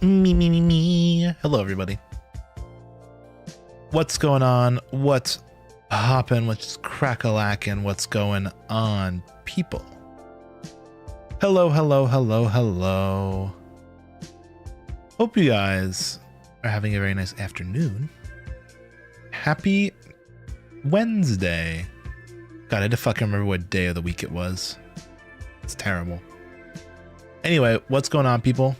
Me. Hello, everybody. What's going on? What's hopping? What's crack-a-lackin'? What's going on, people? Hello, hello, hello, hello. Hope you guys are having a very nice afternoon. Happy Wednesday. God, I had to fucking remember what day of the week it was. It's terrible. Anyway, what's going on, people?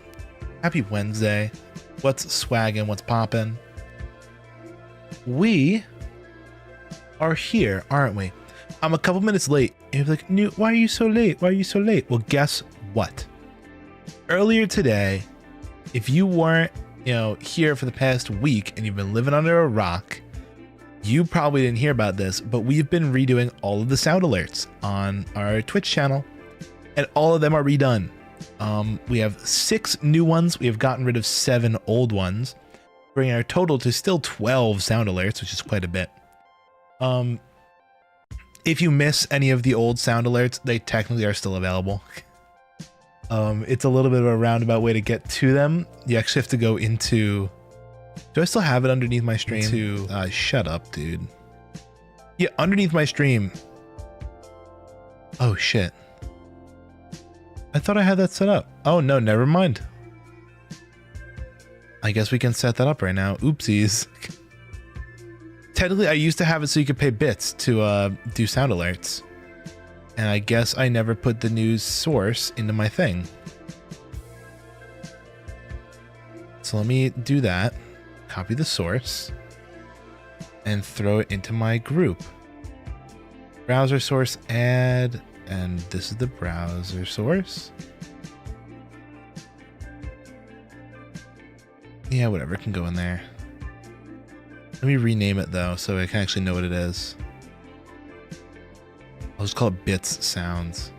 Happy Wednesday. What's swaggin'? What's poppin'? We are here, aren't we? I'm a couple minutes late. And you're like, Newt, why are you so late? Why are you so late? Well, guess what? Earlier today, if you weren't, here for the past week and you've been living under a rock, you probably didn't hear about this, but we've been redoing all of the sound alerts on our Twitch channel, and all of them are redone. We have 6 new ones. We have gotten rid of 7 old ones, bringing our total to still 12 sound alerts, which is quite a bit. if you miss any of the old sound alerts, they technically are still available. It's a little bit of a roundabout way to get to them. You actually have to go into... Do I still have it underneath my stream? Shut up, dude. Yeah, underneath my stream. Oh, shit. I thought I had that set up. Oh, no, never mind. I guess we can set that up right now. Oopsies. Technically, I used to have it so you could pay bits to do sound alerts. And I guess I never put the news source into my thing. So let me do that. Copy the source. And throw it into my group. Browser source add. And this is the browser source. Yeah, whatever, it can go in there. Let me rename it though, so I can actually know what it is. I'll just call it Bits Sounds.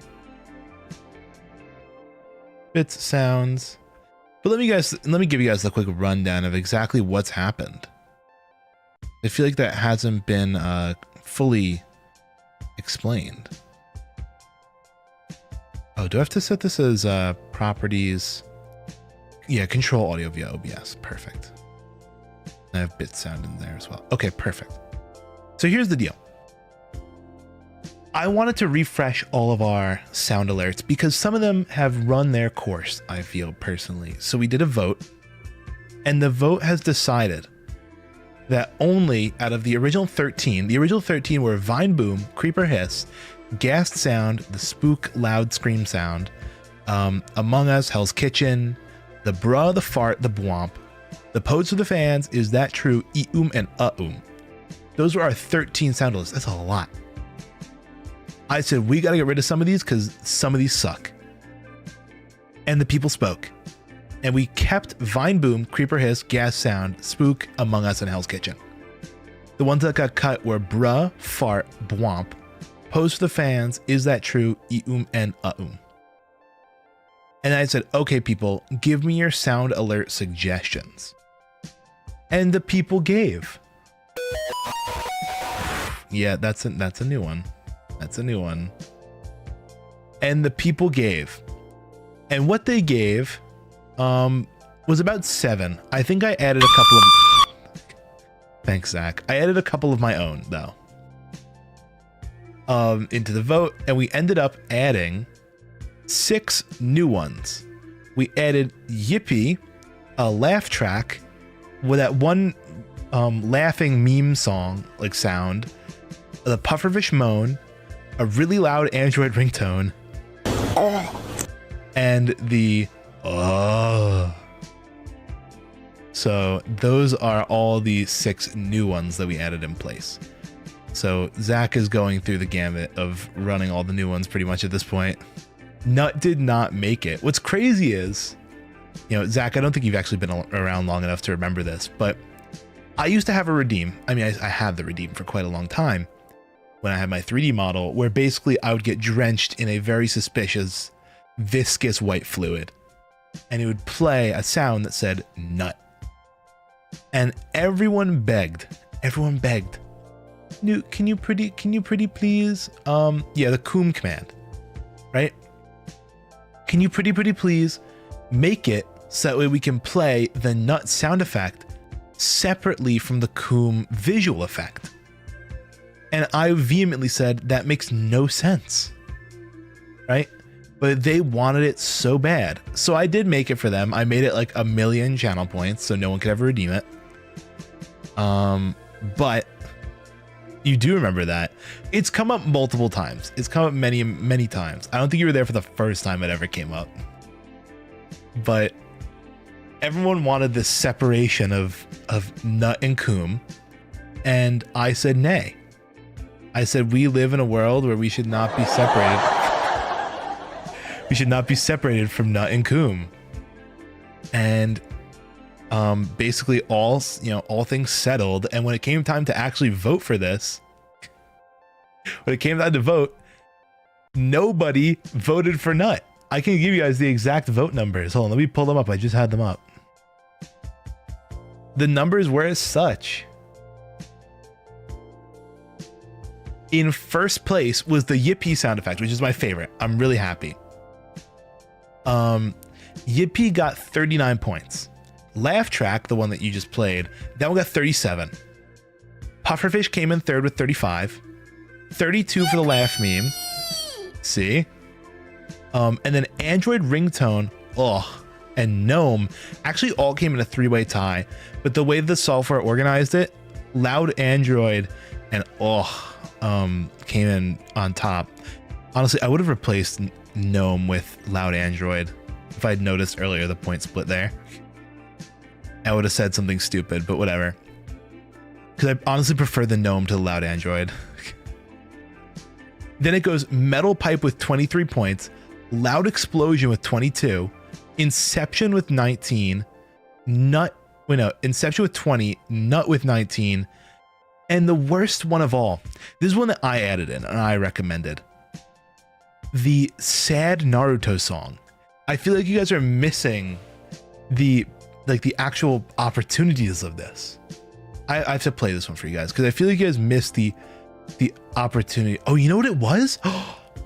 Bits Sounds. But let me give you guys a quick rundown of exactly what's happened. I feel like that hasn't been fully explained. Oh, do I have to set this as properties? Yeah, control audio via OBS. Perfect. I have bit sound in there as well. Okay, perfect. So here's the deal. I wanted to refresh all of our sound alerts because some of them have run their course, I feel personally. So we did a vote, and the vote has decided that only out of the original 13 were Vine Boom, Creeper Hiss, Ghast Sound, the Spook Loud Scream Sound, Among Us, Hell's Kitchen, the Bruh, the Fart, the Bwomp, the Pose for the Fans, Is That True, and Those were our 13 sound alerts. That's a lot. I said, we got to get rid of some of these because some of these suck. And the people spoke. And we kept Vine Boom, Creeper Hiss, Ghast Sound, Spook, Among Us, and Hell's Kitchen. The ones that got cut were Bruh, Fart, Bwomp, Pose for the Fans, Is That True, and And I said, okay, people, give me your sound alert suggestions. And the people gave. Yeah, that's a new one. That's a new one. And the people gave. And what they gave was about 7. I think I added a couple of... Thanks, Zach. I added a couple of my own, though. Into the vote, and we ended up adding 6 new ones. We added Yippee, a laugh track with that one laughing meme song like sound, the Pufferfish moan, a really loud Android ringtone, and the So those are all the 6 new ones that we added in place. So Zach is going through the gamut of running all the new ones pretty much at this point. Nut did not make it. What's crazy is, you know, Zach, I don't think you've actually been around long enough to remember this, but I used to have a redeem. I mean, I had the redeem for quite a long time when I had my 3D model, where basically I would get drenched in a very suspicious viscous white fluid, and it would play a sound that said nut. And everyone begged. Can you pretty please? Yeah, the coom command, right? Can you pretty please make it so that way we can play the nut sound effect separately from the coom visual effect? And I vehemently said that makes no sense, right? But they wanted it so bad. So I did make it for them. I made it like 1,000,000 channel points so no one could ever redeem it. But you do remember that. It's come up multiple times. It's come up many, many times. I don't think you were there for the first time it ever came up. But everyone wanted this separation of nut and coom. And I said nay. I said we live in a world where we should not be separated. We should not be separated from nut and coom. And basically all things settled. And when it came time to actually vote for this, when it came time to vote, nobody voted for nut. I can give you guys the exact vote numbers. Hold on, let me pull them up. I just had them up. The numbers were as such. In first place was the Yippee sound effect, which is my favorite. I'm really happy. Yippee got 39 points. Laugh Track, the one that you just played, that one got 37. Pufferfish came in third with 35. 32 for the laugh meme. See? And then Android Ringtone, and Gnome actually all came in a three-way tie. But the way the software organized it, Loud Android and came in on top. Honestly, I would have replaced Gnome with Loud Android if I'd noticed earlier the point split there. I would have said something stupid, but whatever. Because I honestly prefer the Gnome to Loud Android. Then it goes Metal Pipe with 23 points, Loud Explosion with 22, Inception with 19, Inception with 20, Nut with 19, and the worst one of all, this is one that I added in and I recommended. The sad Naruto song. I feel like you guys are missing the actual opportunities of this. I have to play this one for you guys because I feel like you guys missed the opportunity. Oh, you know what it was?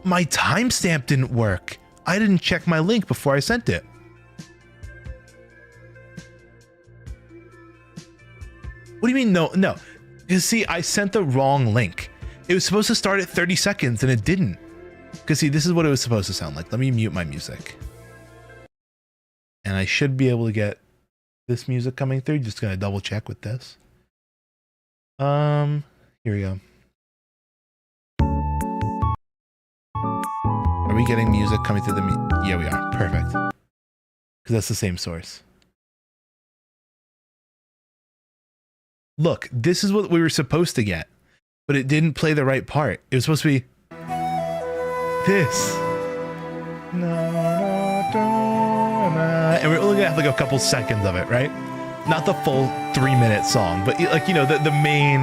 My timestamp didn't work. I didn't check my link before I sent it. What do you mean? No. You see, I sent the wrong link. It was supposed to start at 30 seconds and it didn't. Because see, this is what it was supposed to sound like. Let me mute my music. And I should be able to get this music coming through. Just gonna double check with this. Here we go. Are we getting music coming through the yeah, we are. Perfect. Because that's the same source. Look, this is what we were supposed to get, but it didn't play the right part. It was supposed to be this. And we're only gonna have like a couple seconds of it, right? Not the full 3-minute song, but like, you know, the main.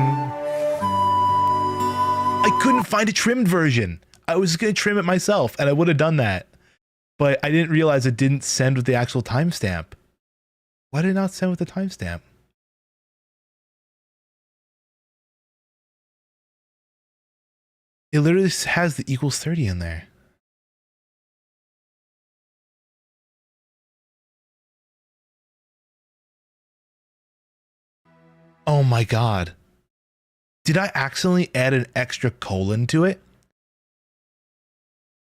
I couldn't find a trimmed version. I was gonna trim it myself and I would have done that, but I didn't realize it didn't send with the actual timestamp. Why did it not send with the timestamp? It literally has the equals 30 in there. Oh my God. Did I accidentally add an extra colon to it?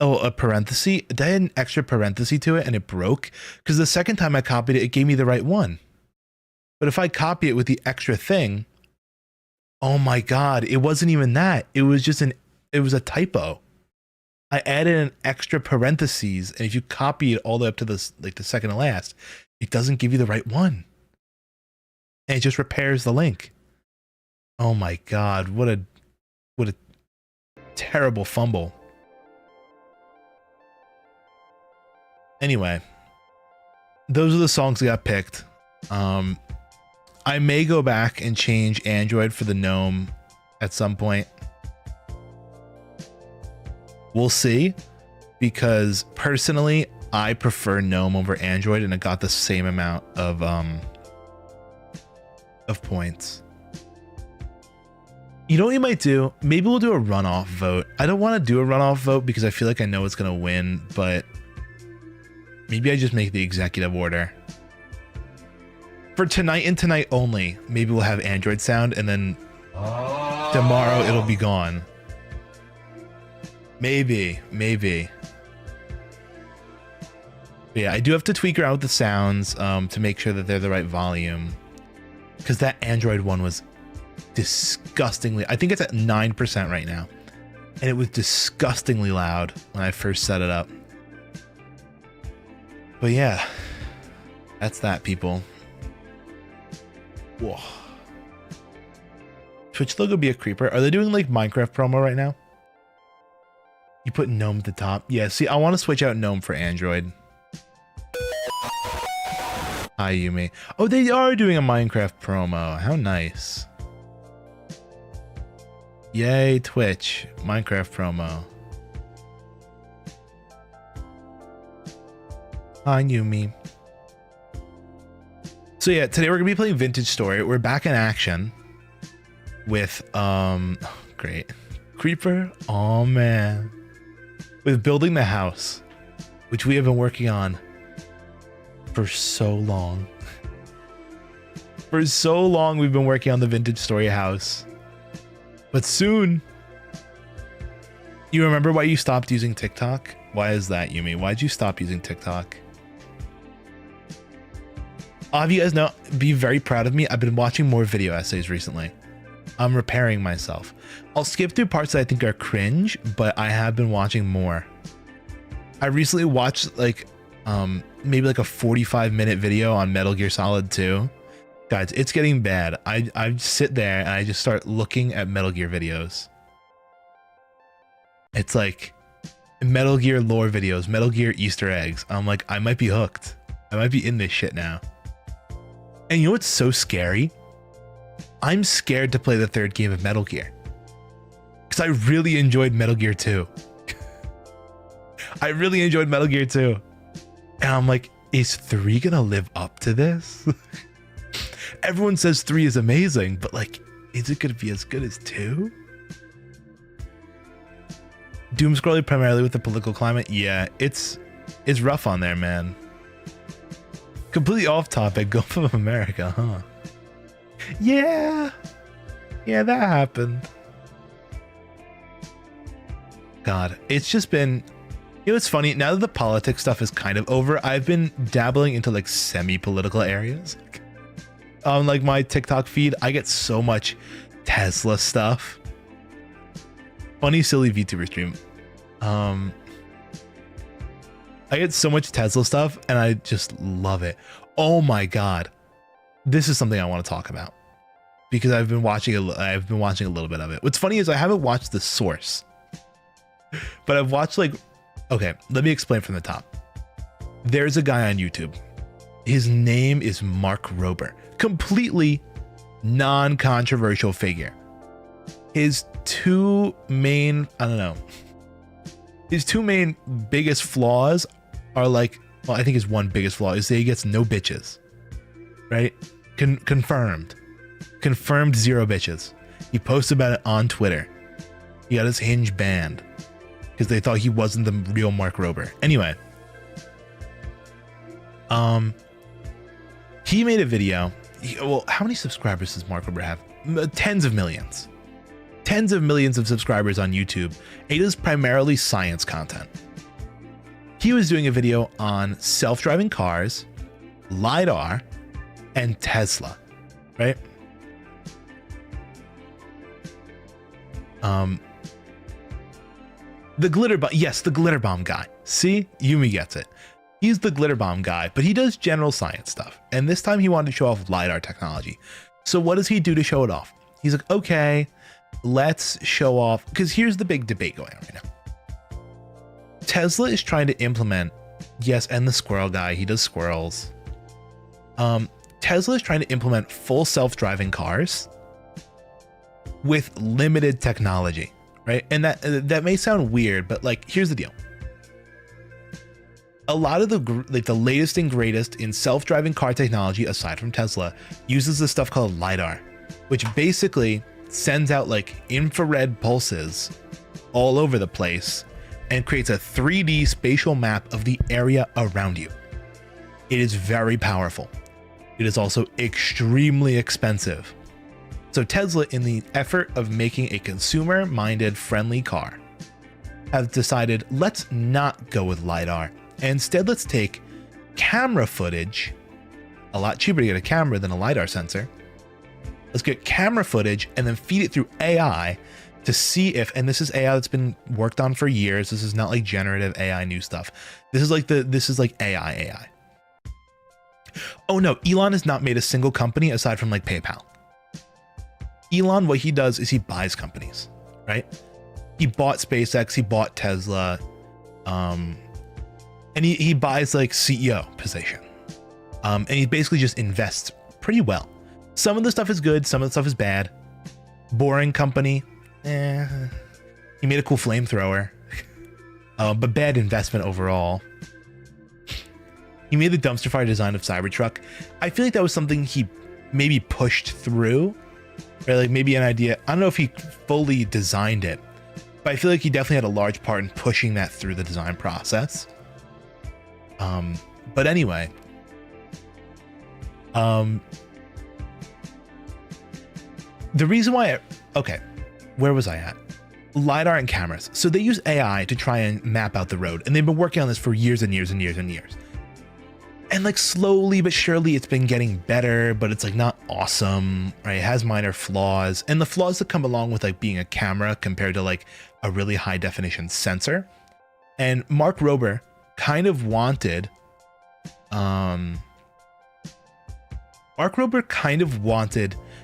Oh, a parenthesis? Did I add an extra parenthesis to it and it broke? Because the second time I copied it, it gave me the right one. But if I copy it with the extra thing, oh my God, it wasn't even that. It was just it was a typo. I added an extra parentheses, and if you copy it all the way up to this, like the second to last, it doesn't give you the right one. And it just repairs the link. Oh my God, what a terrible fumble. Anyway, those are the songs that got picked. I may go back and change Android for the Gnome at some point. We'll see, because personally, I prefer Gnome over Android, and it got the same amount of points. You know what you might do? Maybe we'll do a runoff vote. I don't want to do a runoff vote because I feel like I know it's gonna win, but maybe I just make the executive order. For tonight and tonight only, maybe we'll have Android sound, and then tomorrow it'll be gone. Maybe. But yeah, I do have to tweak around with the sounds to make sure that they're the right volume. Because that Android one was disgustingly... I think it's at 9% right now. And it was disgustingly loud when I first set it up. But yeah, that's that, people. Whoa. Twitch logo be a creeper. Are they doing like Minecraft promo right now? You put Gnome at the top. Yeah, see, I want to switch out Gnome for Android. Hi, Yumi. Oh, they are doing a Minecraft promo. How nice. Yay, Twitch. Minecraft promo. Hi, Yumi. So yeah, today we're going to be playing Vintage Story. We're back in action with, great. creeper? Oh man. With building the house, which we have been working on for so long. For so long we've been working on the vintage story house. But soon. You remember why you stopped using TikTok? Why is that, Yumi? Why'd you stop using TikTok? I'll have you guys know, be very proud of me. I've been watching more video essays recently. I'm repairing myself. I'll skip through parts that I think are cringe, but I have been watching more. I recently watched like maybe like a 45-minute video on Metal Gear Solid 2. Guys, it's getting bad. I sit there and I just start looking at Metal Gear videos. It's like Metal Gear lore videos, Metal Gear Easter eggs. I'm like, I might be hooked. I might be in this shit now. And you know what's so scary? I'm scared to play the third game of Metal Gear. Because I really enjoyed Metal Gear 2. I really enjoyed Metal Gear 2. And I'm like, is 3 gonna live up to this? Everyone says 3 is amazing, but like, is it gonna be as good as 2? Doom scrolling primarily with the political climate. Yeah, it's rough on there, man. Completely off topic. Gulf of America, huh? Yeah, that happened. God, it's just been, you know, it's funny now that the politics stuff is kind of over. I've been dabbling into like semi-political areas. On like my TikTok feed, I get so much Tesla stuff. Funny, silly VTuber stream. I get so much Tesla stuff and I just love it. Oh my God. This is something I want to talk about because I've been watching a little bit of it. What's funny is I haven't watched the source, but I've watched like, okay, let me explain from the top. There's a guy on YouTube. His name is Mark Rober, completely non-controversial figure. His two main, his two main biggest flaws are like, well, I think his one biggest flaw is that he gets no bitches, right? Confirmed 0 bitches. He posts about it on Twitter. He got his Hinge banned because they thought he wasn't the real Mark Rober. Anyway, he made a video. Well, how many subscribers does Mark Rober have? Tens of millions of subscribers on YouTube. He does primarily science content. He was doing a video on self-driving cars, LiDAR, and Tesla, right? The glitter bomb, yes, the glitter bomb guy. See, Yumi gets it. He's the glitter bomb guy, but he does general science stuff. And this time he wanted to show off LiDAR technology. So what does he do to show it off? He's like, okay, let's show off, because here's the big debate going on right now. Tesla is trying to implement, yes, and the squirrel guy, he does squirrels. Tesla is trying to implement full self-driving cars with limited technology, right? And that may sound weird, but like, here's the deal. A lot of the latest and greatest in self-driving car technology, aside from Tesla, uses this stuff called LiDAR, which basically sends out like infrared pulses all over the place and creates a 3D spatial map of the area around you. It is very powerful. It is also extremely expensive. So Tesla, in the effort of making a consumer-minded friendly car, have decided let's not go with LiDAR. Instead, let's take camera footage, a lot cheaper to get a camera than a LiDAR sensor. Let's get camera footage and then feed it through AI to see if, and this is AI that's been worked on for years. This is not like generative AI new stuff. This is like AI. Oh no, Elon has not made a single company aside from like PayPal. Elon, what he does is he buys companies, right? He bought SpaceX, he bought Tesla, and he buys like CEO position. And he basically just invests pretty well. Some of the stuff is good, some of the stuff is bad. Boring company. He made a cool flamethrower, but bad investment overall. He made the dumpster fire design of Cybertruck. I feel like that was something he maybe pushed through, or like maybe an idea. I don't know if he fully designed it, But I feel like he definitely had a large part in pushing that through the design process. But anyway, the reason why, okay, where was I at? LiDAR and cameras. So they use AI to try and map out the road, and they've been working on this for years and years and years and years. And like slowly but surely it's been getting better, but it's like not awesome, right? It has minor flaws, and the flaws that come along with like being a camera compared to like a really high definition sensor. And Mark Rober kind of wanted,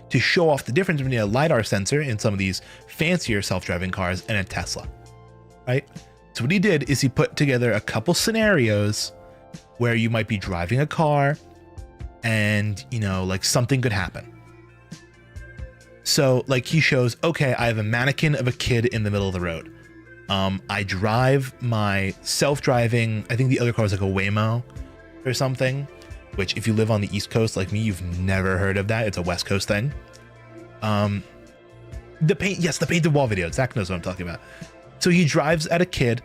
to show off the difference between a LiDAR sensor in some of these fancier self-driving cars and a Tesla, right? So what he did is he put together a couple scenarios where you might be driving a car and, you know, like something could happen. So like he shows, okay, I have a mannequin of a kid in the middle of the road. I drive my self-driving, I think the other car was like a Waymo or something, which if you live on the East Coast like me, you've never heard of that. It's a West Coast thing. The painted wall video. Zach knows what I'm talking about. So he drives at a kid,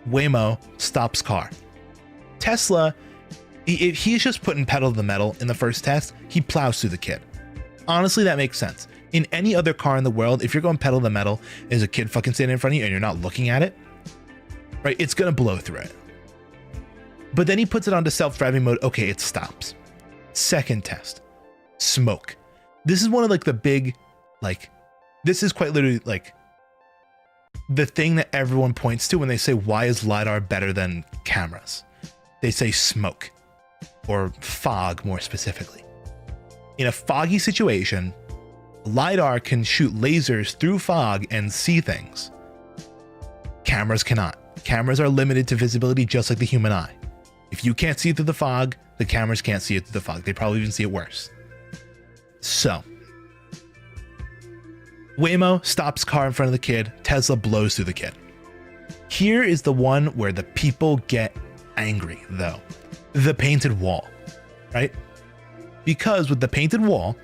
Waymo stops car. Tesla, he's just putting pedal to the metal in the first test. He plows through the kid. Honestly, that makes sense. In any other car in the world, if you're going pedal to the metal, there's a kid fucking standing in front of you and you're not looking at it, right? It's gonna blow through it. But then he puts it onto self-driving mode. Okay, it stops. Second test, smoke. This is one of like the big, like, this is quite literally like the thing that everyone points to when they say, why is LiDAR better than cameras? They say smoke, or fog more specifically. In a foggy situation, LiDAR can shoot lasers through fog and see things. Cameras cannot. Cameras are limited to visibility just like the human eye. If you can't see through the fog, the cameras can't see it through the fog. They probably even see it worse. So, Waymo stops car in front of the kid. Tesla blows through the kid. Here is the one where the people get angry, though. The painted wall, right? Because with the painted wall,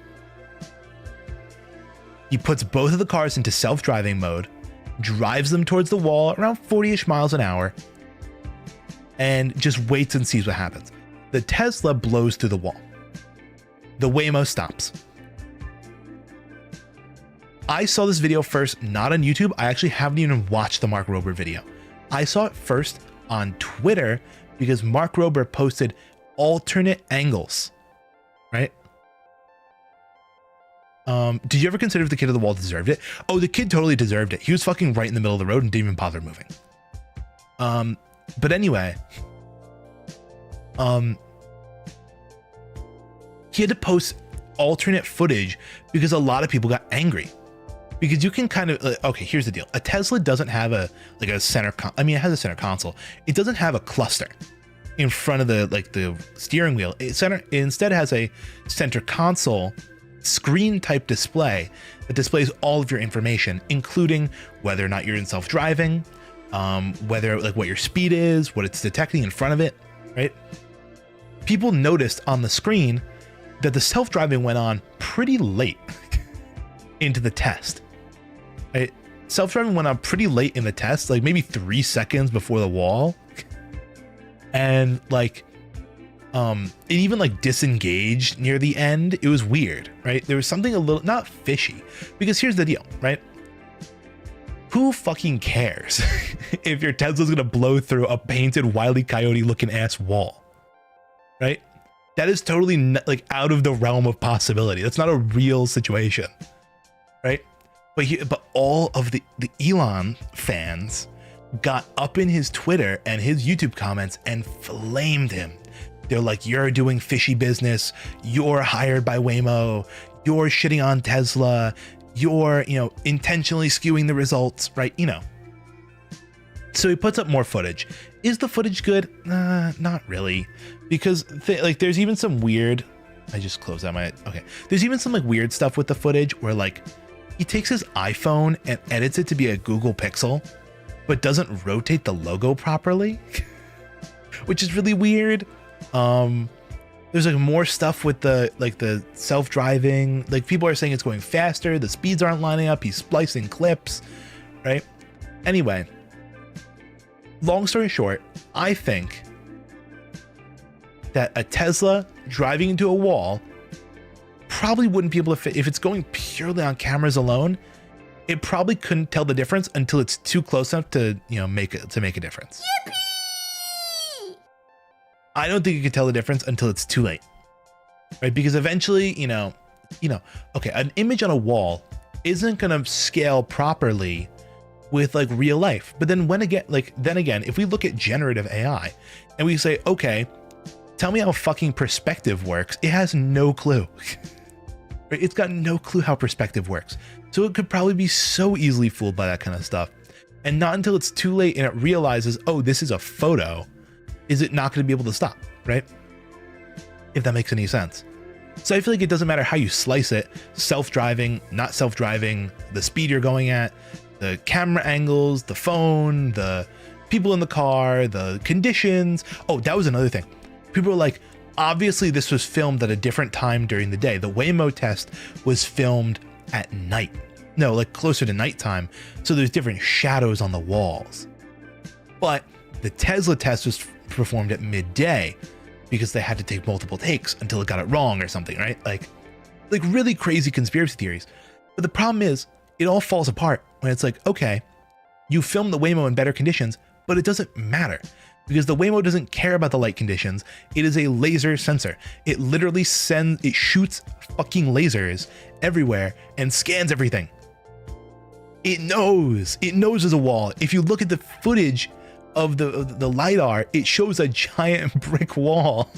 he puts both of the cars into self-driving mode, drives them towards the wall around 40-ish miles an hour, and just waits and sees what happens. The Tesla blows through the wall. The Waymo stops. I saw this video first, not on YouTube. I actually haven't even watched the Mark Rober video. I saw it first on Twitter because Mark Rober posted alternate angles, right? Did you ever consider if the kid at the wall deserved it? Oh, the kid totally deserved it. He was fucking right in the middle of the road and didn't even bother moving. But anyway, he had to post alternate footage because a lot of people got angry. Because you can kind of, okay, here's the deal. A Tesla doesn't have a center, it has a center console. It doesn't have a cluster in front of the steering wheel. It instead has a center console screen type display that displays all of your information, including whether or not you're in self-driving, whether like what your speed is, what it's detecting in front of it, right? People noticed on the screen that the self-driving went on pretty late into the test. Right? Self-driving went on pretty late in the test, like maybe 3 seconds before the wall. And like, it even like disengaged near the end. It was weird, right? There was something a little, not fishy, because here's the deal, right? Who fucking cares if your Tesla's gonna blow through a painted Wile E. Coyote looking ass wall, right? That is totally like out of the realm of possibility. That's not a real situation, right? But all of the Elon fans got up in his Twitter and his YouTube comments and flamed him. They're like, you're doing fishy business. You're hired by Waymo. You're shitting on Tesla. You're, intentionally skewing the results, right? So he puts up more footage. Is the footage good? Not really, because there's even some weird, I just closed out my, okay. There's even some like weird stuff with the footage where like he takes his iPhone and edits it to be a Google Pixel, but doesn't rotate the logo properly, which is really weird. There's like more stuff with the self-driving, like people are saying it's going faster. The speeds aren't lining up. He's splicing clips, right? Anyway, long story short, I think that a Tesla driving into a wall probably wouldn't be able to fit. If it's going purely on cameras alone, it probably couldn't tell the difference until it's too close enough to, make a difference. Yippee! I don't think it could tell the difference until it's too late, right? Because eventually, okay, an image on a wall isn't going to scale properly with like real life. But then then again, if we look at generative AI and we say, okay, tell me how fucking perspective works, it has no clue. Right? It's got no clue how perspective works. So it could probably be so easily fooled by that kind of stuff. And not until it's too late and it realizes, oh, this is a photo, is it not going to be able to stop, right? If that makes any sense. So I feel like it doesn't matter how you slice it, self-driving, not self-driving, the speed you're going at, the camera angles, the phone, the people in the car, the conditions. Oh, that was another thing. People were like, obviously this was filmed at a different time during the day. The Waymo test was filmed at night. No, like closer to nighttime. So there's different shadows on the walls. But the Tesla test was performed at midday because they had to take multiple takes until it got it wrong or something, right? Like really crazy conspiracy theories. But the problem is it all falls apart when it's like, okay, you filmed the Waymo in better conditions, but it doesn't matter because the Waymo doesn't care about the light conditions. It is a laser sensor. It literally shoots fucking lasers everywhere and scans everything. It knows there's a wall. If you look at the footage of the LiDAR, it shows a giant brick wall.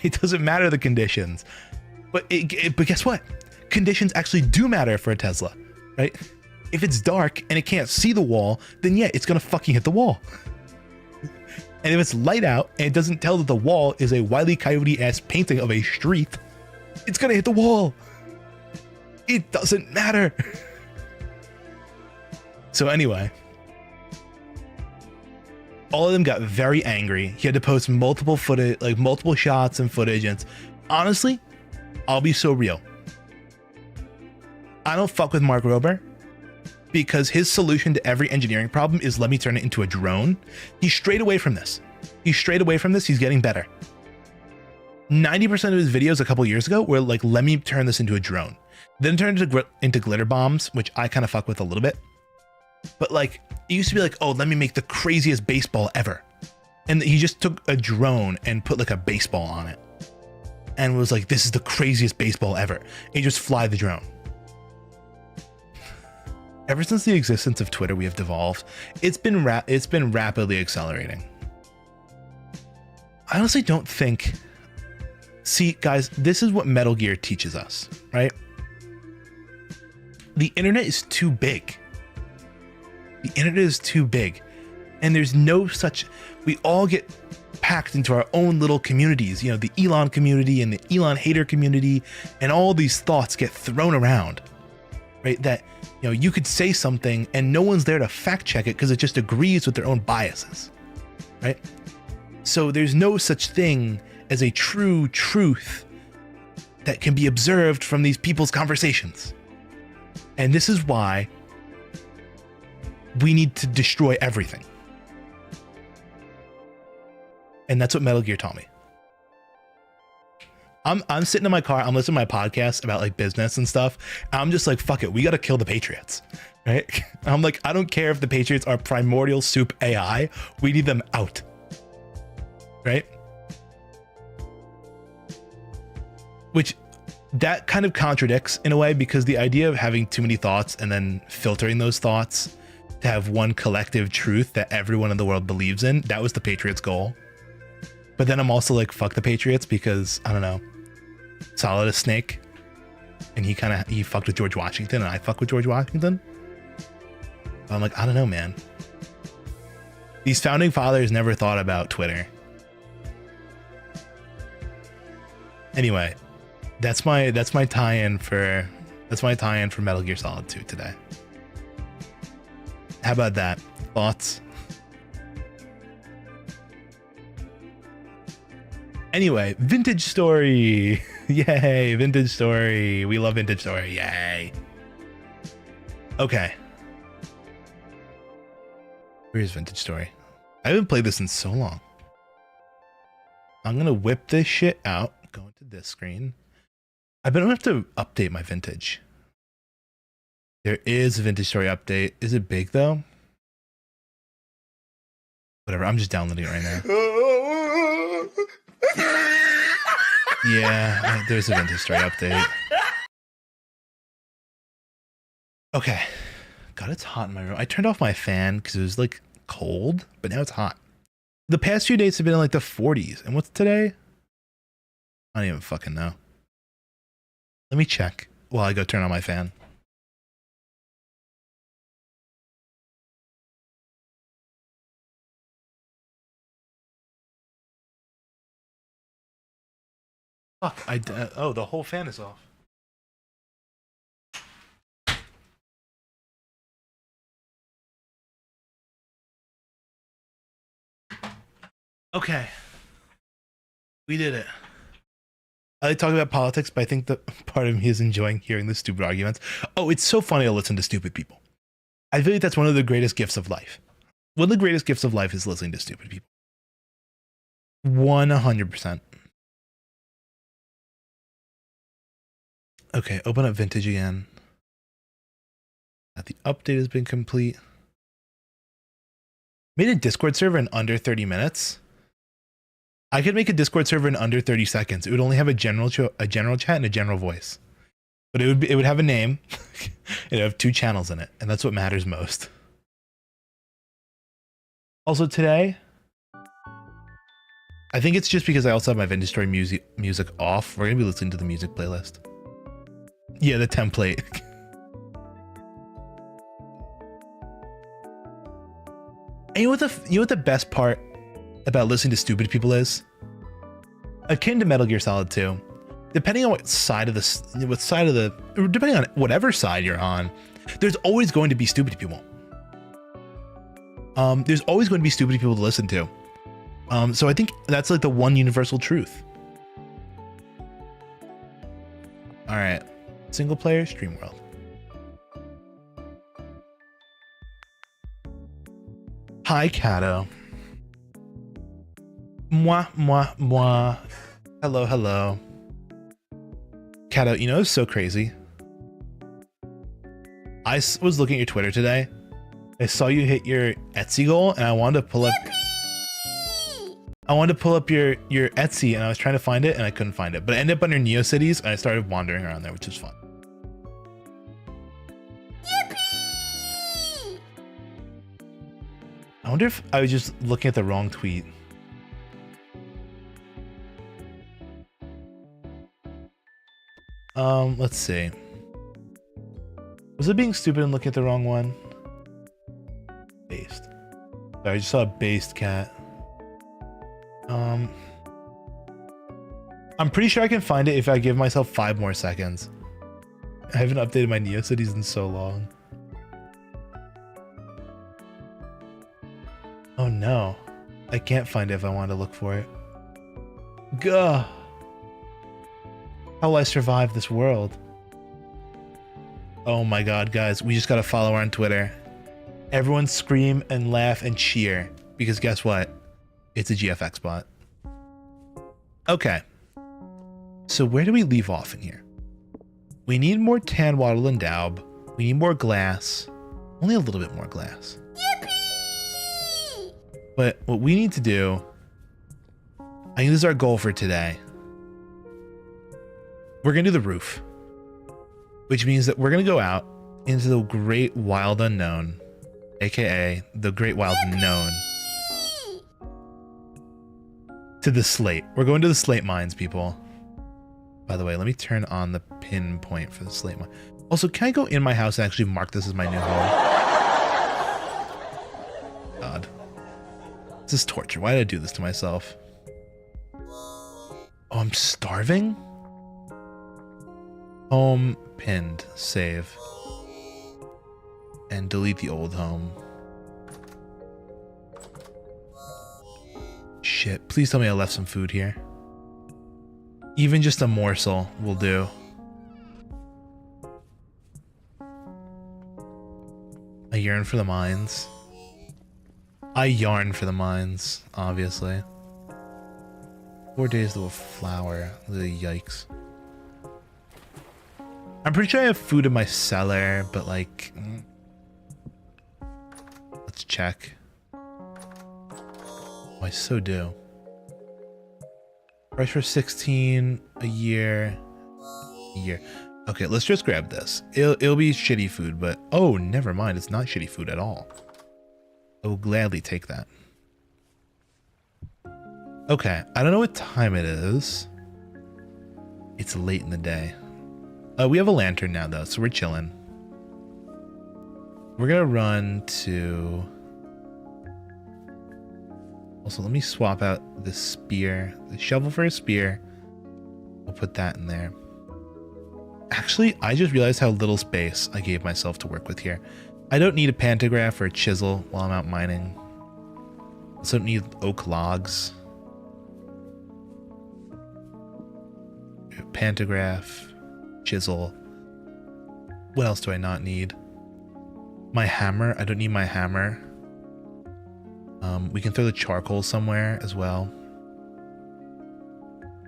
It doesn't matter the conditions, but guess what? Conditions actually do matter for a Tesla, right? If it's dark and it can't see the wall, then yeah, it's gonna fucking hit the wall. And if it's light out and it doesn't tell that the wall is a Wile E. Coyote-ass painting of a street, it's gonna hit the wall. It doesn't matter. So anyway, all of them got very angry. He had to post multiple footage, like multiple shots and footage. And honestly, I'll be so real. I don't fuck with Mark Rober because his solution to every engineering problem is let me turn it into a drone. He's strayed away from this. He's getting better. 90% of his videos a couple years ago were like, let me turn this into a drone. Then turned into glitter bombs, which I kind of fuck with a little bit. But like, it used to be like, oh, let me make the craziest baseball ever. And he just took a drone and put like a baseball on it. And was like, this is the craziest baseball ever. And you just fly the drone. Ever since the existence of Twitter, we have devolved. It's been rapidly accelerating. I honestly don't think... See, guys, this is what Metal Gear teaches us, right? The internet is too big. The internet is too big. And there's no such... We all get packed into our own little communities. You know, the Elon community and the Elon hater community. And all these thoughts get thrown around. Right? That, you know, you could say something and no one's there to fact check it because it just agrees with their own biases. Right? So there's no such thing as a true truth that can be observed from these people's conversations. And this is why we need to destroy everything. And that's what Metal Gear taught me. I'm sitting in my car, I'm listening to my podcast about like business and stuff. And I'm just like, fuck it, we gotta kill the Patriots, right? I'm like, I don't care if the Patriots are primordial soup AI, we need them out, right? Which that kind of contradicts in a way, because the idea of having too many thoughts and then filtering those thoughts to have one collective truth that everyone in the world believes in, that was the Patriots' goal. But then I'm also like, fuck the Patriots, because I don't know, Solid as Snake, and he fucked with George Washington, and I fuck with George Washington. But I'm like, I don't know, man. These founding fathers never thought about Twitter. Anyway, that's my tie-in for Metal Gear Solid 2 today. How about that? Thoughts? Anyway, Vintage Story. Yay, Vintage Story. We love Vintage Story. Yay. Okay. Where's Vintage Story? I haven't played this in so long. I'm gonna whip this shit out. Go into this screen. I bet I'm gonna have to update my Vintage. There is a Vintage Story update. Is it big though? Whatever, I'm just downloading it right now. Yeah, there's a Vintage Story update. Okay. God, it's hot in my room. I turned off my fan because it was like cold, but now it's hot. The past few days have been in like the 40s. And what's today? I don't even fucking know. Let me check while I go turn on my fan. Fuck, oh, the whole fan is off. Okay. We did it. I like talking about politics, but I think that part of me is enjoying hearing the stupid arguments. Oh, it's so funny to listen to stupid people. I feel like that's one of the greatest gifts of life. One of the greatest gifts of life is listening to stupid people. 100%. Okay, open up Vintage again. The update has been complete. Made a Discord server in under 30 minutes. I could make a Discord server in under 30 seconds. It would only have a general chat and a general voice. But it would have a name. It would have 2 channels in it, and that's what matters most. Also today, I think it's just because I also have my Vintage Story music off. We're gonna be listening to the music playlist. Yeah, the template. And you know what the best part about listening to stupid people is? Akin to Metal Gear Solid 2. Depending on depending on whatever side you're on, there's always going to be stupid people. There's always going to be stupid people to listen to. So I think that's like the one universal truth. All right, single player stream world. Hi, Kato. Mwah, mwah, mwah. Hello, hello. Kato, you know, it's so crazy. I was looking at your Twitter today. I saw you hit your Etsy goal, and I wanted to pull up. I wanted to pull up your Etsy, and I was trying to find it, and I couldn't find it. But I ended up under NeoCities, and I started wandering around there, which is fun. Yippee! I wonder if I was just looking at the wrong tweet. Let's see. Was it being stupid and looking at the wrong one? Based. Sorry, I just saw a based cat. I'm pretty sure I can find it if I give myself 5 more seconds. I haven't updated my NeoCities in so long. Oh no. I can't find it if I want to look for it. Gah! How will I survive this world? Oh my god, guys, we just gotta follow her on Twitter. Everyone scream and laugh and cheer, because guess what? It's a GFX bot. Okay. So where do we leave off in here? We need more tan, wattle, and daub. We need more glass. Only a little bit more glass. Yippee! But what we need to do, I think this is our goal for today. We're gonna do the roof, which means that we're gonna go out into the great wild unknown, aka the great wild known, to the slate. We're going to the slate mines, people. By the way, let me turn on the pinpoint for the slate mine. Also, can I go in my house and actually mark this as my new home? God, this is torture. Why did I do this to myself? Oh, I'm starving? Home pinned, save, and delete the old home. Shit, please tell me I left some food here. Even just a morsel will do. I yearn for the mines. I yarn for the mines, obviously. 4 days to a flower. Yikes. I'm pretty sure I have food in my cellar, but like... Let's check. Oh, I so do. Price for 16 a year. Okay, let's just grab this. It'll be shitty food, but oh, never mind. It's not shitty food at all. I will gladly take that. Okay, I don't know what time it is. It's late in the day. We have a lantern now though, so we're chilling. We're gonna run to... Also, let me swap out the spear. The shovel for a spear. We'll put that in there. Actually, I just realized how little space I gave myself to work with here. I don't need a pantograph or a chisel while I'm out mining. I also don't need oak logs. Pantograph, chisel. What else do I not need? My hammer. I don't need my hammer. We can throw the charcoal somewhere as well.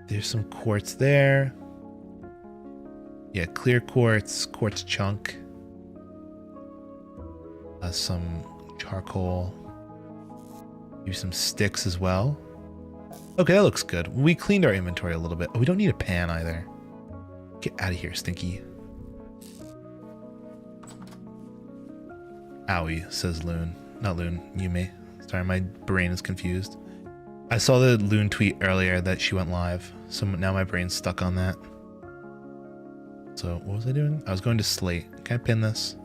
There's some quartz there. Yeah, clear quartz, quartz chunk. Some charcoal. Use some sticks as well. Okay, that looks good. We cleaned our inventory a little bit. Oh, we don't need a pan either. Get out of here, Stinky. Owie, says Loon. Not Loon, Yume. Sorry, my brain is confused. I saw the Loon tweet earlier that she went live, so now my brain's stuck on that. So, what was I doing? I was going to slate. Can I pin this?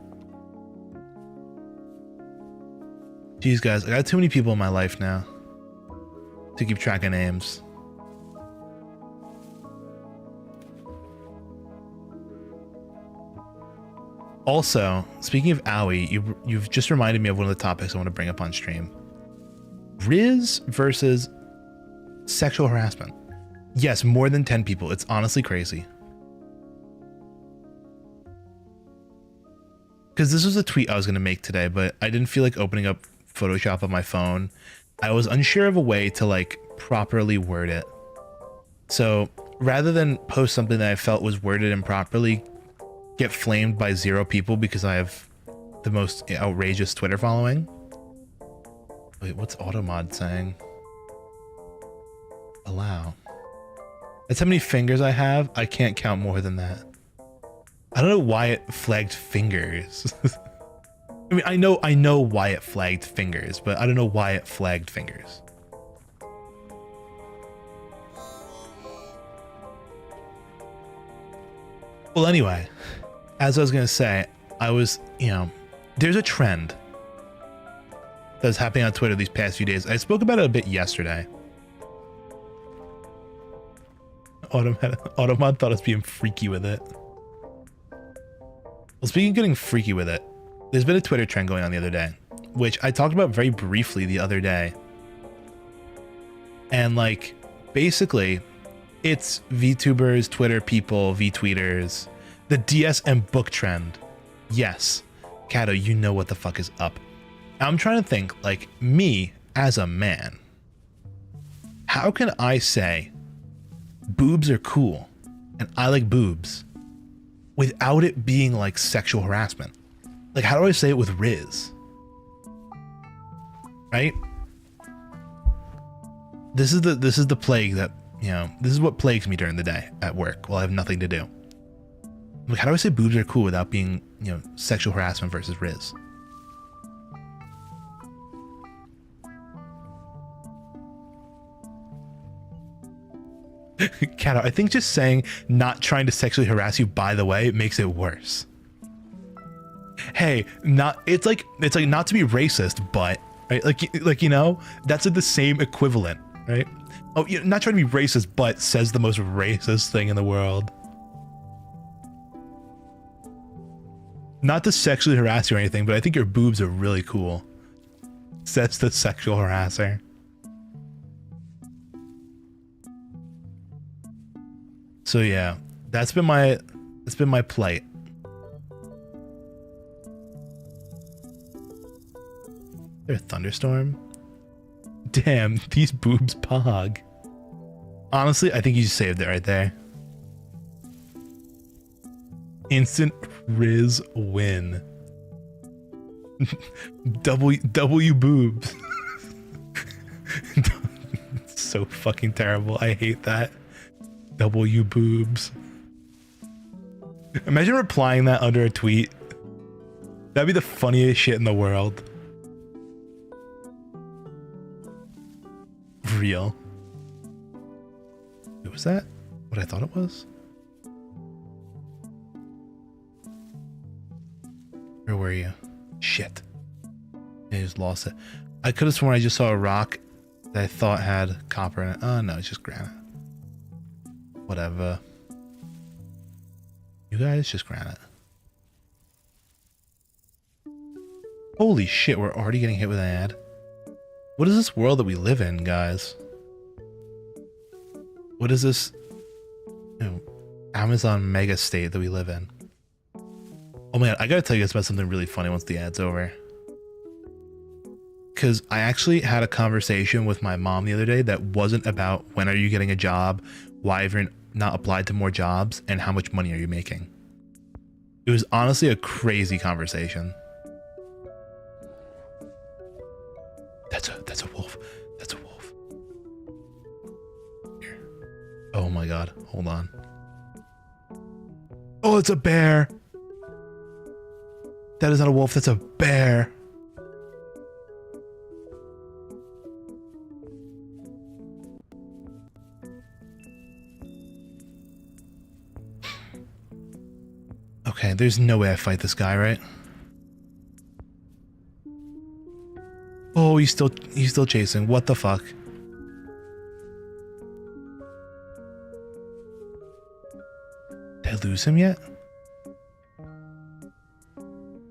Jeez, guys, I got too many people in my life now to keep track of names. Also, speaking of Owie, you've just reminded me of one of the topics I want to bring up on stream. Riz versus sexual harassment. Yes, more than 10 people. It's honestly crazy. Because this was a tweet I was going to make today, but I didn't feel like opening up Photoshop on my phone. I was unsure of a way to like properly word it. So rather than post something that I felt was worded improperly, get flamed by 0 people because I have the most outrageous Twitter following. Wait, what's Automod saying? Allow. That's how many fingers I have. I can't count more than that. I don't know why it flagged fingers. I mean, I know why it flagged fingers, but I don't know why it flagged fingers. Well, anyway, as I was gonna say, there's a trend that's happening on Twitter these past few days. I spoke about it a bit yesterday. Automod thought I was being freaky with it. Well, speaking of getting freaky with it, there's been a Twitter trend going on the other day, which I talked about very briefly the other day. And like, basically, it's VTubers, Twitter people, VTweeters, the DSM book trend. Yes, Kato, you know what the fuck is up. I'm trying to think, like, me as a man, how can I say boobs are cool and I like boobs without it being like sexual harassment? Like, how do I say it with Riz? Right? This is the plague that, this is what plagues me during the day at work while I have nothing to do. Like, how do I say boobs are cool without being, sexual harassment versus Riz? Kato, I think just saying not trying to sexually harass you, by the way, makes it worse. Hey, it's like not to be racist, but right, like that's like the same equivalent, right? Oh, not trying to be racist, but says the most racist thing in the world. Not to sexually harass you or anything, but I think your boobs are really cool. Says the sexual harasser. So yeah, that's been my plight. Is there a thunderstorm? Damn, these boobs pog. Honestly, I think you just saved it right there. Instant Riz win. W boobs. It's so fucking terrible. I hate that. W boobs. Imagine replying that under a tweet. That'd be the funniest shit in the world. Real. Wait, was that what I thought it was? Where were you? Shit. I just lost it. I could have sworn I just saw a rock that I thought had copper in it. Oh no, it's just granite. Whatever. You guys, just granite. Holy shit, we're already getting hit with an ad. What is this world that we live in, guys? What is this, you know, Amazon mega state that we live in? Oh man, I gotta tell you guys about something really funny once the ad's over. Because I actually had a conversation with my mom the other day that wasn't about when are you getting a job, why have you not applied to more jobs, and how much money are you making. It was honestly a crazy conversation. That's a wolf. That's a wolf. Here. Oh my god, hold on. Oh, it's a bear. That is not a wolf, that's a bear. Okay, there's no way I fight this guy, right? Oh, he's still chasing. What the fuck? Did I lose him yet?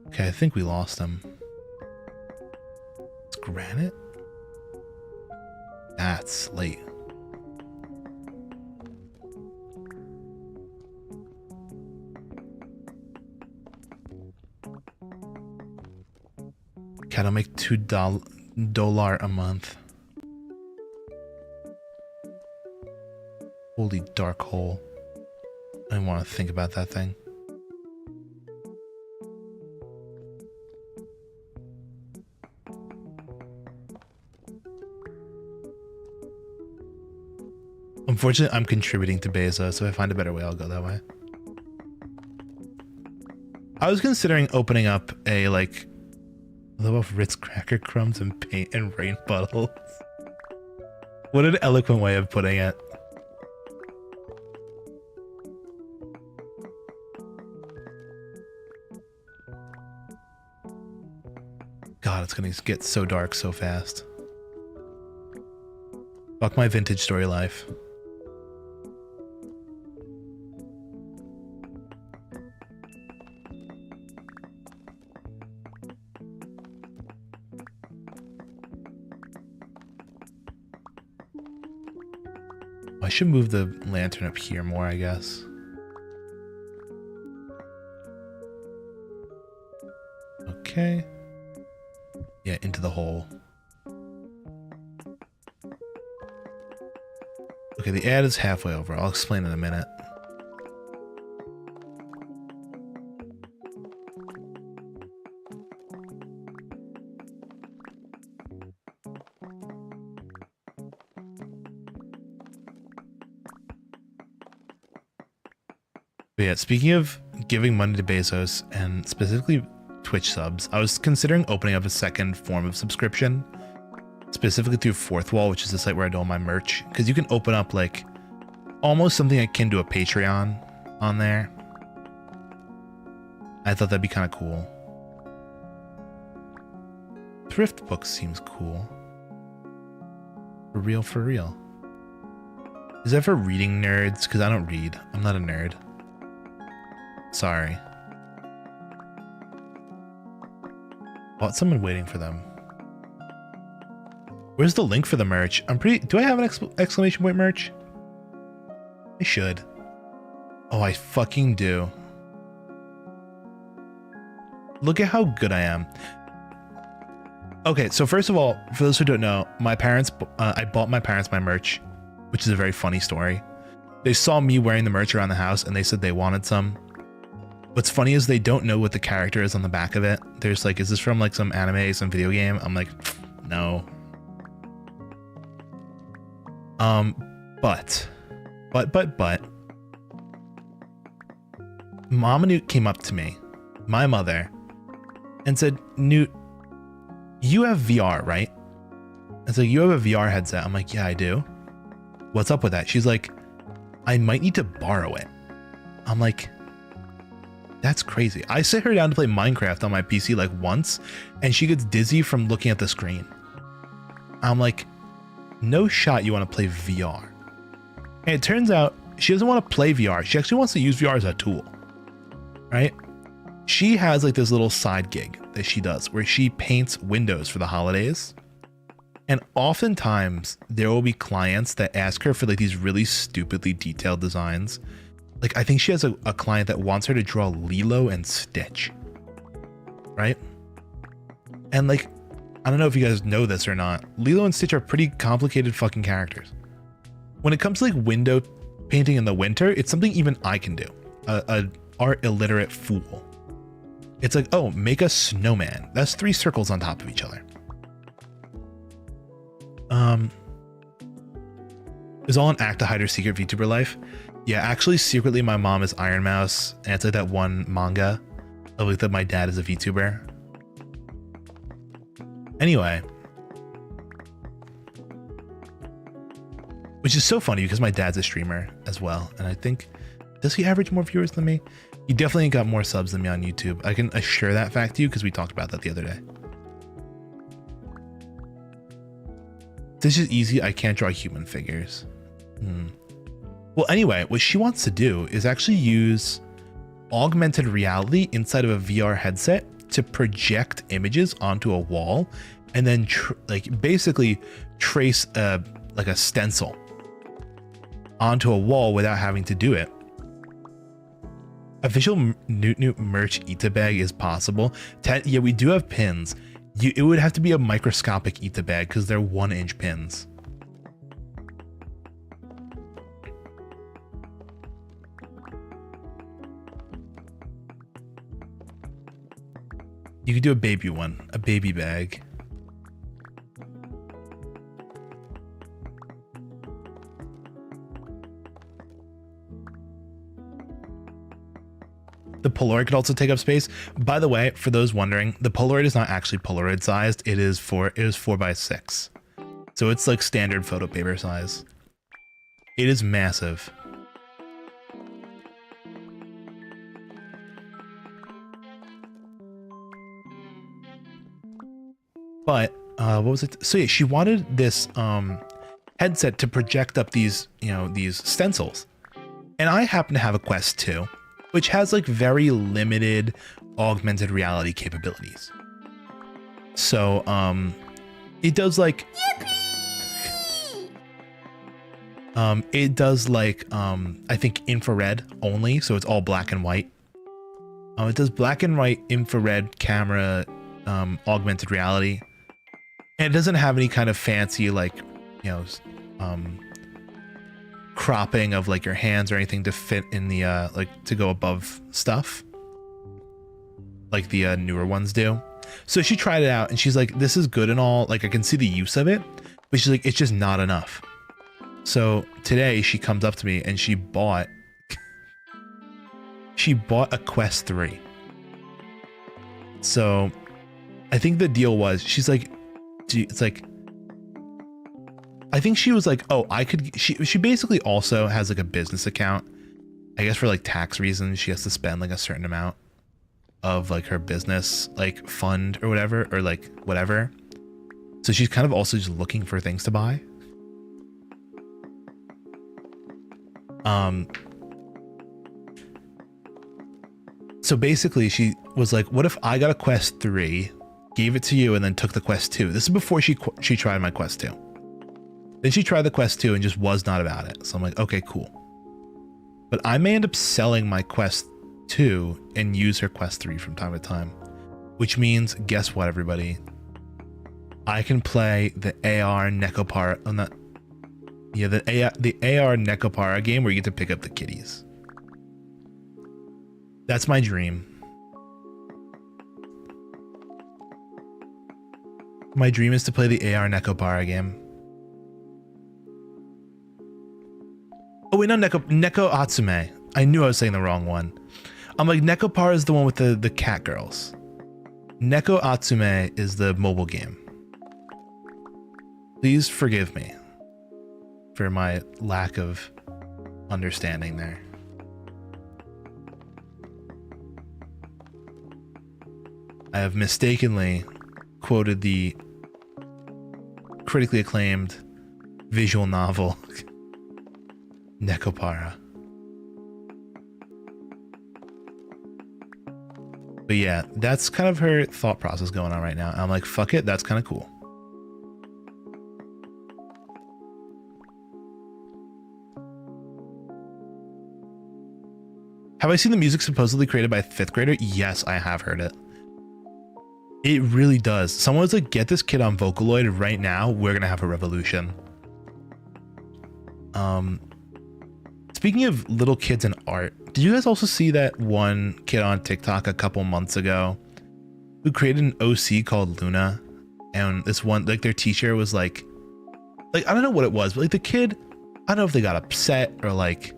Okay, I think we lost him. It's granite? That's slate. Okay, I'll make $2 a month. Holy dark hole. I don't want to think about that thing. Unfortunately, I'm contributing to Bezos, so if I find a better way, I'll go that way. I was considering opening up a, like, level of Ritz cracker crumbs and paint and rain puddles. What an eloquent way of putting it. God, it's gonna get so dark so fast. Fuck my vintage story life. I should move the lantern up here more, I guess. Okay. Yeah, into the hole. Okay, the ad is halfway over. I'll explain in a minute. But yeah, speaking of giving money to Bezos and specifically Twitch subs, I was considering opening up a second form of subscription, specifically through Fourth Wall, which is the site where I do all my merch, because you can open up like almost something akin to a Patreon on there. I thought that'd be kind of cool. Thrift books seems cool. For real, for real. Is that for reading nerds? Because I don't read. I'm not a nerd. Sorry. Oh, someone waiting for them. Where's the link for the merch? Do I have an exclamation point merch? I should. Oh, I fucking do. Look at how good I am. Okay, so first of all, for those who don't know, my parents, I bought my parents my merch, which is a very funny story. They saw me wearing the merch around the house and they said they wanted some. What's funny is they don't know what the character is on the back of it. They're just like, is this from like some anime, some video game? I'm like, no. But Mama Newt came up to me, my mother, and said, Newt, you have VR, right? I was like, you have a VR headset. I'm like, yeah, I do. What's up with that? She's like, I might need to borrow it. I'm like, that's crazy. I sit her down to play Minecraft on my PC like once, and she gets dizzy from looking at the screen. I'm like, no shot you want to play VR. And it turns out she doesn't want to play VR. She actually wants to use VR as a tool, right? She has like this little side gig that she does where she paints windows for the holidays. And oftentimes there will be clients that ask her for like these really stupidly detailed designs. Like I think she has a client that wants her to draw Lilo and Stitch, right? And like, I don't know if you guys know this or not, Lilo and Stitch are pretty complicated fucking characters. When it comes to like window painting in the winter, it's something even I can do. A art illiterate fool. It's like, oh, make a snowman. That's 3 circles on top of each other. Is all an act to hide her secret VTuber life? Yeah, actually, secretly, my mom is Iron Mouse, and it's like that one manga of like that my dad is a VTuber. Anyway, which is so funny because my dad's a streamer as well, and I think, does he average more viewers than me? He definitely got more subs than me on YouTube. I can assure that fact to you because we talked about that the other day. This is easy. I can't draw human figures. Well, anyway, what she wants to do is actually use augmented reality inside of a VR headset to project images onto a wall and then like basically trace like a stencil onto a wall without having to do it. Official Newt merch Ita bag is possible. Yeah, we do have pins. It would have to be a microscopic Ita bag because they're 1-inch pins. You could do a baby one, a baby bag. The Polaroid could also take up space. By the way, for those wondering, the Polaroid is not actually Polaroid sized. It is 4x6. So it's like standard photo paper size. It is massive. But what was it? So yeah, she wanted this headset to project up these, these stencils. And I happen to have a Quest 2, which has like very limited augmented reality capabilities. So it does like it does like I think infrared only, so it's all black and white. It does black and white infrared camera augmented reality. And it doesn't have any kind of fancy like, cropping of like your hands or anything to fit in the like to go above stuff like the newer ones do. So she tried it out and she's like, this is good and all, like I can see the use of it, but she's like, it's just not enough. So today she comes up to me and she bought a Quest 3. So I think the deal was, she's like, it's like, I think she was like, oh, I could, she basically also has like a business account. I guess for like tax reasons, she has to spend like a certain amount of like her business, like fund or whatever, or like whatever. So she's kind of also just looking for things to buy. So basically she was like, what if I got a Quest 3, gave it to you, and then took the Quest 2? This is before she tried my Quest 2. Then she tried the Quest 2 and just was not about it. So I'm like, okay, cool. But I may end up selling my Quest 2 and use her Quest 3 from time to time. Which means, guess what, everybody? I can play the AR Necopara. Oh, not, yeah, the AR Necopara game where you get to pick up the kitties. That's my dream. My dream is to play the AR Necopara game. Oh wait, no, Neko Atsume. I knew I was saying the wrong one. I'm like, Necopara is the one with the cat girls. Neko Atsume is the mobile game. Please forgive me for my lack of understanding there. I have mistakenly quoted the critically acclaimed visual novel Necopara. But yeah, that's kind of her thought process going on right now. I'm like, fuck it, that's kind of cool. Have I seen the music supposedly created by a 5th grader? Yes, I have heard it. It really does. Someone was like, get this kid on Vocaloid right now. We're going to have a revolution. Speaking of little kids and art, did you guys also see that one kid on TikTok a couple months ago who created an OC called Luna? And this one, like their teacher was like, I don't know what it was, but like the kid, I don't know if they got upset or like,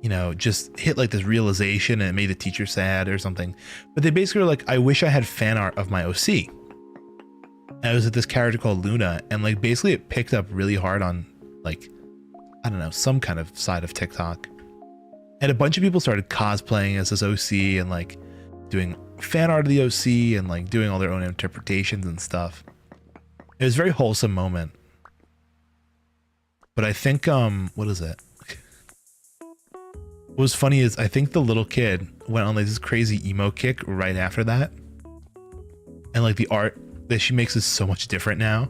you know, just hit like this realization and it made the teacher sad or something. But they basically were like, I wish I had fan art of my OC. And it was with this character called Luna. And like, basically it picked up really hard on like, I don't know, some kind of side of TikTok. And a bunch of people started cosplaying as this OC and like doing fan art of the OC and like doing all their own interpretations and stuff. It was a very wholesome moment. But I think, what is it? What was funny is I think the little kid went on like this crazy emo kick right after that. And like the art that she makes is so much different now.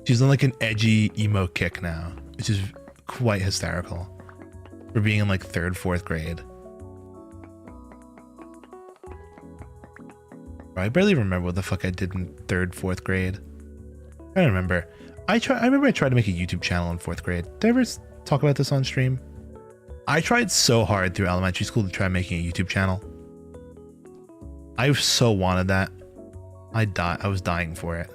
She's on like an edgy emo kick now, which is quite hysterical for being in like 3rd, 4th grade. I barely remember what the fuck I did in 3rd, 4th grade. I don't remember. I remember I tried to make a YouTube channel in 4th grade. Did I ever talk about this on stream? I tried so hard through elementary school to try making a YouTube channel. I so wanted that. I was dying for it.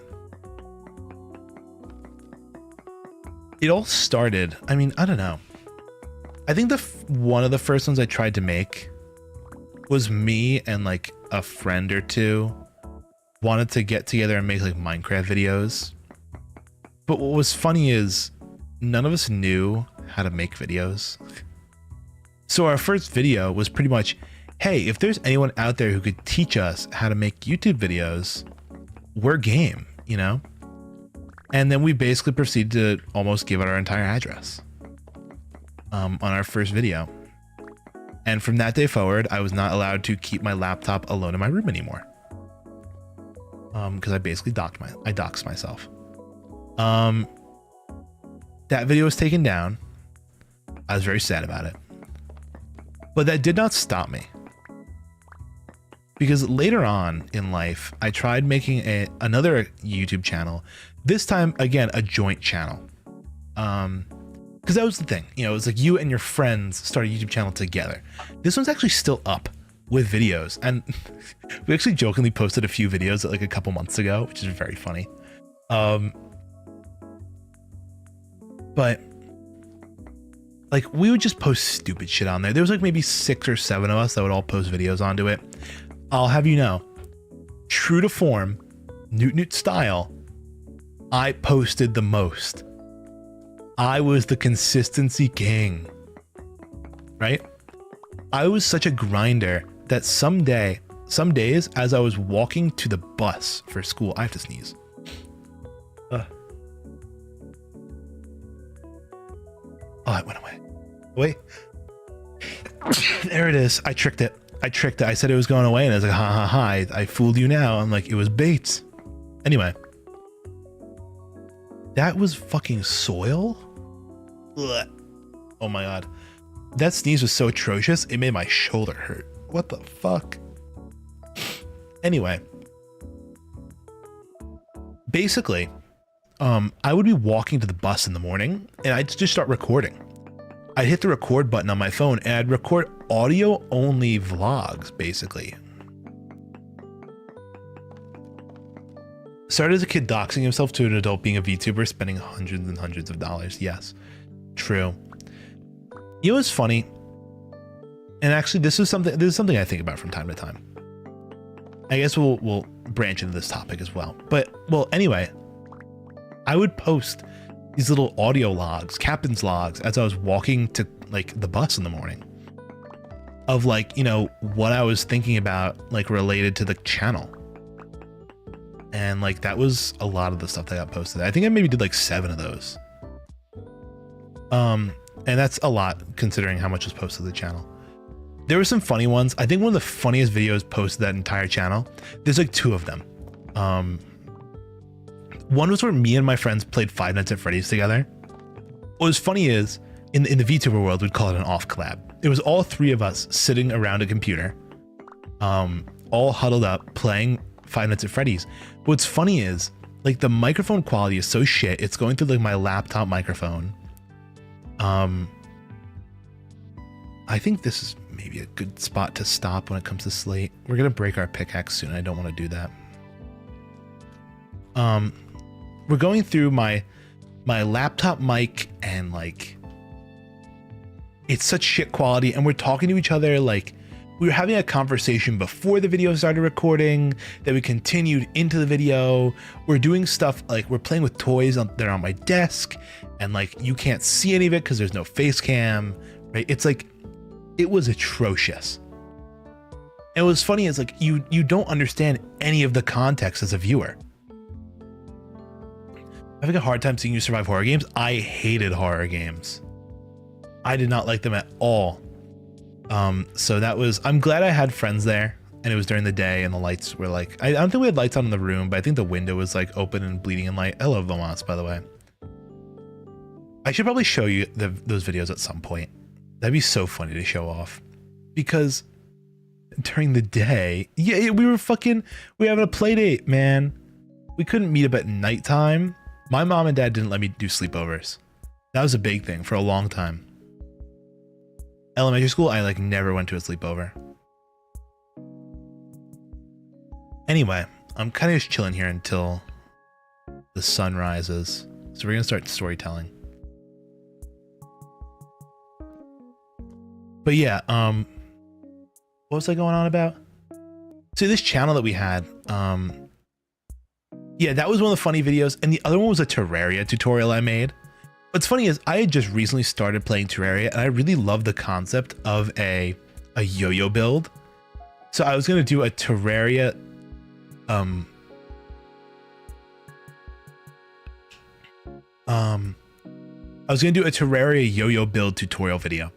It all started, I mean, I don't know. I think one of the first ones I tried to make was me and like a friend or two wanted to get together and make like Minecraft videos. But what was funny is none of us knew how to make videos. So our first video was pretty much, hey, if there's anyone out there who could teach us how to make YouTube videos, we're game, you know? And then we basically proceeded to almost give out our entire address on our first video. And from that day forward, I was not allowed to keep my laptop alone in my room anymore. Because I basically doxed myself. That video was taken down. I was very sad about it. But that did not stop me. Because later on in life, I tried making another YouTube channel. This time, again, a joint channel. Because that was the thing. You know, it was like you and your friends start a YouTube channel together. This one's actually still up with videos. And we actually jokingly posted a few videos like a couple months ago, which is very funny. But like we would just post stupid shit on there. There was like maybe 6 or 7 of us that would all post videos onto it. I'll have you know, true to form, Newt style, I posted the most. I was the consistency king, right? I was such a grinder that some days as I was walking to the bus for school, I have to sneeze. Oh, it went away. Wait. There it is. I tricked it. I said it was going away and I was like, ha ha ha, I fooled you now. I'm like, it was bait. Anyway. That was fucking soil? Ugh. Oh my god. That sneeze was so atrocious, it made my shoulder hurt. What the fuck? Anyway, basically, I would be walking to the bus in the morning and I'd just start recording. I'd hit the record button on my phone and I'd record audio only vlogs, basically. Started as a kid doxing himself to an adult being a VTuber, spending hundreds and hundreds of dollars. Yes, true. You know what's funny? And actually, this is something I think about from time to time. I guess we'll branch into this topic as well. But well, anyway, I would post these little audio logs, captain's logs, as I was walking to like the bus in the morning, of like, you know, what I was thinking about, like related to the channel. And like that was a lot of the stuff that got posted. I think I maybe did like 7 of those. And that's a lot considering how much was posted to the channel. There were some funny ones. I think one of the funniest videos posted that entire channel, there's like 2 of them. One was where me and my friends played Five Nights at Freddy's together. What was funny is, in the VTuber world, we'd call it an off collab. It was all 3 of us sitting around a computer, all huddled up, playing Five Nights at Freddy's. What's funny is, like, the microphone quality is so shit, it's going through like my laptop microphone. I think this is maybe a good spot to stop when it comes to Slate. We're gonna break our pickaxe soon. I don't want to do that. We're going through my laptop mic and like it's such shit quality, and we're talking to each other like we were having a conversation before the video started recording, that we continued into the video. We're doing stuff like we're playing with toys that are on my desk, and like you can't see any of it because there's no face cam, right? It's like, it was atrocious. And what's funny is like you don't understand any of the context as a viewer. I have a hard time seeing you survive horror games. I hated horror games. I did not like them at all. So that was, I'm glad I had friends there, and it was during the day and the lights were like, I don't think we had lights on in the room, but I think the window was like open and bleeding in light. I love Vomas, by the way. I should probably show you those videos at some point. That'd be so funny to show off, because during the day, yeah, we were having a play date, man. We couldn't meet up at nighttime. My mom and dad didn't let me do sleepovers. That was a big thing for a long time. Elementary school, I like never went to a sleepover. Anyway, I'm kind of just chilling here until the sun rises. So we're gonna start storytelling. But yeah, what was I going on about? So this channel that we had, yeah, that was one of the funny videos, and the other one was a Terraria tutorial I made. What's funny is I had just recently started playing Terraria, and I really love the concept of a yo-yo build. So I was gonna do a Terraria, I was gonna do a Terraria yo-yo build tutorial video.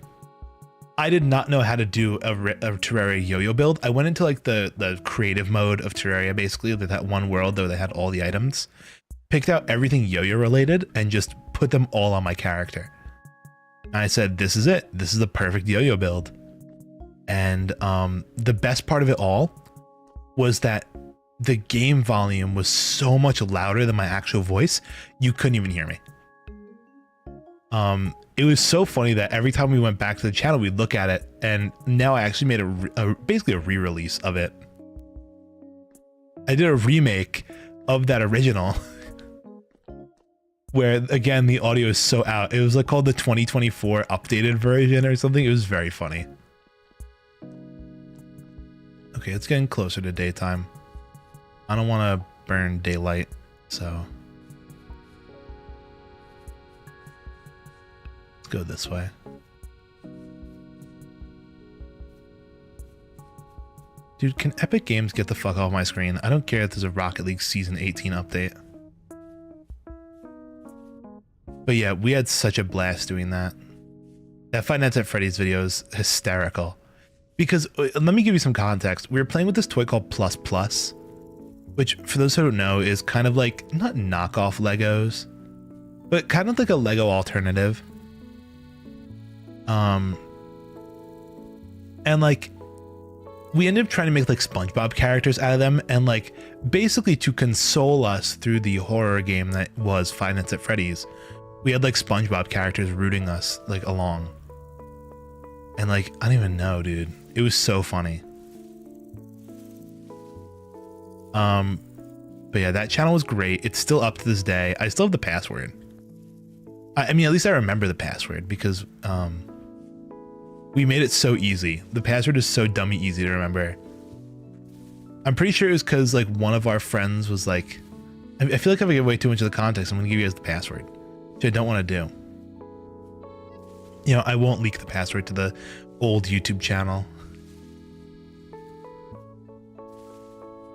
I did not know how to do a Terraria yo-yo build. I went into like the creative mode of Terraria, basically, that one world though they had all the items, picked out everything yo-yo related and just put them all on my character. And I said, this is it. This is the perfect yo-yo build. And the best part of it all was that the game volume was so much louder than my actual voice, you couldn't even hear me. It was so funny that every time we went back to the channel, we'd look at it, and now I actually made basically a re-release of it. I did a remake of that original where again the audio is so out. It was like called the 2024 updated version or something. It was very funny. Okay, it's getting closer to daytime. I don't want to burn daylight, so let's go this way. Dude, can Epic Games get the fuck off my screen? I don't care if there's a Rocket League Season 18 update. But yeah, we had such a blast doing that. That Five Nights at Freddy's video is hysterical. Because, let me give you some context. We were playing with this toy called Plus Plus, which, for those who don't know, is kind of like, not knockoff Legos, but kind of like a Lego alternative. And like, we ended up trying to make like SpongeBob characters out of them, and like basically to console us through the horror game that was Five Nights at Freddy's, we had like SpongeBob characters rooting us like along. And like, I don't even know, dude. It was so funny. But yeah, that channel was great. It's still up to this day. I still have the password. I mean, at least I remember the password because we made it so easy. The password is so dummy easy to remember. I'm pretty sure it was because like one of our friends was like, I feel like if I give away too much of the context, I'm gonna give you guys the password, which I don't want to do. You know, I won't leak the password to the old YouTube channel.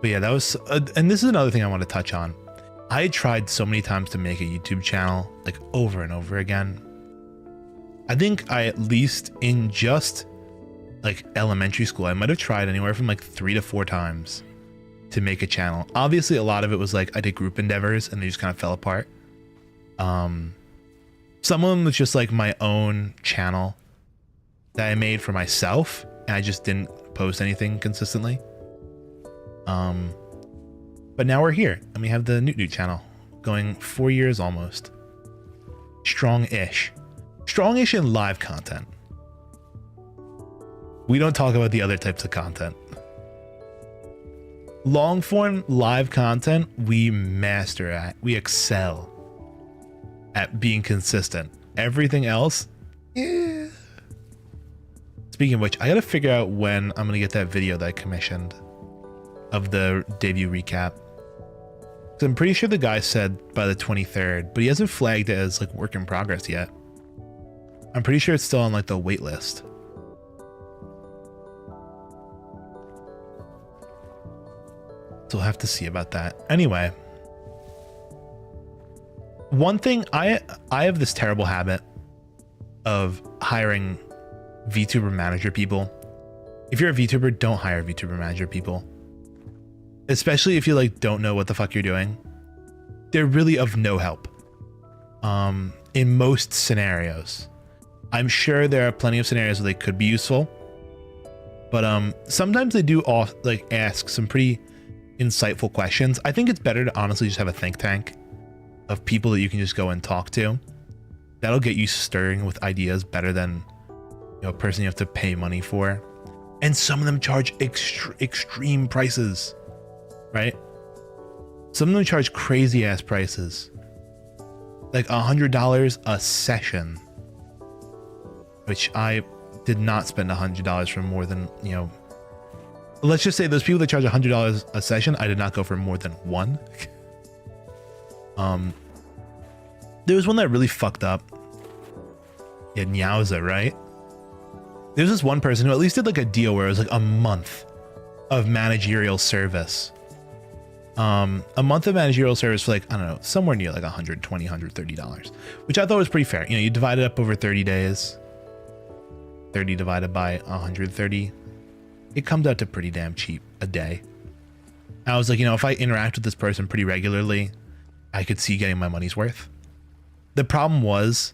But yeah, that was, and this is another thing I want to touch on. I tried so many times to make a YouTube channel, like over and over again. I think I, at least in just like elementary school, I might have tried anywhere from like 3 to 4 times to make a channel. Obviously, a lot of it was like I did group endeavors and they just kind of fell apart. Some of them was just like my own channel that I made for myself, and I just didn't post anything consistently. But now we're here and we have the Newt Newt channel going 4 years almost. Strong-ish in live content. We don't talk about the other types of content. Long form live content, we master at, we excel at being consistent. Everything else, yeah. Speaking of which, I gotta figure out when I'm gonna get that video that I commissioned of the debut recap. So I'm pretty sure the guy said by the 23rd, but he hasn't flagged it as like work in progress yet. I'm pretty sure it's still on like the wait list. So we'll have to see about that. Anyway, one thing, I have this terrible habit of hiring VTuber manager people. If you're a VTuber, don't hire VTuber manager people. Especially if you like don't know what the fuck you're doing. They're really of no help. In most scenarios. I'm sure there are plenty of scenarios where they could be useful. But sometimes they do like ask some pretty insightful questions. I think it's better to honestly just have a think tank of people that you can just go and talk to. That'll get you stirring with ideas better than, you know, a person you have to pay money for. And some of them charge extreme prices, right? Some of them charge crazy ass prices, like $100 a session, which I did not spend $100 for more than, you know, let's just say those people that charge $100 a session, I did not go for more than one. There was one that really fucked up. Yeah, Nyauza, right? There's this one person who at least did like a deal where it was like a month of managerial service. A month of managerial service for like, I don't know, somewhere near like $120, $130, which I thought was pretty fair. You know, you divide it up over 30 days, 30 divided by 130. It comes out to pretty damn cheap a day. I was like, you know, if I interact with this person pretty regularly, I could see getting my money's worth. The problem was,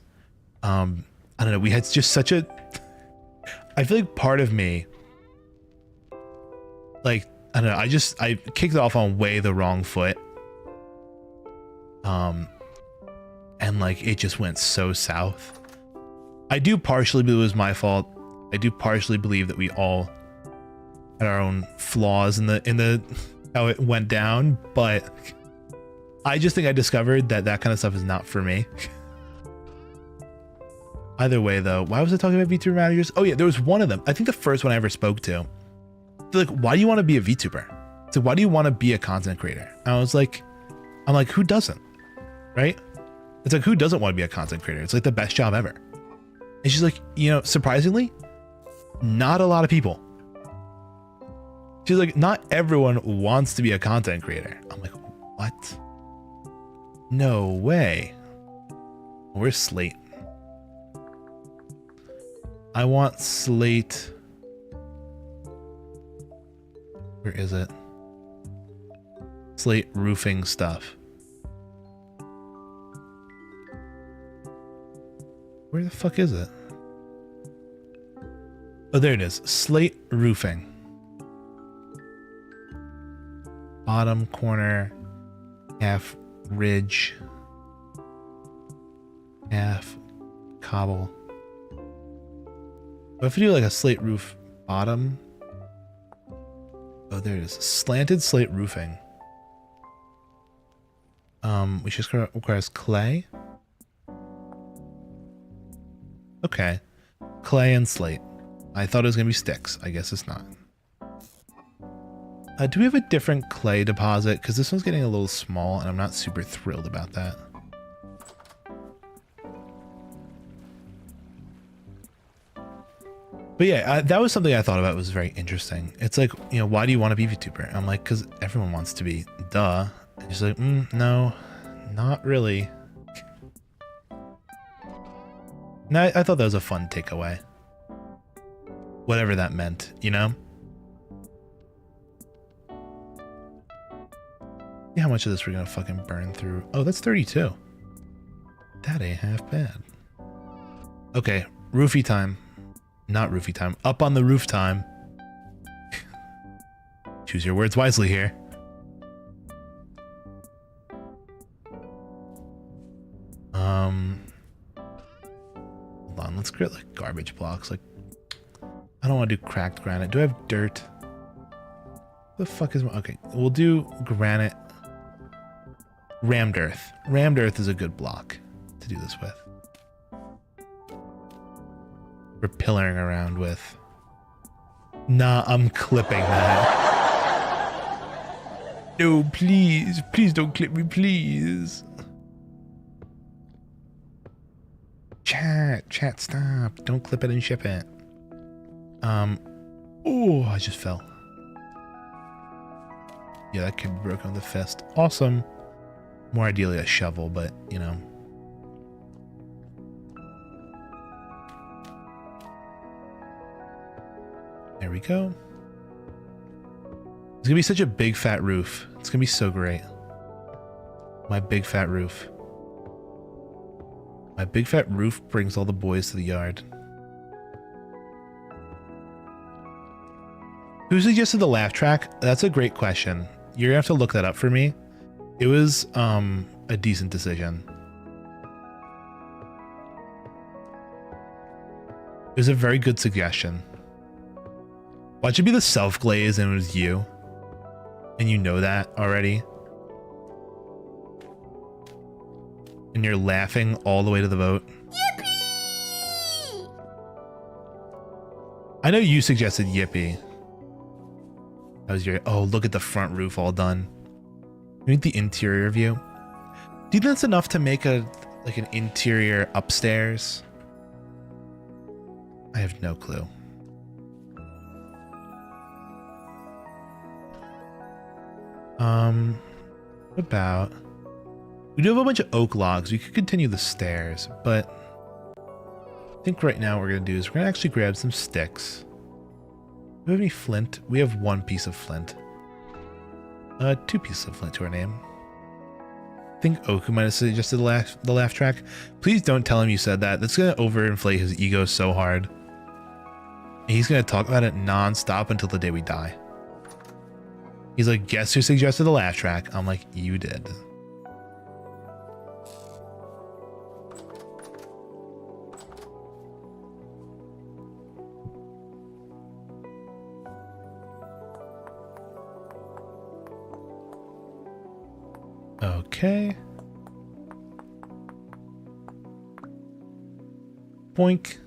I don't know, we had just such a, I feel like part of me, like, I don't know, I kicked it off on way the wrong foot. And like, it just went so south. I do partially believe it was my fault. I do partially believe that we all had our own flaws in the how it went down, but I just think I discovered that that kind of stuff is not for me. Either way though, why was I talking about VTuber managers? Oh yeah, there was one of them. I think the first one I ever spoke to. They're like, why do you want to be a VTuber? So why do you want to be a content creator? And I was like, I'm like, who doesn't? Right? It's like, who doesn't want to be a content creator? It's like the best job ever. And she's like, you know, surprisingly, not a lot of people. She's like, not everyone wants to be a content creator. I'm like, what? No way. Where's Slate? I want Slate. Where is it? Slate roofing stuff. Where the fuck is it? Oh, there it is. Slate roofing. bottom corner, half ridge, half cobble. If we do like a slate roof bottom. Oh, there it is. Slanted slate roofing. Which just requires clay. Okay. Clay and slate. I thought it was gonna be sticks. I guess it's not. Do we have a different clay deposit? Because this one's getting a little small and I'm not super thrilled about that. But yeah, that was something I thought about was very interesting. It's like, you know, why do you want to be VTuber? I'm like, because everyone wants to be, duh. And she's like, no, not really. No, I thought that was a fun takeaway. Whatever that meant, you know? See how much of this we're gonna fucking burn through. Oh, that's 32. That ain't half bad. Okay, roofie time. Not roofie time. Up on the roof time. Choose your words wisely here. Hold on, let's create like garbage blocks. Like, I don't want to do cracked granite. Do I have dirt? The fuck is my... Okay, we'll do granite. Rammed earth. Rammed earth is a good block to do this with. We're pillaring around with. Nah, I'm clipping that. No, please. Please don't clip me, please. Chat, stop. Don't clip it and ship it. Oh, I just fell. Yeah, that could be broken with a fist. Awesome. More ideally a shovel, but, you know. There we go. It's gonna be such a big fat roof. It's gonna be so great. My big fat roof. My big fat roof brings all the boys to the yard. Who suggested the laugh track? That's a great question. You're gonna have to look that up for me. It was a decent decision. It was a very good suggestion. Watch it be the self-glaze and it was you. And you know that already. And you're laughing all the way to the vote. Yippee! I know you suggested yippee. That was your... Oh, look at the front roof all done. We need the interior view. Do you think that's enough to make a like an interior upstairs? I have no clue. What about... We do have a bunch of oak logs. We could continue the stairs, but I think right now what we're going to do is we're going to actually grab some sticks. Do we have any flint? We have one piece of flint. 2 pieces of flint to our name. I think Oku might have suggested the laugh track. Please don't tell him you said that. That's going to overinflate his ego so hard. And he's going to talk about it non-stop until the day we die. He's like, guess who suggested the laugh track? I'm like, you did. Okay. Boink.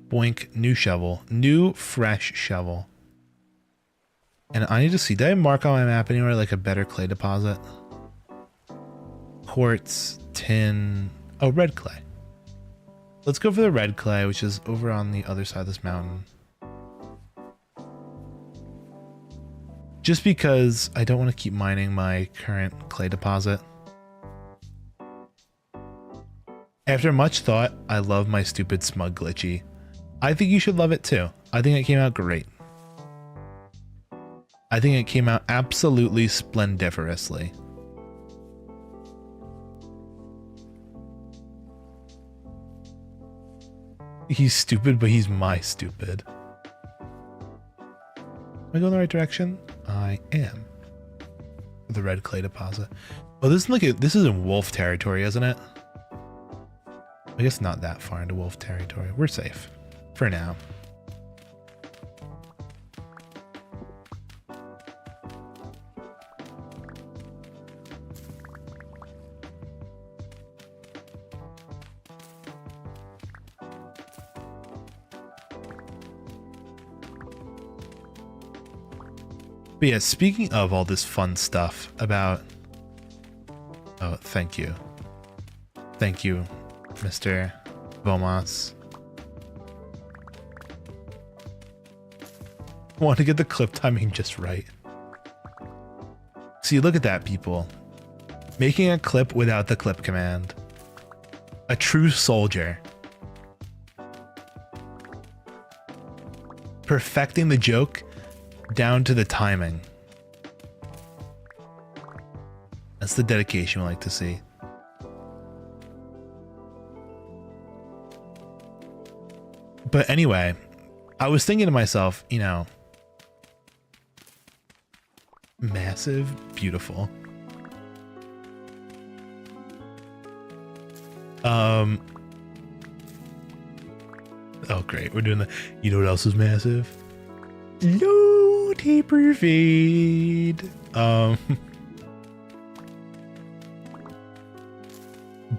Boink. New shovel. New, fresh shovel. And I need to see, did I mark on my map anywhere like a better clay deposit? Quartz, tin, oh, red clay. Let's go for the red clay, which is over on the other side of this mountain. Just because I don't want to keep mining my current clay deposit. After much thought, I love my stupid smug glitchy. I think you should love it too. I think it came out great. I think it came out absolutely splendiferously. He's stupid, but he's my stupid. Am I going the right direction? I am. The red clay deposit. Oh, this is like this is in wolf territory, isn't it? I guess not that far into wolf territory. We're safe for now. But yeah, speaking of all this fun stuff about... Oh, thank you. Thank you, Mr. Vomas. I want to get the clip timing just right. See, look at that, people. Making a clip without the clip command. A true soldier. Perfecting the joke down to the timing. That's the dedication we like to see. But anyway, I was thinking to myself, you know, massive, beautiful. Oh great, we're doing the, you know what else is massive? Low taper fade.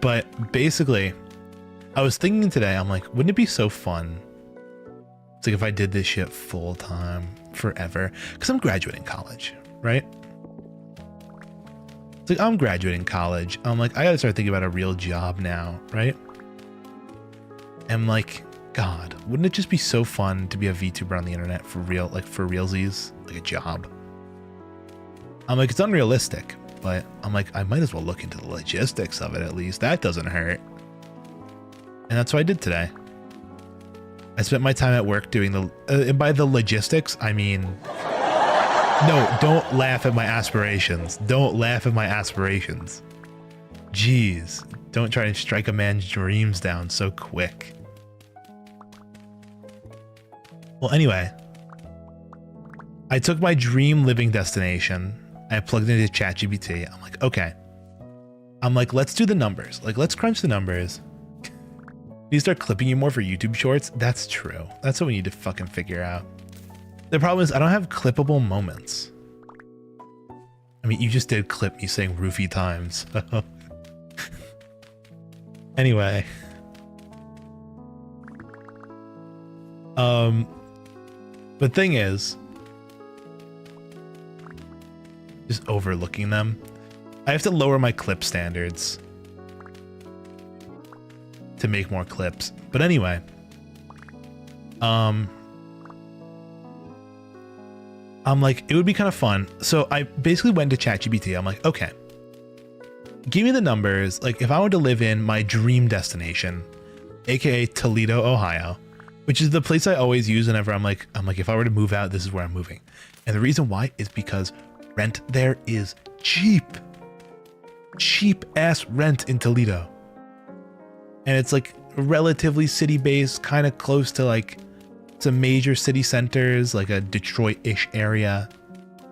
But basically, I was thinking today, I'm like, wouldn't it be so fun? It's like if I did this shit full time forever, because I'm graduating college, right? It's like I'm graduating college. I'm like, I gotta start thinking about a real job now, right? And like, God, wouldn't it just be so fun to be a VTuber on the internet for real, like for realsies, like a job? I'm like, it's unrealistic, but I'm like, I might as well look into the logistics of it at least. That doesn't hurt. And that's what I did today. I spent my time at work doing the, and by the logistics, I mean, no, don't laugh at my aspirations. Don't laugh at my aspirations. Jeez, don't try to strike a man's dreams down so quick. Well, anyway, I took my dream living destination. I plugged it into ChatGPT. I'm like, okay. I'm like, let's do the numbers. Like, let's crunch the numbers. You start clipping you more for YouTube shorts. That's true. That's what we need to fucking figure out. The problem is I don't have clippable moments. I mean, you just did clip me saying roofie times. Anyway. The thing is, just overlooking them. I have to lower my clip standards to make more clips. But anyway, I'm like, it would be kind of fun. So I basically went to ChatGPT. I'm like, okay, give me the numbers. Like if I were to live in my dream destination, aka Toledo, Ohio, which is the place I always use whenever I'm like, if I were to move out, this is where I'm moving. And the reason why is because rent there is cheap. Cheap ass rent in Toledo. And it's like relatively city based, kind of close to like some major city centers, like a Detroit-ish area,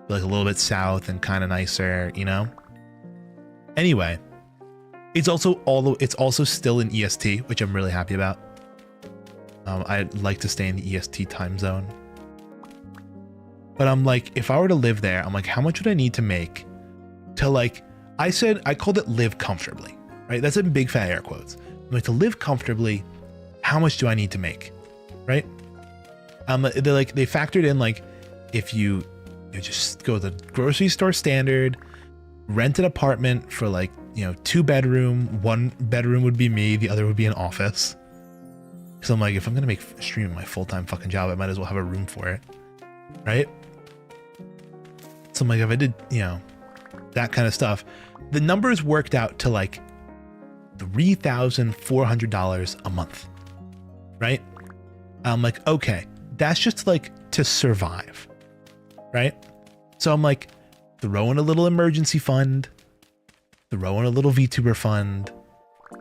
like a little bit south and kind of nicer, you know? Anyway, it's also still in EST, which I'm really happy about. I'd like to stay in the EST time zone. But I'm like, if I were to live there, I'm like, how much would I need to make to like, I called it live comfortably, right? That's in big fat air quotes. I'm like, to live comfortably, how much do I need to make, right? They're like, they factored in like, if you just go to the grocery store standard, rent an apartment for like, 2 bedroom, 1 bedroom would be me, the other would be an office. So I'm like, if I'm gonna make streaming my full-time fucking job, I might as well have a room for it, right? So I'm like, if I did, that kind of stuff, the numbers worked out to like $3,400 a month, right? I'm like, okay, that's just like to survive, right? So I'm like, throw in a little emergency fund, throw in a little VTuber fund,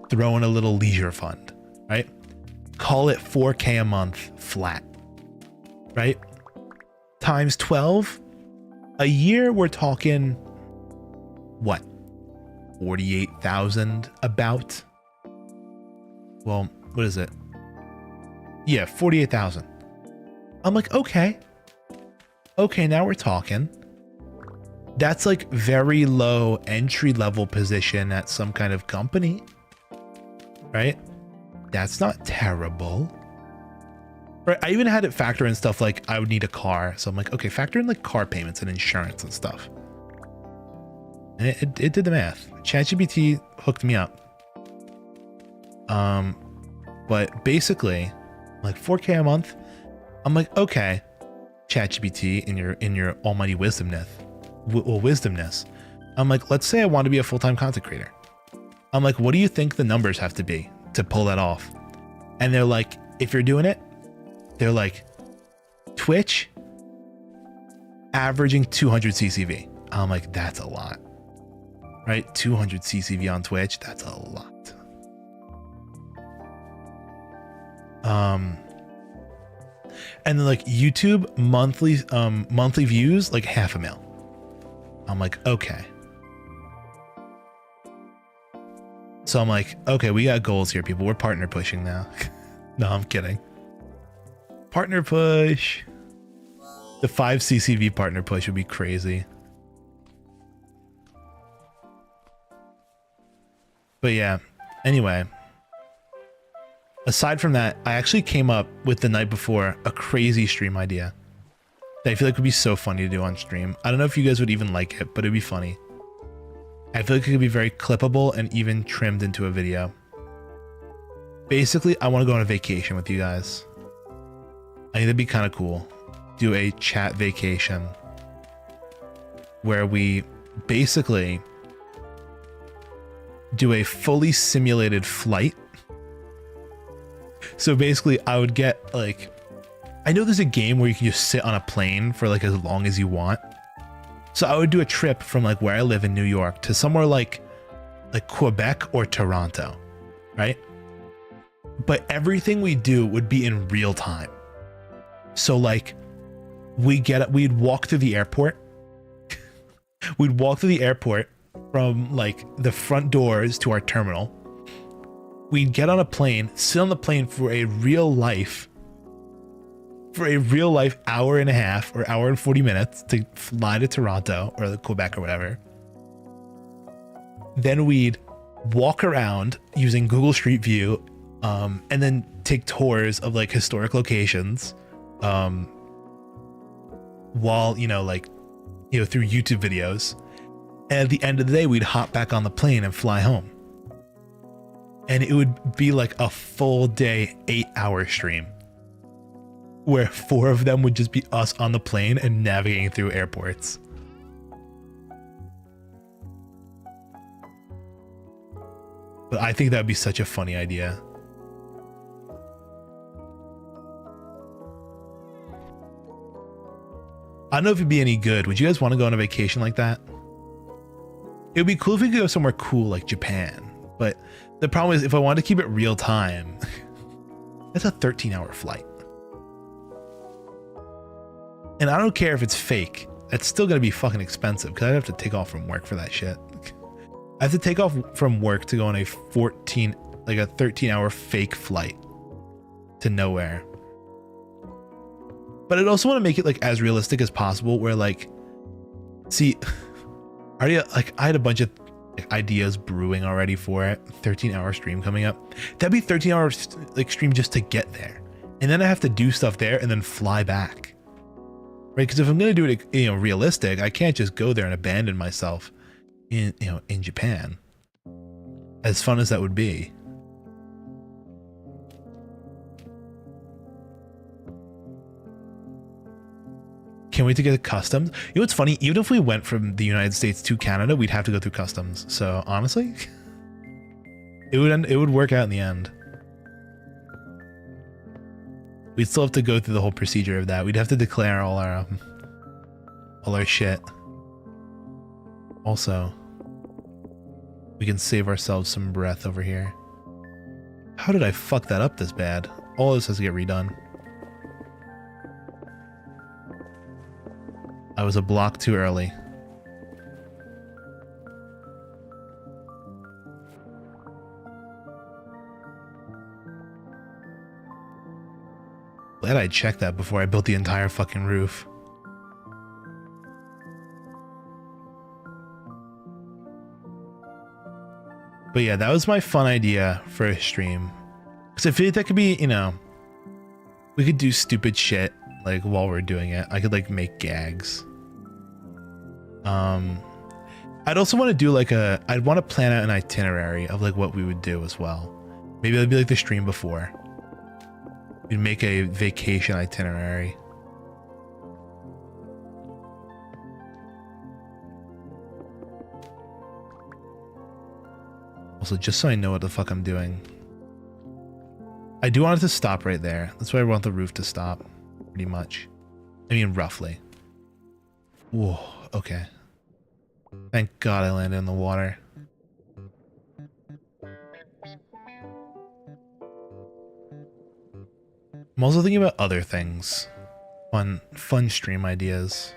throw in a little leisure fund, right? Call it 4K a month flat, right? Times 12 a year, we're talking what, 48,000 about? Well, what is it? Yeah, 48,000. I'm like, okay. Okay, now we're talking. That's like very low entry level position at some kind of company, right? That's not terrible. Right, I even had it factor in stuff like I would need a car. So I'm like, okay, factor in like car payments and insurance and stuff. And it did the math. ChatGPT hooked me up. But basically, like 4K a month, I'm like, okay, ChatGPT in your almighty wisdomness. I'm like, let's say I want to be a full-time content creator. I'm like, what do you think the numbers have to be to pull that off? And they're like, if you're doing it, they're like, Twitch averaging 200 CCV. I'm like, that's a lot, right? 200 CCV on Twitch, that's a lot. And then like YouTube monthly views, like 500,000. I'm like, okay. So I'm like, okay, we got goals here, people. We're partner pushing now. No, I'm kidding. Partner push. The 5 CCV partner push would be crazy. But yeah, anyway. Aside from that, I actually came up with the night before a crazy stream idea that I feel like would be so funny to do on stream. I don't know if you guys would even like it, but it'd be funny. I feel like it could be very clippable and even trimmed into a video. Basically, I want to go on a vacation with you guys. I think that'd be kind of cool. Do a chat vacation where we basically do a fully simulated flight. So basically I would get like, I know there's a game where you can just sit on a plane for like as long as you want. So I would do a trip from like where I live in New York to somewhere like Quebec or Toronto, right? But everything we do would be in real time. So like we'd walk through the airport. We'd walk through the airport from like the front doors to our terminal. We'd get on a plane, sit on the plane for a real life hour and a half or hour and 40 minutes to fly to Toronto or Quebec or whatever. Then we'd walk around using Google Street View, and then take tours of like historic locations, while, through YouTube videos. And at the end of the day, we'd hop back on the plane and fly home. And it would be like a full day, 8-hour stream where 4 of them would just be us on the plane and navigating through airports. But I think that would be such a funny idea. I don't know if it'd be any good. Would you guys want to go on a vacation like that? It would be cool if we could go somewhere cool like Japan. But the problem is if I wanted to keep it real time, that's a 13-hour flight. And I don't care if it's fake. That's still going to be fucking expensive because I'd have to take off from work for that shit. I have to take off from work to go on a 13-hour fake flight to nowhere. But I'd also want to make it like as realistic as possible where like, see, I had a bunch of ideas brewing already for it. 13-hour stream coming up. That'd be 13-hour stream just to get there. And then I have to do stuff there and then fly back. Right? Because if I'm going to do it, realistic, I can't just go there and abandon myself in Japan. As fun as that would be. Can't wait to get customs. You know what's funny? Even if we went from the United States to Canada, we'd have to go through customs. So honestly, it would work out in the end. We'd still have to go through the whole procedure of that. We'd have to declare all our shit. Also, we can save ourselves some breath over here. How did I fuck that up this bad? All this has to get redone. I was a block too early. Glad I checked that before I built the entire fucking roof. But yeah, that was my fun idea for a stream. Because I feel like that could be, you know, we could do stupid shit like while we're doing it. I could like make gags. I'd also want to do like I'd want to plan out an itinerary of like what we would do as well. Maybe it'd be like the stream before. We'd make a vacation itinerary. Also, just so I know what the fuck I'm doing. I do want it to stop right there. That's why I want the roof to stop. Pretty much. I mean, roughly. Whoa, okay. Thank God I landed in the water. I'm also thinking about other things. Fun stream ideas.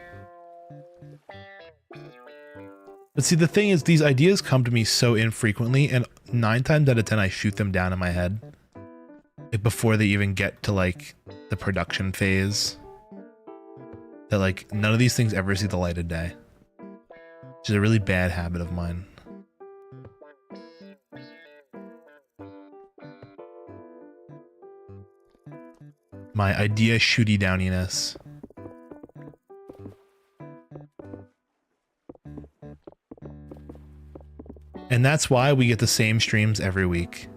But see, the thing is, these ideas come to me so infrequently, and 9 times out of 10 I shoot them down in my head. Like before they even get to like the production phase. That like none of these things ever see the light of day. Which is a really bad habit of mine. My idea shooty downiness. And that's why we get the same streams every week.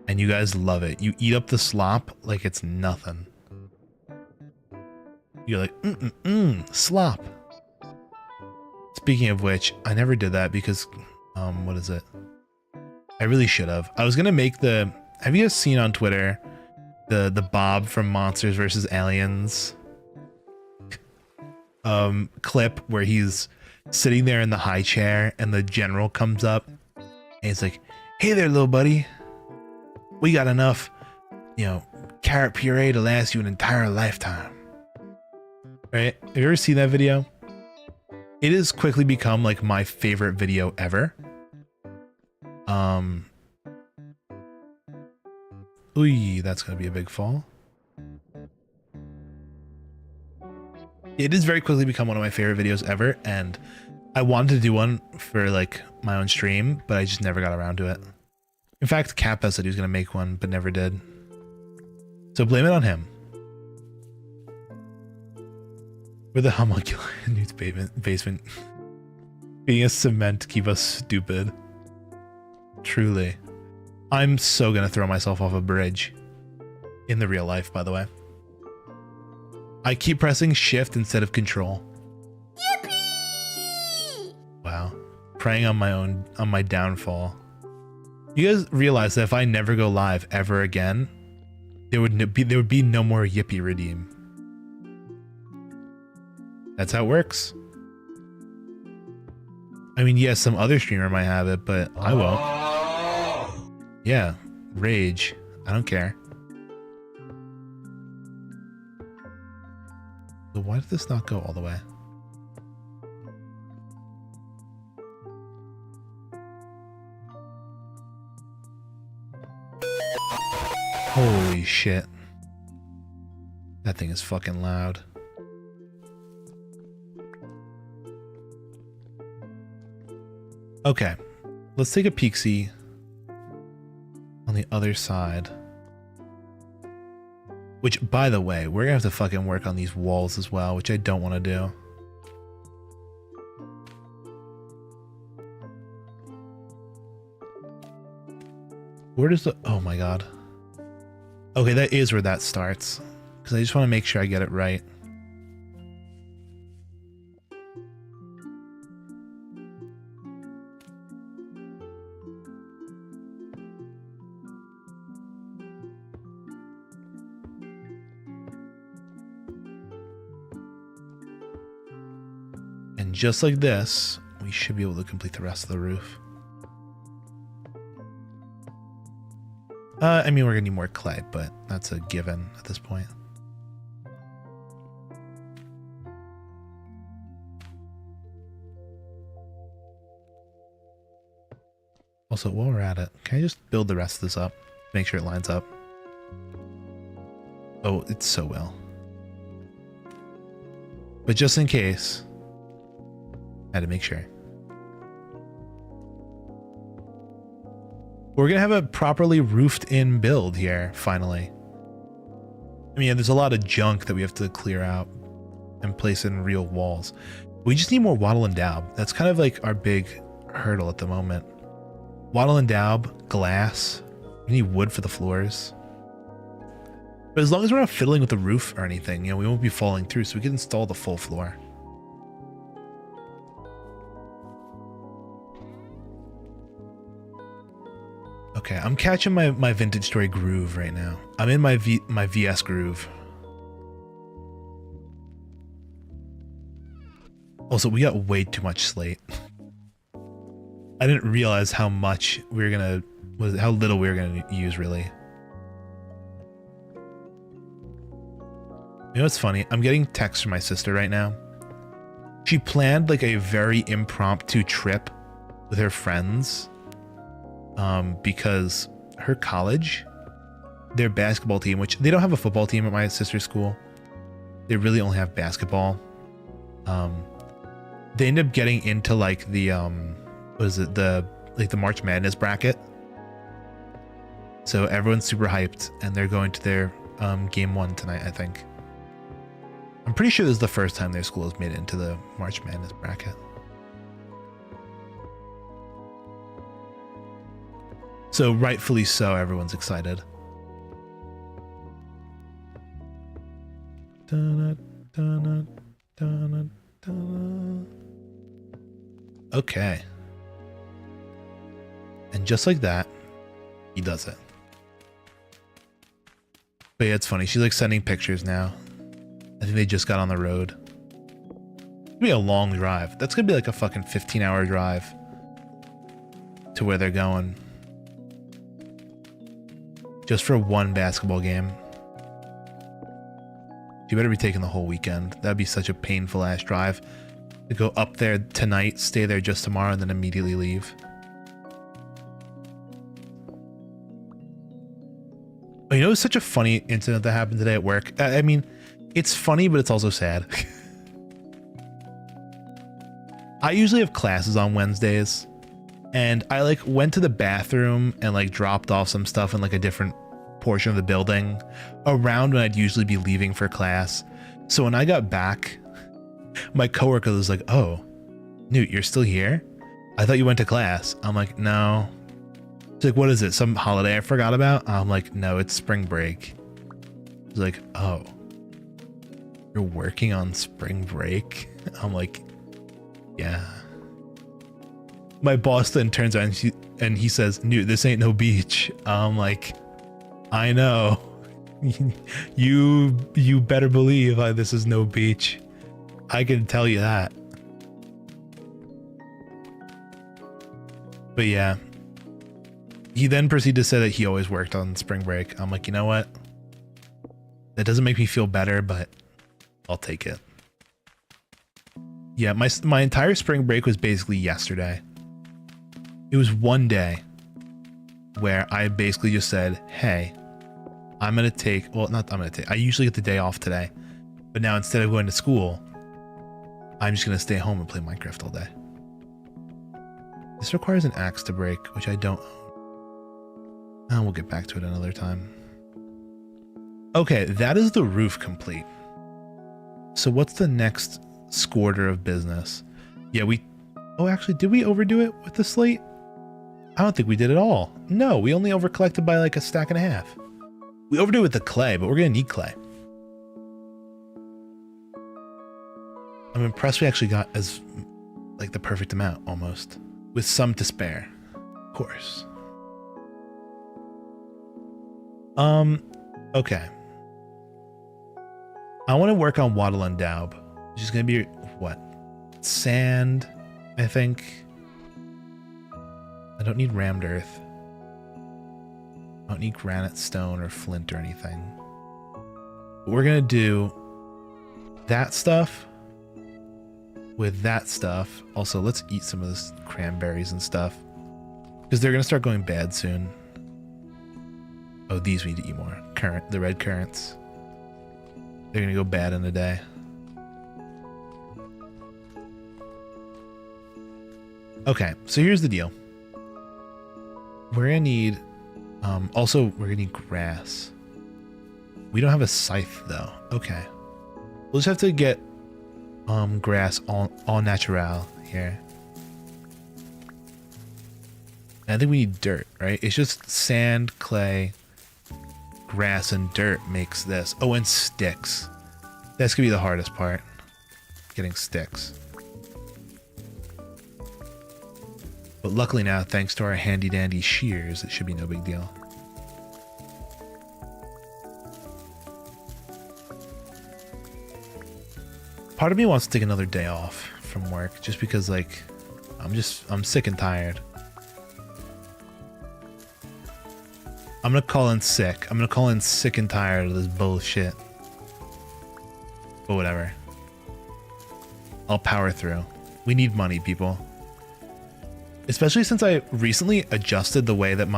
And you guys love it. You eat up the slop like it's nothing. You're like, slop. Speaking of which, I never did that because, what is it? I really should have. I was gonna make the, have you guys seen on Twitter, the Bob from Monsters vs. Aliens clip where he's sitting there in the high chair and the general comes up and he's like, hey there, little buddy. We got enough, you know, carrot puree to last you an entire lifetime. Right? Have you ever seen that video? It has quickly become like my favorite video ever. Ooh, that's gonna be a big fall. It has very quickly become one of my favorite videos ever, and I wanted to do one for like my own stream, but I just never got around to it. In fact, Kappa said he was gonna make one, but never did. So blame it on him. We're the homunculus in Newt's basement. Being a cement to keep us stupid. Truly. I'm so gonna throw myself off a bridge. In the real life, by the way. I keep pressing shift instead of control. Yippee! Wow. Preying on my downfall. You guys realize that if I never go live ever again, there would be no more Yippee redeem. That's how it works. I mean, yes, some other streamer might have it, but I won't. Yeah, rage. I don't care. So why did this not go all the way? Holy shit. That thing is fucking loud. Okay, let's take a peek-see on the other side. Which, by the way, we're gonna have to fucking work on these walls as well, which I don't want to do. Where does the... Oh my god. Okay, that is where that starts. Because I just want to make sure I get it right. And just like this, we should be able to complete the rest of the roof. I mean, we're gonna need more clay, but that's a given at this point. Also, while we're at it, can I just build the rest of this up? Make sure it lines up. Oh, it so will. But just in case, I had to make sure. We're going to have a properly roofed in build here, finally. I mean, there's a lot of junk that we have to clear out and place in real walls. We just need more wattle and daub. That's kind of like our big hurdle at the moment. Wattle and daub, glass. We need wood for the floors. But as long as we're not fiddling with the roof or anything, you know, we won't be falling through, so we can install the full floor. Okay, I'm catching my vintage story groove right now. I'm in my VS groove. Also, we got way too much slate. I didn't realize how much we were gonna, how little we were gonna use really. You know what's funny? I'm getting texts from my sister right now. She planned like a very impromptu trip with her friends. Because her college, their basketball team, which they don't have a football team at my sister's school. They really only have basketball. They end up getting into like the, what is it? The March Madness bracket. So everyone's super hyped and they're going to their, game 1 tonight, I think. I'm pretty sure this is the first time their school has made it into the March Madness bracket. So rightfully so, everyone's excited. Okay. And just like that, he does it. But yeah, it's funny. She's like sending pictures now. I think they just got on the road. It's gonna be a long drive. That's gonna be like a fucking 15-hour drive to where they're going. Just for one basketball game. You better be taking the whole weekend. That'd be such a painful ass drive to go up there tonight, stay there just tomorrow, and then immediately leave. Oh, you know, it's such a funny incident that happened today at work. I mean, it's funny, but it's also sad. I usually have classes on Wednesdays. And I like went to the bathroom and like dropped off some stuff in like a different portion of the building around when I'd usually be leaving for class. So when I got back, my coworker was like, "Oh, Newt, you're still here? I thought you went to class." I'm like, "No." She's like, "What is it? Some holiday I forgot about?" I'm like, "No, it's spring break." She's like, "Oh, you're working on spring break?" I'm like, "Yeah." My boss then turns around and he says, "Newt, this ain't no beach." I'm like, "I know." you better believe this is no beach. I can tell you that. But yeah, he then proceeded to say that he always worked on spring break. I'm like, you know what? That doesn't make me feel better, but I'll take it. Yeah, my entire spring break was basically yesterday. It was one day where I basically just said, "Hey, I'm going to take, well, not I'm going to take, I usually get the day off today, but now instead of going to school, I'm just going to stay home and play Minecraft all day." This requires an axe to break, which I don't own. And we'll get back to it another time. Okay, that is the roof complete. So what's the next quarter of business? Yeah, oh, actually, did we overdo it with the slate? I don't think we did at all. No, we only overcollected by like a stack and a half. We overdid it with the clay, but we're gonna need clay. I'm impressed we actually got as like the perfect amount almost, with some to spare, of course. Okay. I want to work on wattle and daub, which is gonna be what? Sand, I think. I don't need rammed earth. I don't need granite, stone, or flint or anything. But we're gonna do that stuff with that stuff. Also, let's eat some of this cranberries and stuff, because they're gonna start going bad soon. Oh, these we need to eat more. The red currants. They're gonna go bad in a day. Okay, so here's the deal. We're gonna need, also we're gonna need grass. We don't have a scythe though. Okay, we'll just have to get grass all natural here. And I think we need dirt, right? It's just sand, clay, grass, and dirt makes this. Oh, and sticks. That's gonna be the hardest part. Getting sticks. But luckily now, thanks to our handy dandy shears, it should be no big deal. Part of me wants to take another day off from work just because, like, I'm sick and tired. I'm gonna call in sick. I'm gonna call in sick and tired of this bullshit. But whatever. I'll power through. We need money, people. Especially since I recently adjusted the way that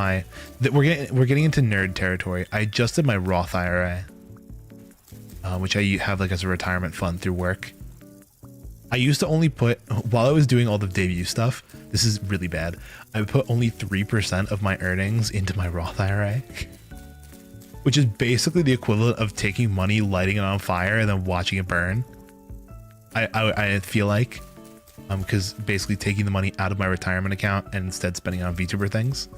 we're getting into nerd territory. I adjusted my Roth IRA, which I have like as a retirement fund through work. I used to only put, while I was doing all the debut stuff, this is really bad, I would put only 3% of my earnings into my Roth IRA, which is basically the equivalent of taking money, lighting it on fire, and then watching it burn. I feel like, because basically taking the money out of my retirement account and instead spending it on VTuber things.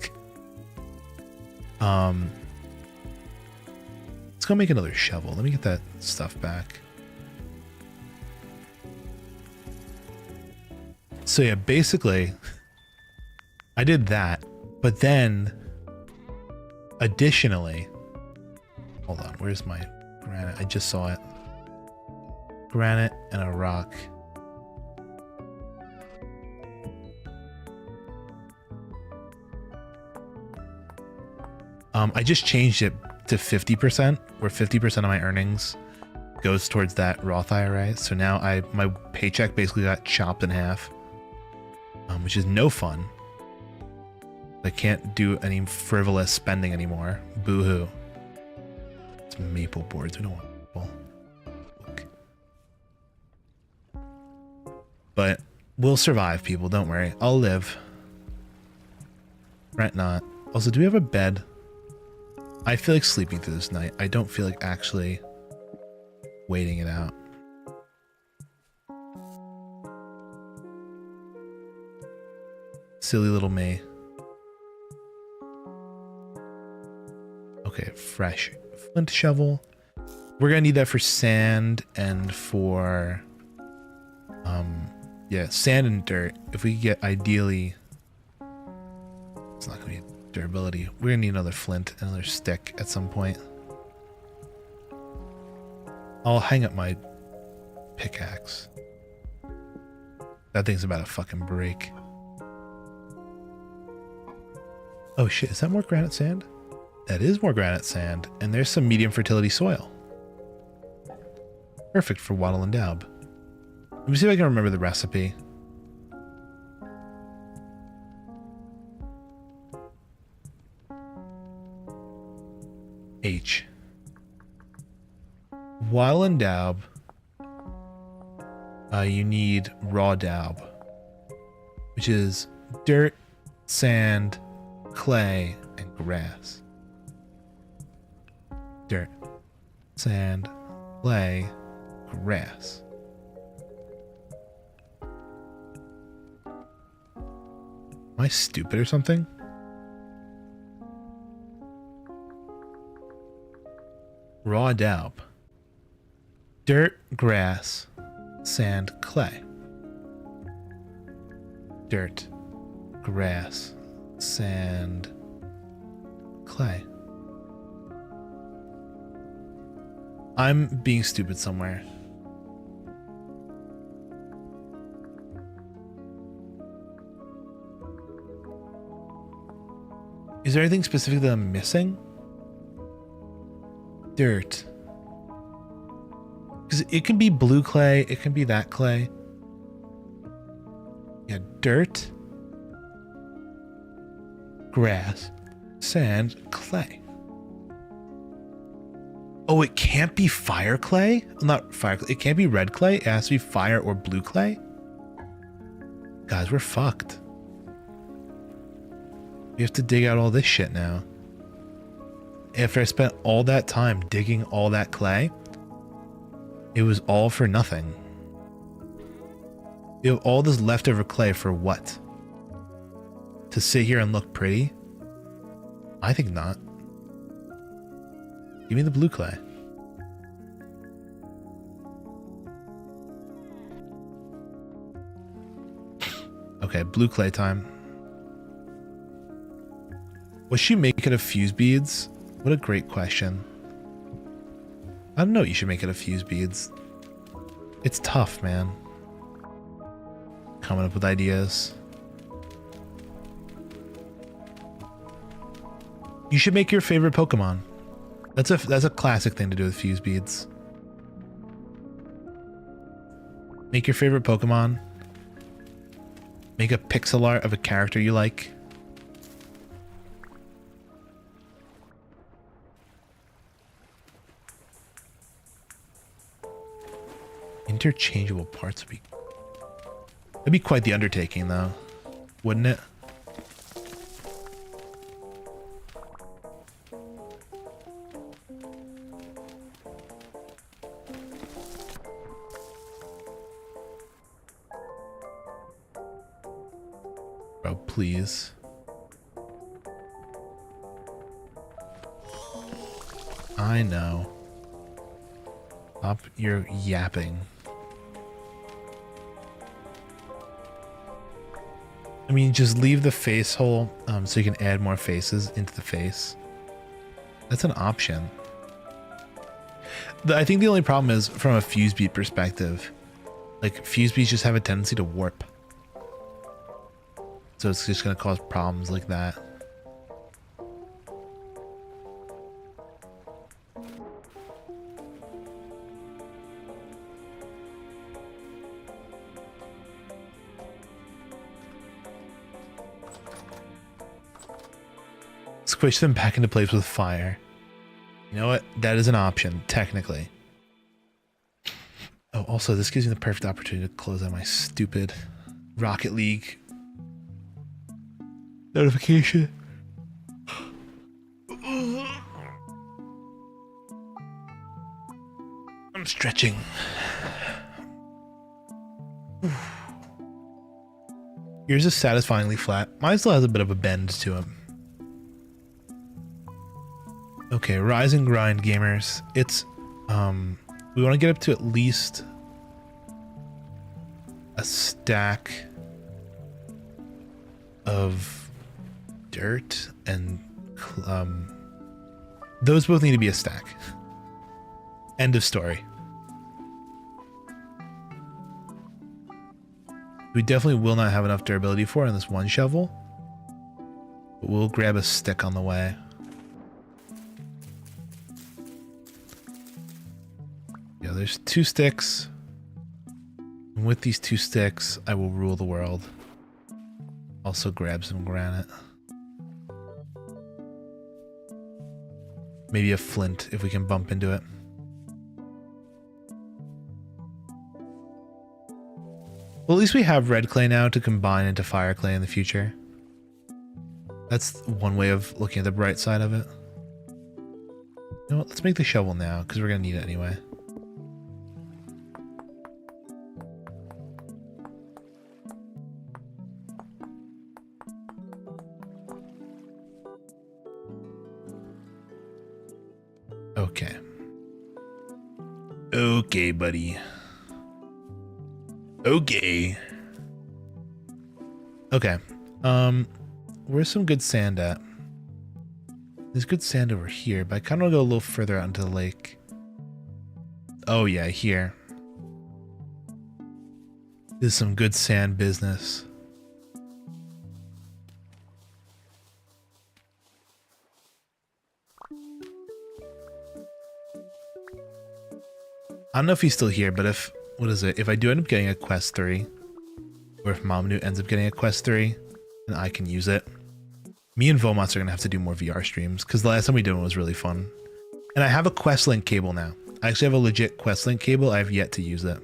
Let's go make another shovel. Let me get that stuff back. So yeah, basically, I did that, but then, additionally, hold on, where's my granite? I just saw it. Granite and a rock. I just changed it to 50%, where 50% of my earnings goes towards that Roth IRA. So now my paycheck basically got chopped in half. Which is no fun. I can't do any frivolous spending anymore. Boo-hoo. It's maple boards. We don't want maple. Look. But we'll survive, people. Don't worry. I'll live. Right, not. Also, do we have a bed? I feel like sleeping through this night. I don't feel like actually waiting it out. Silly little me. Okay, fresh flint shovel. We're gonna need that for sand and for yeah, sand and dirt. If we get ideally, it's not gonna be durability. We're gonna need another flint, another stick at some point. I'll hang up my pickaxe. That thing's about to fucking break. Oh shit, is that more granite sand? That is more granite sand, and there's some medium fertility soil. Perfect for wattle and daub. Let me see if I can remember the recipe. H. Wattle and daub. You need raw daub, which is dirt, sand, clay, and grass. Dirt, sand, clay, grass. Am I stupid or something? Raw daub. Dirt, grass, sand, clay. Dirt, grass, sand, clay. I'm being stupid somewhere. Is there anything specific that I'm missing? Dirt. Because it can be blue clay, it can be that clay. Yeah, dirt, grass, sand, clay. Oh, it can't be fire clay? Not fire clay. It can't be red clay. It has to be fire or blue clay. Guys, we're fucked. We have to dig out all this shit now. After I spent all that time digging all that clay, it was all for nothing. We have all this leftover clay for what? To sit here and look pretty? I think not. Give me the blue clay. Okay, blue clay time. Was she make it of fuse beads? What a great question. I don't know what you should make it of fuse beads. It's tough, man. Coming up with ideas. You should make your favorite Pokemon. That's a classic thing to do with fuse beads. Make your favorite Pokemon. Make a pixel art of a character you like. Interchangeable parts would be... That'd be quite the undertaking, though. Wouldn't it? Bro, please. I know. Stop your yapping. I mean, just leave the face hole so you can add more faces into the face. That's an option. I think the only problem is from a fuse bead perspective. Like, fuse beads just have a tendency to warp. So it's just going to cause problems like that. Squish them back into place with fire. You know what? That is an option, technically. Oh, also, this gives me the perfect opportunity to close out my stupid Rocket League notification. I'm stretching. Yours is satisfyingly flat. Mine still has a bit of a bend to him. Okay, rise and grind, gamers. It's we want to get up to at least a stack of dirt and those both need to be a stack. End of story. We definitely will not have enough durability for in this one shovel, but we'll grab a stick on the way. Yeah, there's 2 sticks. And with these 2 sticks, I will rule the world. Also grab some granite. Maybe a flint if we can bump into it. Well, at least we have red clay now to combine into fire clay in the future. That's one way of looking at the bright side of it. You know what? Let's make the shovel now, because we're going to need it anyway. Okay. Okay, buddy. Okay. Okay. Where's some good sand at? There's good sand over here, but I kind of want to go a little further out into the lake. Oh yeah, here. This is some good sand business. I don't know if he's still here, but if, what is it? If I do end up getting a quest 3, or if Mamanu ends up getting a quest 3, then I can use it. Me and Vomots are going to have to do more VR streams, because the last time we did one was really fun. And I have a Questlink cable now. I actually have a legit Questlink cable. I have yet to use it.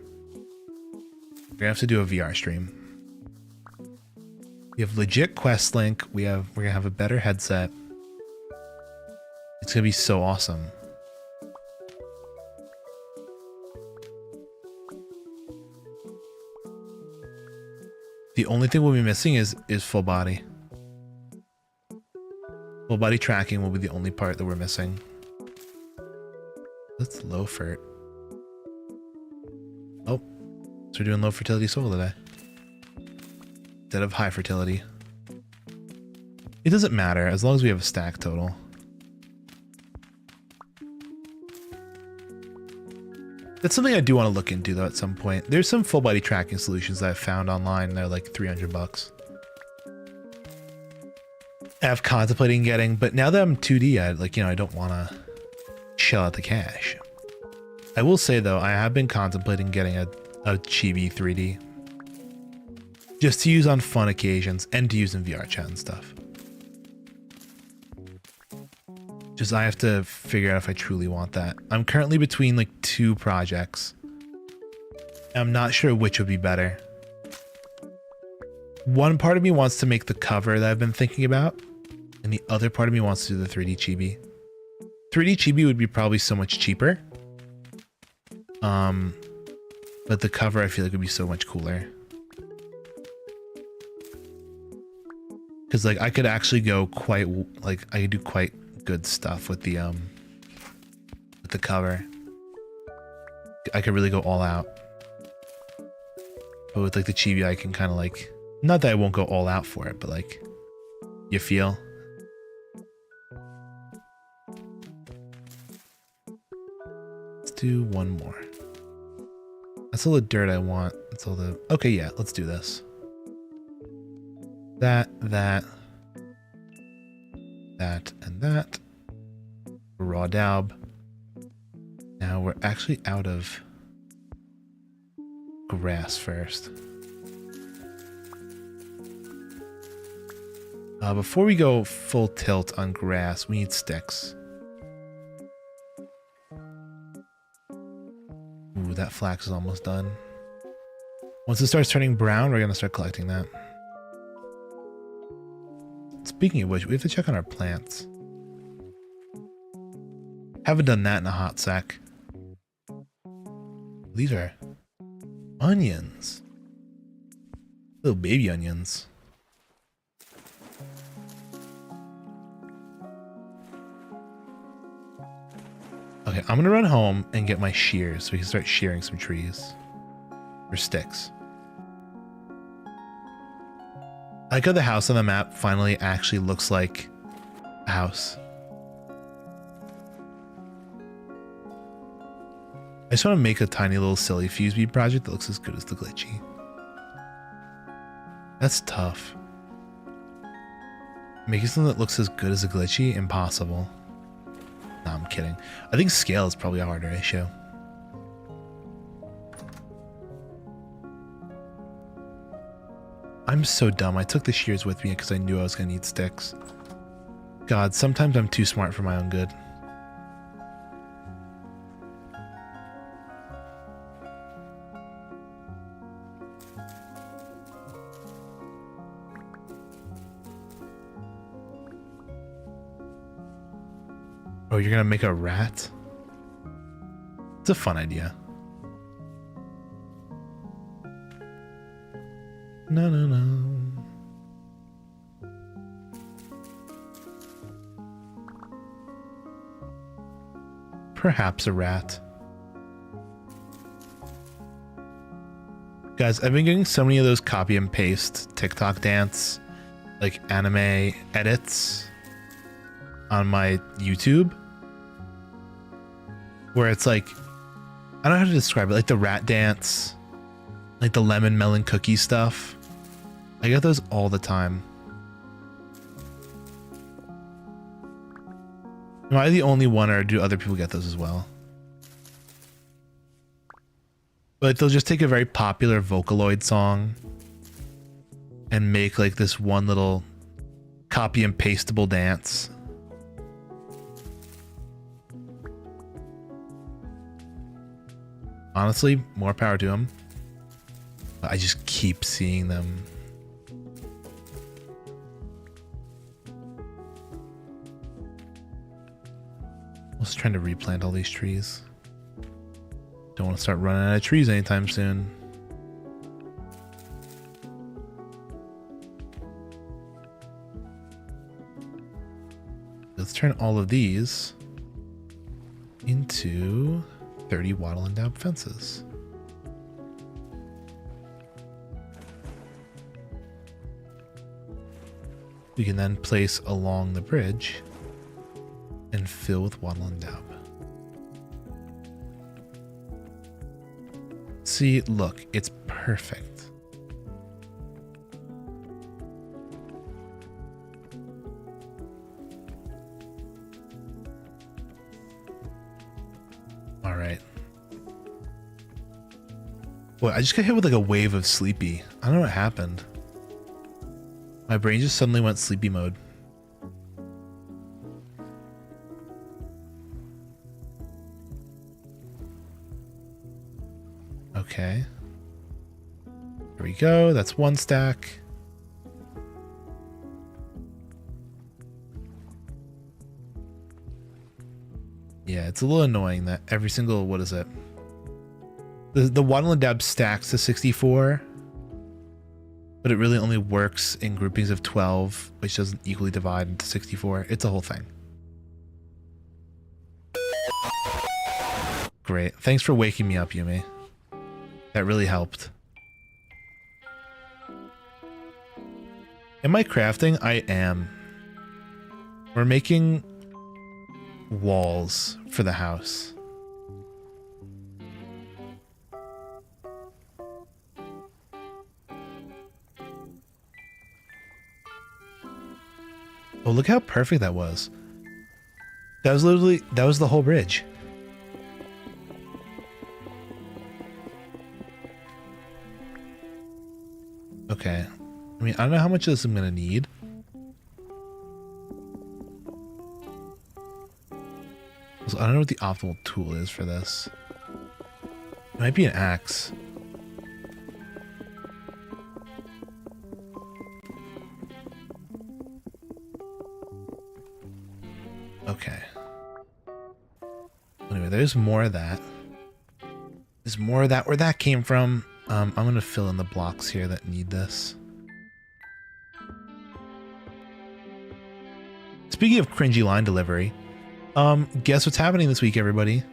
We're gonna have to do a VR stream. We have legit Questlink. We're gonna have a better headset. It's gonna be so awesome. The only thing we'll be missing is full body. Full body tracking will be the only part that we're missing. That's low fert. Oh, so we're doing low fertility soul today instead of high fertility. It doesn't matter as long as we have a stack total. That's something I do want to look into though at some point. There's some full body tracking solutions that I've found online. They're like 300 bucks. I've contemplating getting, but now that I'm 2D, I don't want to shell out the cash. I will say though, I have been contemplating getting a Chibi 3D just to use on fun occasions and to use in VR chat and stuff. Just I have to figure out if I truly want that. I'm currently between like 2 projects. I'm not sure which would be better. One part of me wants to make the cover that I've been thinking about, and the other part of me wants to do the 3D Chibi. 3D Chibi would be probably so much cheaper. But the cover I feel like would be so much cooler. Cause like I could actually go quite, like I could do quite good stuff with the cover. I could really go all out. But with like the Chibi I can kind of like, not that I won't go all out for it, but like, you feel? Let's do one more. That's all the dirt I want. That's all the... Okay, yeah, let's do this. That, and that. Raw daub. Now we're actually out of grass first. Before we go full tilt on grass, we need sticks. Ooh, that flax is almost done. Once it starts turning brown, we're gonna start collecting that. Speaking of which, we have to check on our plants. Haven't done that in a hot sec. These are onions. Little baby onions. Okay, I'm gonna run home and get my shears so we can start shearing some trees. Or sticks. I like how the house on the map finally actually looks like a house. I just want to make a tiny little silly fuse bead project that looks as good as the glitchy. That's tough. Making something that looks as good as a glitchy? Impossible. No, I'm kidding. I think scale is probably a harder issue. I'm so dumb. I took the shears with me because I knew I was going to need sticks. God, sometimes I'm too smart for my own good. Oh, you're gonna make a rat? It's a fun idea. No, no, no. Perhaps a rat. Guys, I've been getting so many of those copy and paste TikTok dance, like anime edits on my YouTube. Where it's like, I don't know how to describe it, like the rat dance, like the lemon melon cookie stuff. I get those all the time. Am I the only one, or do other people get those as well? But they'll just take a very popular Vocaloid song and make like this one little copy and pasteable dance. Honestly, more power to him. But I just keep seeing them. I was trying to replant all these trees. Don't want to start running out of trees anytime soon. Let's turn all of these into 30 wattle and dab fences. We can then place along the bridge and fill with wattle and dab. See, look, it's perfect. All right. Boy, I just got hit with like a wave of sleepy. I don't know what happened. My brain just suddenly went sleepy mode. Okay. Here we go. That's one stack. Yeah, it's a little annoying that every single, what is it? The wattle and dab stacks to 64, but it really only works in groupings of 12, which doesn't equally divide into 64. It's a whole thing. Great. Thanks for waking me up, Yumi. That really helped. Am I crafting? I am. We're making walls for the house. Oh, look how perfect that was. That was literally, that was the whole bridge. Okay. I mean, I don't know how much of this I'm going to need. So I don't know what the optimal tool is for this. It might be an axe. Okay. Anyway, there's more of that. There's more of that where that came from. I'm going to fill in the blocks here that need this. Speaking of cringy line delivery, guess what's happening this week, everybody?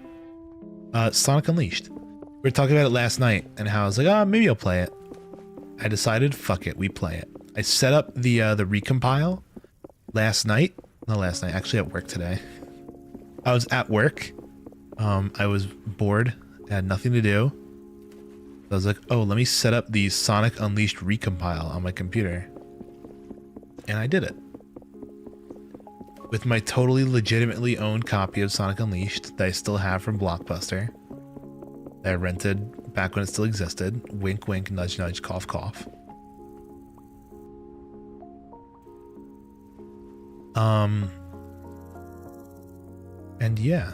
Sonic Unleashed. We were talking about it last night and how I was like, oh, maybe I'll play it. I decided, fuck it, we play it. I set up the recompile last night. Not last night, actually at work today. I was at work. I was bored, had nothing to do. I was like, oh, let me set up the Sonic Unleashed recompile on my computer. And I did it. With my totally legitimately owned copy of Sonic Unleashed that I still have from Blockbuster. That I rented back when it still existed. Wink, wink, nudge, nudge, cough, cough. And yeah.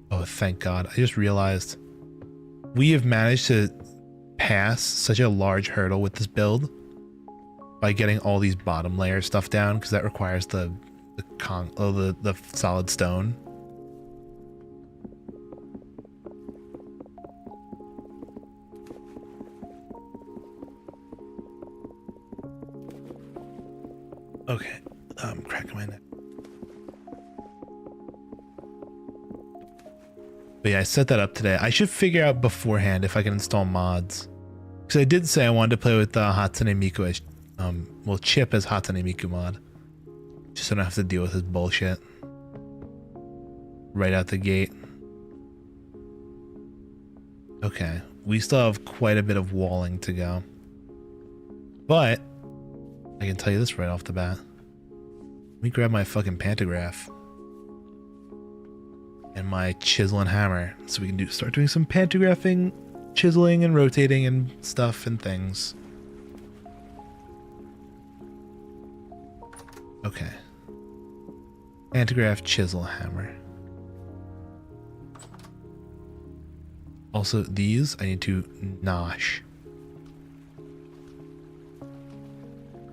Oh, thank God. I just realized we have managed to pass such a large hurdle with this build by getting all these bottom layer stuff down, because that requires the solid stone. Okay, I'm cracking my neck. But yeah, I set that up today. I should figure out beforehand if I can install mods. Because I did say I wanted to play with Hatsune Miku as, well, Chip as Hatsune Miku mod. Just so I don't have to deal with his bullshit. Right out the gate. Okay, we still have quite a bit of walling to go. But I can tell you this right off the bat. Let me grab my fucking pantograph. And my chisel and hammer, so we can start doing some pantographing, chiseling and rotating and stuff and things. Okay. Pantograph, chisel, hammer. Also, these I need to nosh.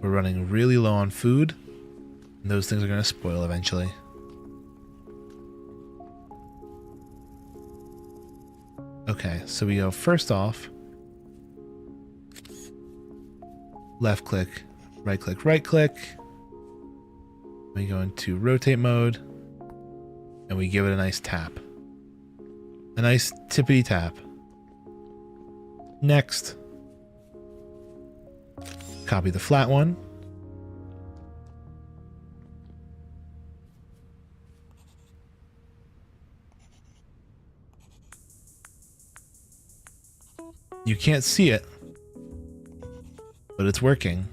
We're running really low on food, and those things are going to spoil eventually. Okay, so we go first off, left click, right click, right click. We go into rotate mode, and we give it a nice tap. A nice tippity tap. Next. Copy the flat one. You can't see it, but it's working.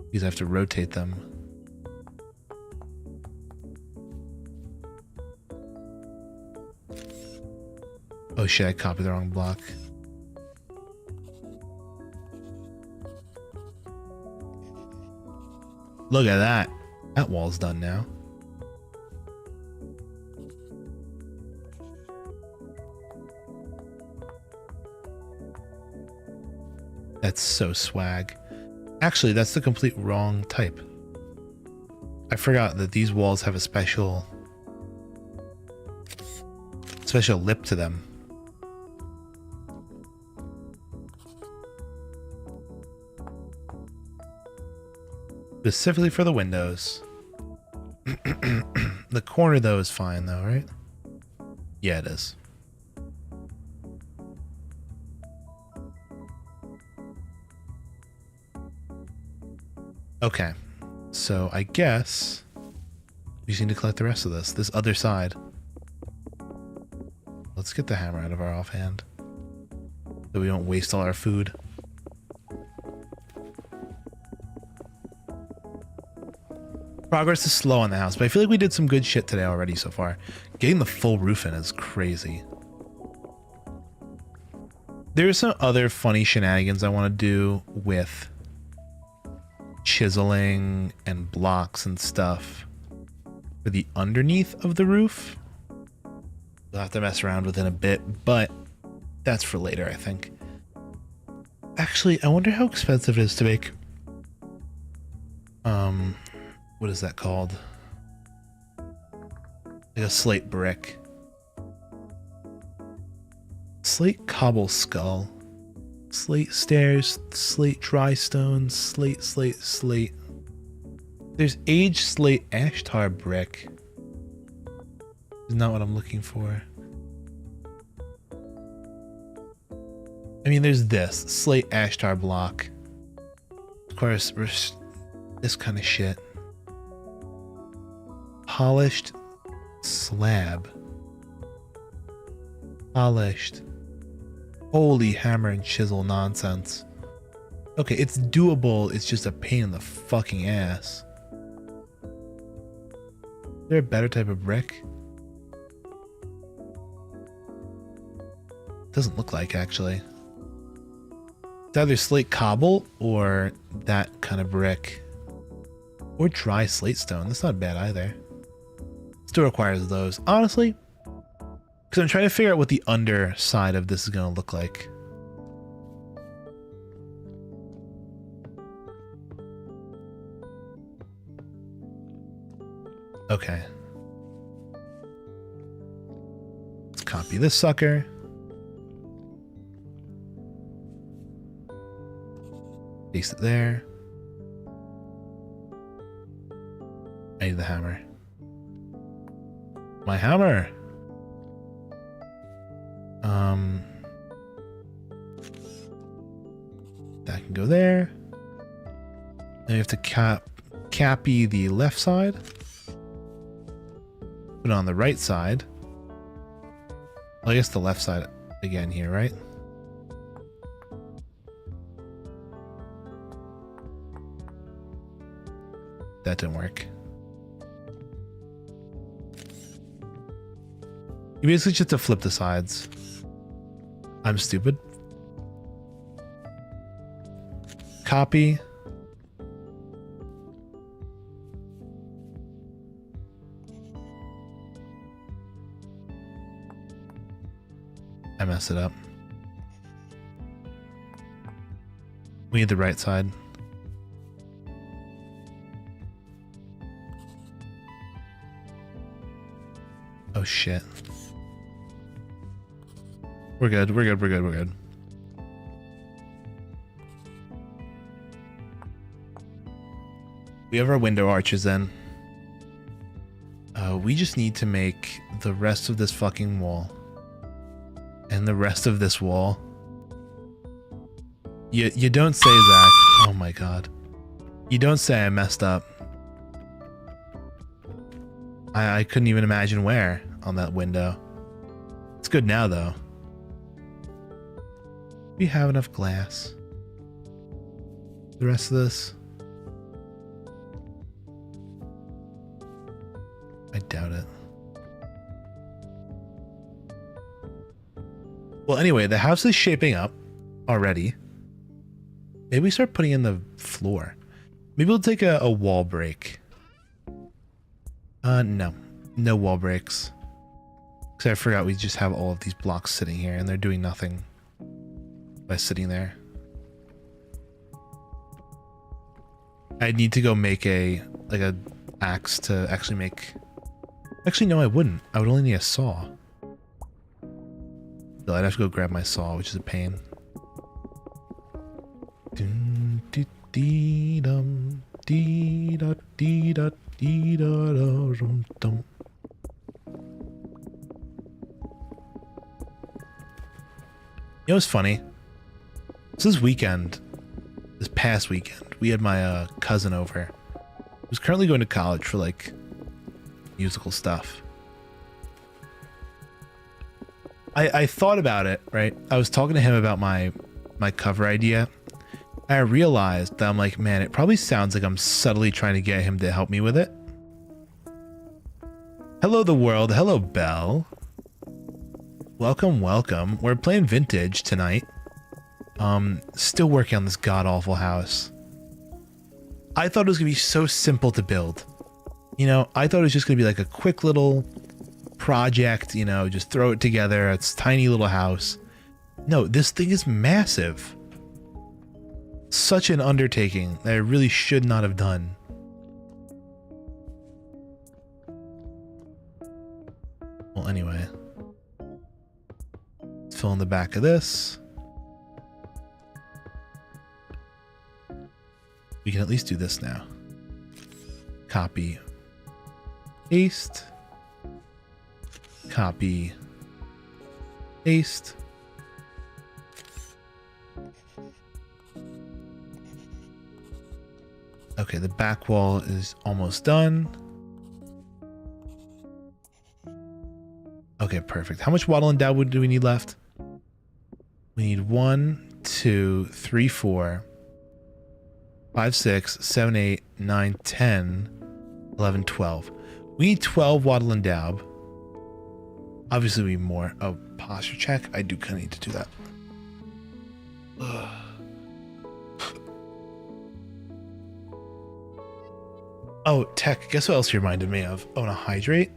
Because I have to rotate them. Oh shit, I copied the wrong block. Look at that. That wall's done now. That's so swag. Actually, that's the complete wrong type. I forgot that these walls have a special lip to them. Specifically for the windows. The corner though is fine though, right? Yeah, it is. Okay, so I guess we just need to collect the rest of this other side. Let's get the hammer out of our offhand so we don't waste all our food. Progress is slow on the house, but I feel like we did some good shit today already so far. Getting the full roof in is crazy. There's some other funny shenanigans I want to do with chiseling and blocks and stuff for the underneath of the roof. We'll have to mess around with it a bit, but that's for later, I think. Actually, I wonder how expensive it is to make what is that called? Like a slate brick. Slate cobble skull. Slate stairs, slate dry stones, slate. There's aged slate ash tar brick. Is not what I'm looking for. I mean, there's this slate ash tar block. Of course, this kind of shit. Polished slab. Polished. Holy hammer and chisel nonsense. Okay, it's doable. It's just a pain in the fucking ass. Is there a better type of brick? Doesn't look like, actually. It's either slate cobble or that kind of brick. Or dry slate stone. That's not bad either. Still requires those. Honestly, because I'm trying to figure out what the underside of this is going to look like. Okay. Let's copy this sucker. Paste it there. I need the hammer. My hammer! That can go there. Then we have to copy the left side. Put it on the right side. Well, I guess the left side again here, right? That didn't work. You basically just have to flip the sides. I'm stupid. Copy. I messed it up. We need the right side. Oh shit. We're good, we're good, we're good, we're good. We have our window arches then. We just need to make the rest of this fucking wall. And the rest of this wall. You don't say, Zach. Oh my god. You don't say I messed up. I couldn't even imagine where on that window. It's good now though. We have enough glass. The rest of this. I doubt it. Well, anyway, the house is shaping up already. Maybe we start putting in the floor. Maybe we'll take a wall break. No. No wall breaks. Because I forgot we just have all of these blocks sitting here and they're doing nothing by sitting there. I need to go make a axe to actually make... Actually, no, I wouldn't. I would only need a saw. So I'd have to go grab my saw, which is a pain. You know what's funny? So this past weekend, we had my cousin over. Who's currently going to college for like musical stuff. I thought about it, right? I was talking to him about my cover idea. I realized that I'm like, man, it probably sounds like I'm subtly trying to get him to help me with it. Hello, the world. Hello, Belle. Welcome, welcome. We're playing Vintage tonight. Still working on this god-awful house. I thought it was gonna be so simple to build. You know, I thought it was just gonna be like a quick little project, you know, just throw it together. It's a tiny little house. No, this thing is massive. Such an undertaking that I really should not have done. Well, anyway. Let's fill in the back of this. We can at least do this now. Copy. Paste. Copy. Paste. Okay, the back wall is almost done. Okay, perfect. How much wattle and dowwood do we need left? We need 1, 2, 3, 4, 5, 6, 7, 8, 9, 10, 11, 12. We need 12 wattle and daub. Obviously, we need more. Oh, posture check. I do kind of need to do that. Ugh. Oh, Tech, guess what else you reminded me of? Oh, and a hydrate?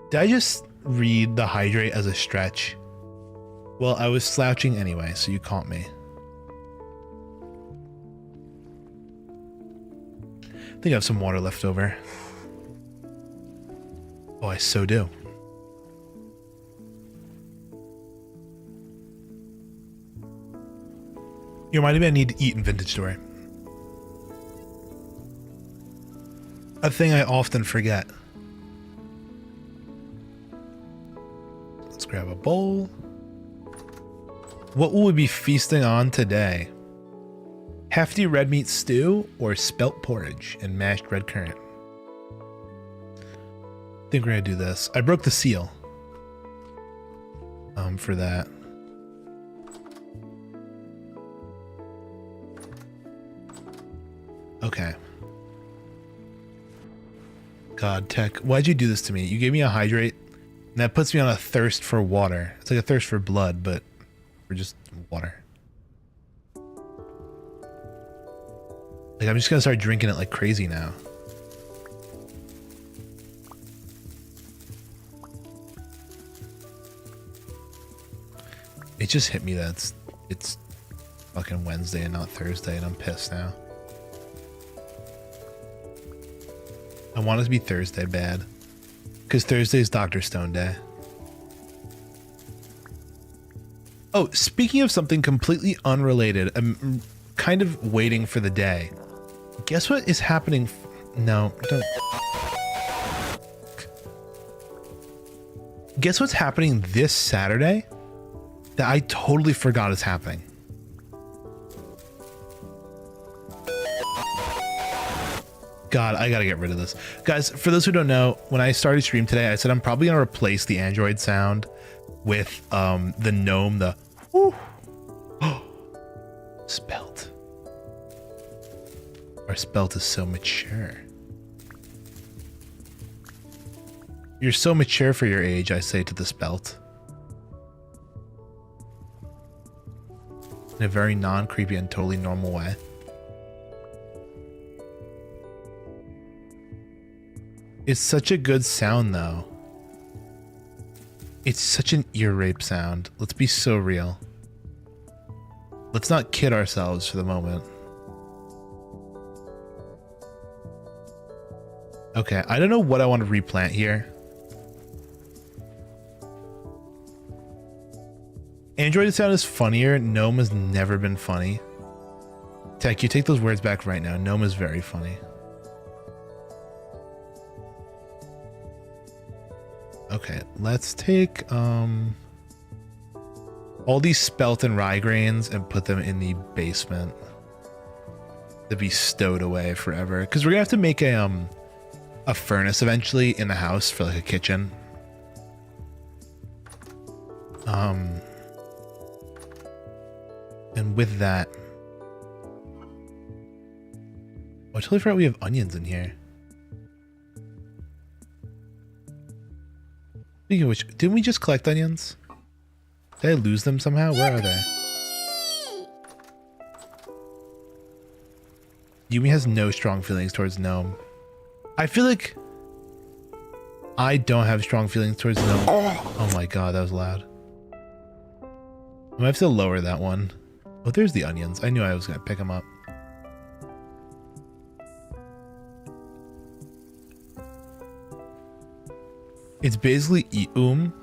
Did I just read the hydrate as a stretch? Well, I was slouching anyway, so you caught me. I think I have some water left over. Oh, I so do. You reminded me I need to eat in Vintage Story. A thing I often forget. Let's grab a bowl. What will we be feasting on today? Hefty red meat stew or spelt porridge and mashed red currant? I think we're gonna do this. I broke the seal. For that. Okay. God, Tech, why'd you do this to me? You gave me a hydrate, and that puts me on a thirst for water. It's like a thirst for blood, but for just water. Like, I'm just gonna start drinking it like crazy now. It just hit me that it's fucking Wednesday and not Thursday, and I'm pissed now. I want it to be Thursday bad. Because Thursday's Dr. Stone Day. Oh, speaking of something completely unrelated, I'm kind of waiting for the day. Guess what is happening? No, don't. Guess what's happening this Saturday that I totally forgot is happening? God, I gotta get rid of this. Guys, for those who don't know, when I started stream today, I said I'm probably gonna replace the Android sound with the gnome, the whoo. Spelt. Our spelt is so mature. You're so mature for your age, I say to the spelt. In a very non-creepy and totally normal way. It's such a good sound, though. It's such an ear rape sound. Let's be so real. Let's not kid ourselves for the moment. Okay, I don't know what I want to replant here. Android sound is funnier. Gnome has never been funny. Tech, you take those words back right now. Gnome is very funny. Okay, let's take all these spelt and rye grains and put them in the basement to be stowed away forever. Because we're gonna have to make a furnace eventually in the house for like a kitchen. And with that, I totally forgot we have onions in here. Speaking of which, didn't we just collect onions? Did I lose them somehow? Where are they? Yumi has no strong feelings towards Gnome. I feel like I don't have strong feelings towards Gnome. Oh my god, that was loud. I might have to lower that one. Oh, there's the onions. I knew I was going to pick them up. It's basically Eum.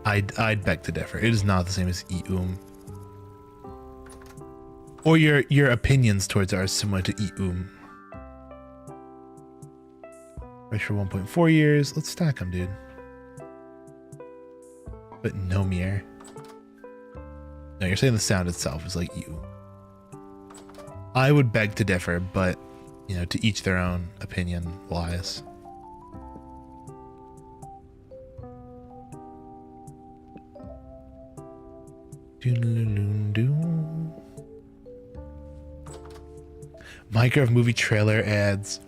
I'd beg to differ. It is not the same as Eum. Or your opinions towards ours similar to Eum. Fresh for 1.4 years. Let's stack them, dude. But no mere. No, you're saying the sound itself is like you. I would beg to differ, but you know, to each their own opinion lies. Minecraft movie trailer ads.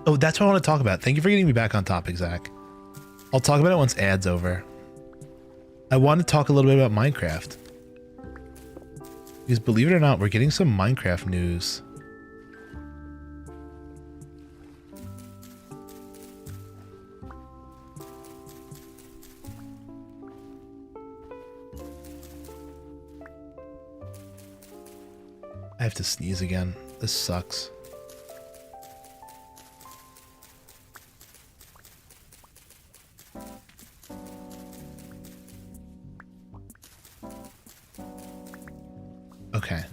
Oh, that's what I want to talk about. Thank you for getting me back on topic, Zach. I'll talk about it once ads over. I want to talk a little bit about Minecraft. Because believe it or not, we're getting some Minecraft news. I have to sneeze again. This sucks. Okay.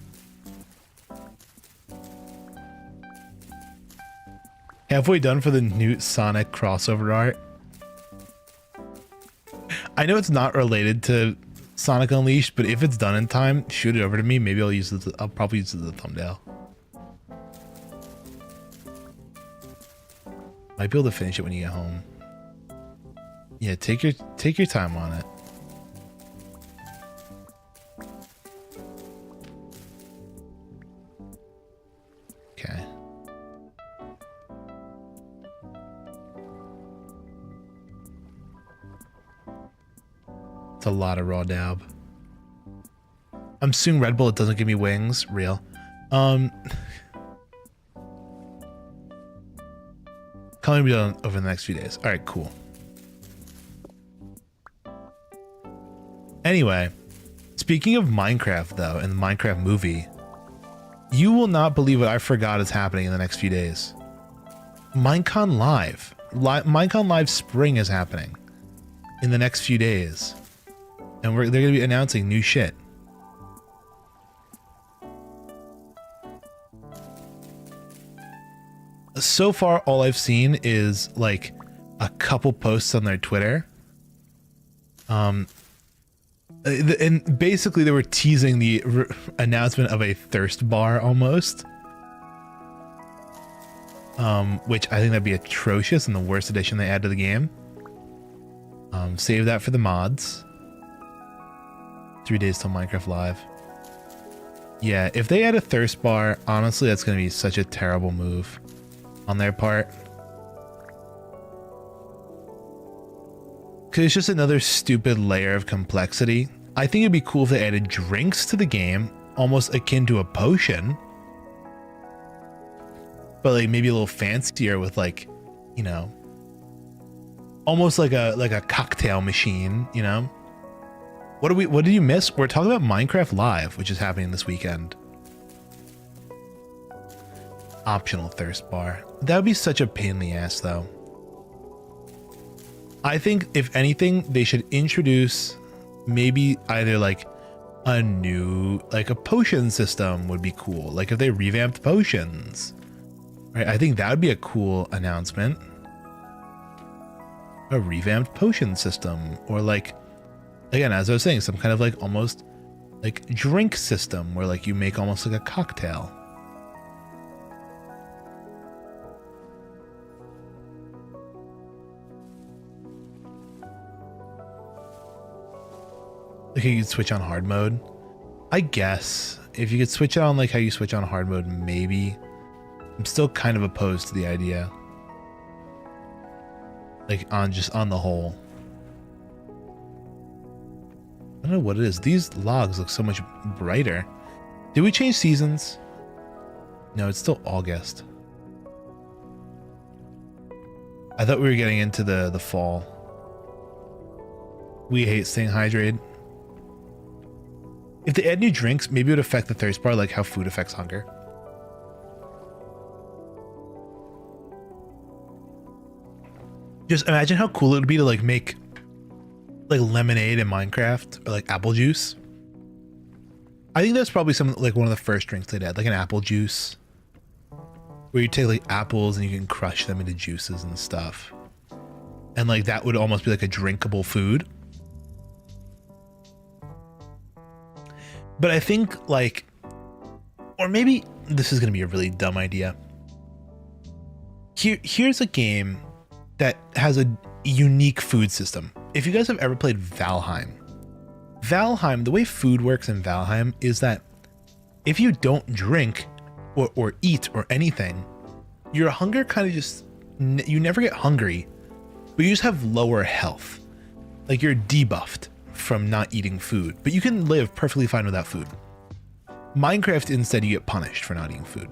Halfway done for the new Sonic crossover art. I know it's not related to Sonic Unleashed, but if it's done in time, shoot it over to me. Maybe I'll use it. I'll probably use it as a thumbnail. Might be able to finish it when you get home. Yeah, take your time on it. Okay. It's a lot of raw dab. I'm suing Red Bull. It doesn't give me wings. Real. Calling me done over the next few days. All right, cool. Anyway, speaking of Minecraft though, and the Minecraft movie, you will not believe what I forgot is happening in the next few days. Minecon Live. Minecon Live Spring is happening in the next few days. And they're going to be announcing new shit. So far, all I've seen is like a couple posts on their Twitter. And basically they were teasing the announcement of a thirst bar almost. Which I think that'd be atrocious and the worst addition they add to the game. Save that for the mods. 3 days till Minecraft Live. Yeah, if they add a thirst bar, honestly, that's going to be such a terrible move on their part. Because it's just another stupid layer of complexity. I think it'd be cool if they added drinks to the game, almost akin to a potion. But like maybe a little fancier with like, you know, almost like a cocktail machine, you know? What did you miss? We're talking about Minecraft Live, which is happening this weekend. Optional thirst bar. That would be such a pain in the ass though. I think if anything, they should introduce maybe either like a new, like a potion system would be cool. Like if they revamped potions, right? I think that would be a cool announcement. A revamped potion system, or like, again, as I was saying, some kind of like almost like drink system where like you make almost like a cocktail. Like you could switch on hard mode. I guess if you could switch it on like how you switch on hard mode, maybe. I'm still kind of opposed to the idea. Like on the whole. I don't know what it is. These logs look so much brighter. Did we change seasons? No, it's still August. I thought we were getting into the fall. We hate staying hydrated. If they add new drinks, maybe it would affect the thirst bar like how food affects hunger. Just imagine how cool it would be to like make like lemonade in Minecraft, or like apple juice. I think that's probably some like one of the first drinks they'd add, like an apple juice, where you take like apples and you can crush them into juices and stuff. And like that would almost be like a drinkable food. But I think like, or maybe this is going to be a really dumb idea. Here's a game that has a unique food system. If you guys have ever played Valheim, the way food works in Valheim is that if you don't drink or eat or anything, your hunger kind of just, you never get hungry, but you just have lower health. Like you're debuffed from not eating food, but you can live perfectly fine without food. Minecraft, instead, you get punished for not eating food.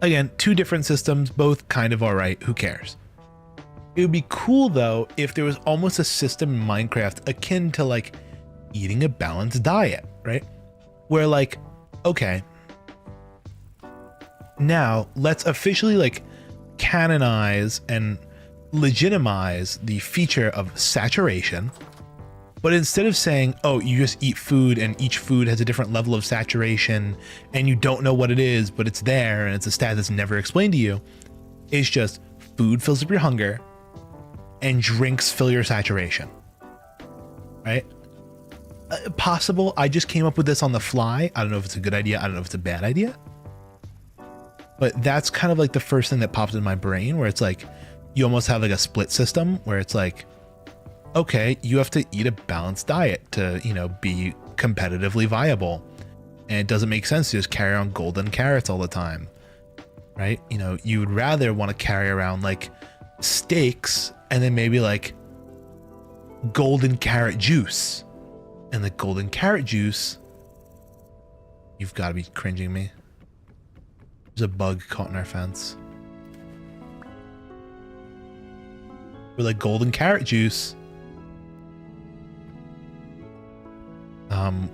Again, two different systems, both kind of all right. Who cares? It would be cool though if there was almost a system in Minecraft akin to like eating a balanced diet, right? Where like, okay, now let's officially like canonize and legitimize the feature of saturation. But instead of saying, oh, you just eat food and each food has a different level of saturation and you don't know what it is, but it's there and it's a stat that's never explained to you, it's just food fills up your hunger and drinks fill your saturation, right? Possible. I just came up with this on the fly. I don't know if it's a good idea. I don't know if it's a bad idea. But that's kind of like the first thing that popped in my brain, where it's like, you almost have like a split system where it's like, okay, you have to eat a balanced diet to, you know, be competitively viable. And it doesn't make sense to just carry around golden carrots all the time, right? You know, you would rather want to carry around like steaks and then maybe like golden carrot juice. And the golden carrot juice, you've got to be cringing me. There's a bug caught in our fence. With like golden carrot juice,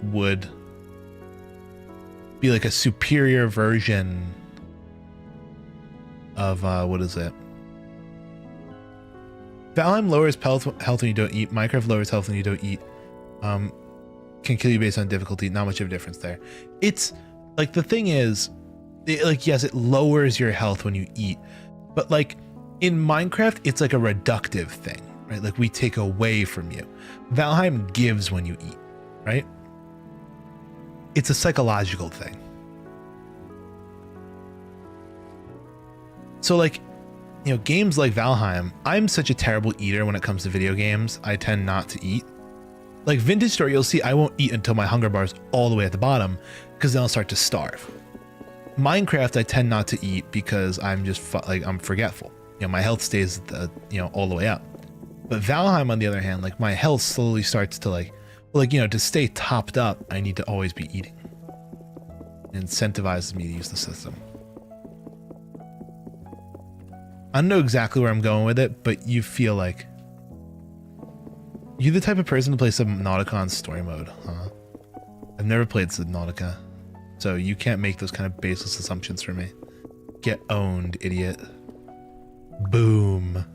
would be like a superior version of what is it? Valheim lowers health when you don't eat. Minecraft lowers health when you don't eat. Can kill you based on difficulty. Not much of a difference there. It's like, the thing is, yes, it lowers your health when you eat, but like in Minecraft, it's like a reductive thing, right? Like we take away from you. Valheim gives when you eat, right? It's a psychological thing. So like, you know, games like Valheim, I'm such a terrible eater when it comes to video games. I tend not to eat. Like Vintage Story, you'll see I won't eat until my hunger bar is all the way at the bottom, because then I'll start to starve. Minecraft, I tend not to eat because I'm just I'm forgetful. You know, my health stays all the way up. But Valheim, on the other hand, like my health slowly starts to to stay topped up, I need to always be eating. It incentivizes me to use the system. I don't know exactly where I'm going with it, but you feel like you're the type of person to play Subnautica on story mode, huh? I've never played Subnautica, so you can't make those kind of baseless assumptions for me. Get owned, idiot. Boom.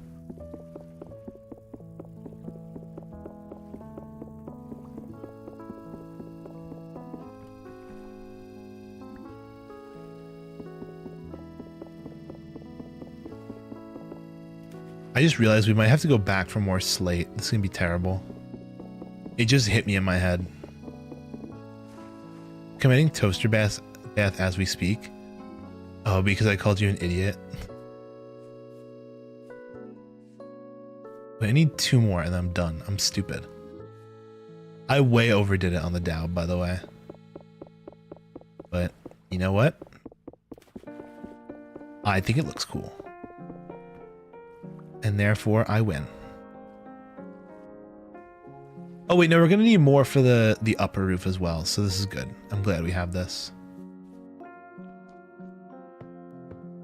I just realized we might have to go back for more slate. This is gonna be terrible. It just hit me in my head. Committing toaster bath as we speak. Oh, because I called you an idiot. Wait, I need 2 more and then I'm done. I'm stupid. I way overdid it on the Dow, by the way. But you know what? I think it looks cool. And therefore I win. Oh wait, no, we're gonna need more for the upper roof as well, so this is good. I'm glad we have this.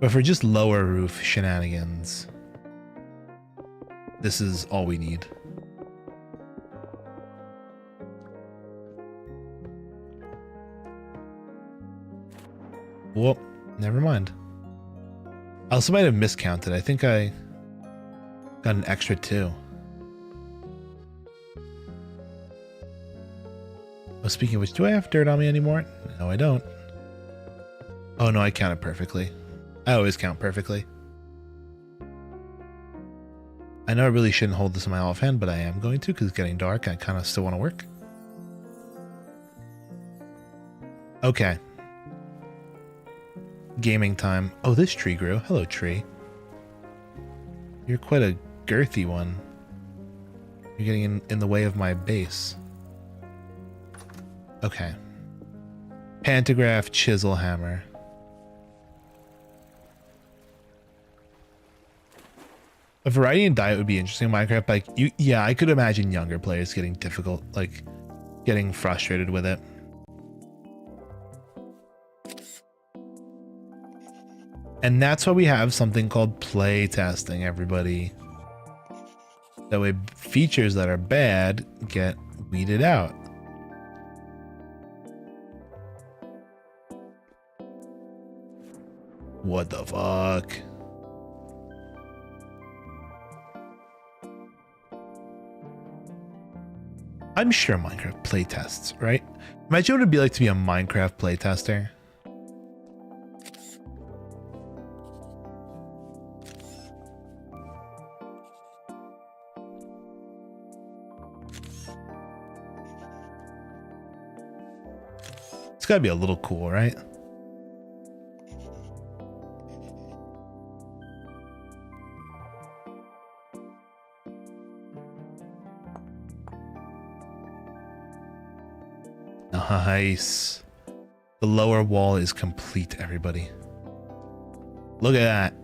But for just lower roof shenanigans, this is all we need. Whoop, never mind. I also might have miscounted. I think I got an extra 2. Oh, speaking of which, do I have dirt on me anymore? No, I don't. Oh no, I counted perfectly. I always count perfectly. I know I really shouldn't hold this in my offhand, but I am going to because it's getting dark and I kind of still want to work. Okay. Gaming time. Oh, this tree grew. Hello, tree. You're quite a girthy one. You're getting in the way of my base. Okay. Pantograph, chisel, hammer. A variety in diet would be interesting in Minecraft. Like, yeah, I could imagine younger players getting difficult, like getting frustrated with it. And that's why we have something called play testing, everybody. That way features that are bad get weeded out. What the fuck? I'm sure Minecraft playtests, right? Imagine what it'd be like to be a Minecraft playtester. It's gotta be a little cool, right? Nice. The lower wall is complete, everybody. Look at that.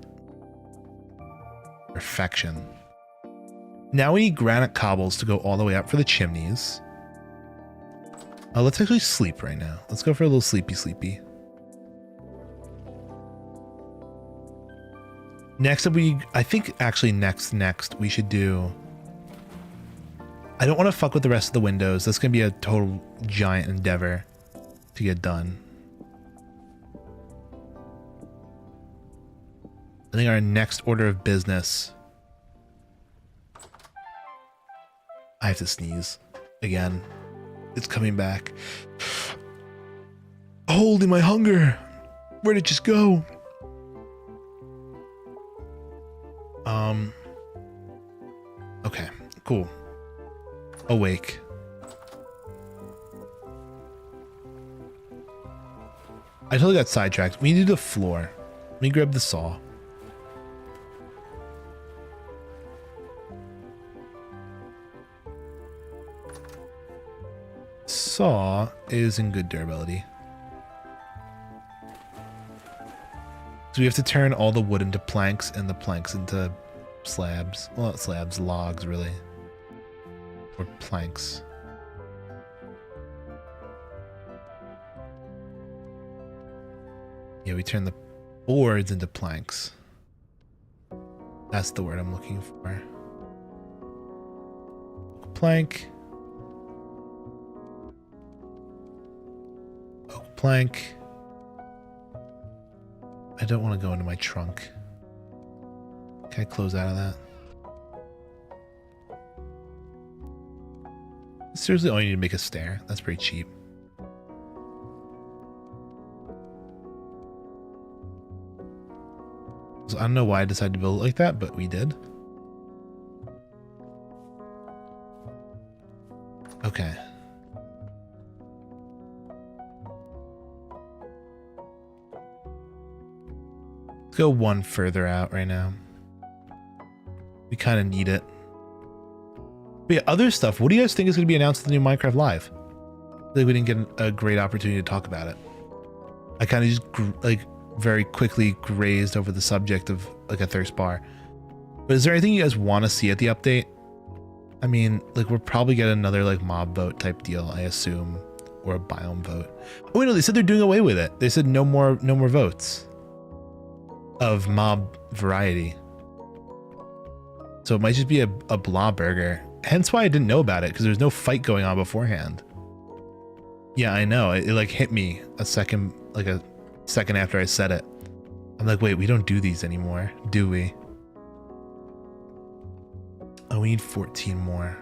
Perfection. Now we need granite cobbles to go all the way up for the chimneys. Oh, let's actually sleep right now. Let's go for a little sleepy. Next up, I think actually next we should do. I don't want to fuck with the rest of the windows. That's going to be a total giant endeavor to get done. I think our next order of business... I have to sneeze again. It's coming back. Holy my hunger! Where'd it just go? Okay, cool. Awake. I totally got sidetracked. We need to do the floor. Let me grab the saw. Saw is in good durability. So we have to turn all the wood into planks and the planks into slabs. Well, not slabs, logs, really. Or planks. Yeah, we turn the boards into planks. That's the word I'm looking for. Plank. Oak plank. I don't want to go into my trunk. Can I close out of that? Seriously, all you need to make a stair. That's pretty cheap. So I don't know why I decided to build it like that, but we did. Okay. Let's go one further out right now. We kind of need it. But yeah, other stuff. What do you guys think is going to be announced in the new Minecraft Live? Like we didn't get a great opportunity to talk about it. I kind of just like very quickly grazed over the subject of like a thirst bar. But is there anything you guys want to see at the update? I mean, like we'll probably get another like mob vote type deal, I assume, or a biome vote. Oh wait, no, they said they're doing away with it. They said no more votes of mob variety. So it might just be a blah burger. Hence why I didn't know about it, because there's no fight going on beforehand. Yeah, I know. It like hit me a second after I said it. I'm like, wait, we don't do these anymore, do we? Oh, we need 14 more.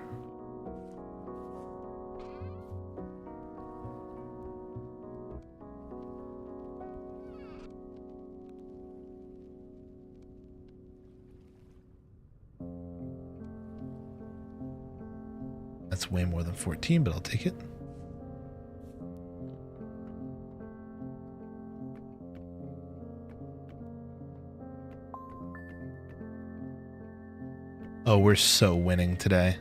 That's way more than 14, but I'll take it. Oh, we're so winning today.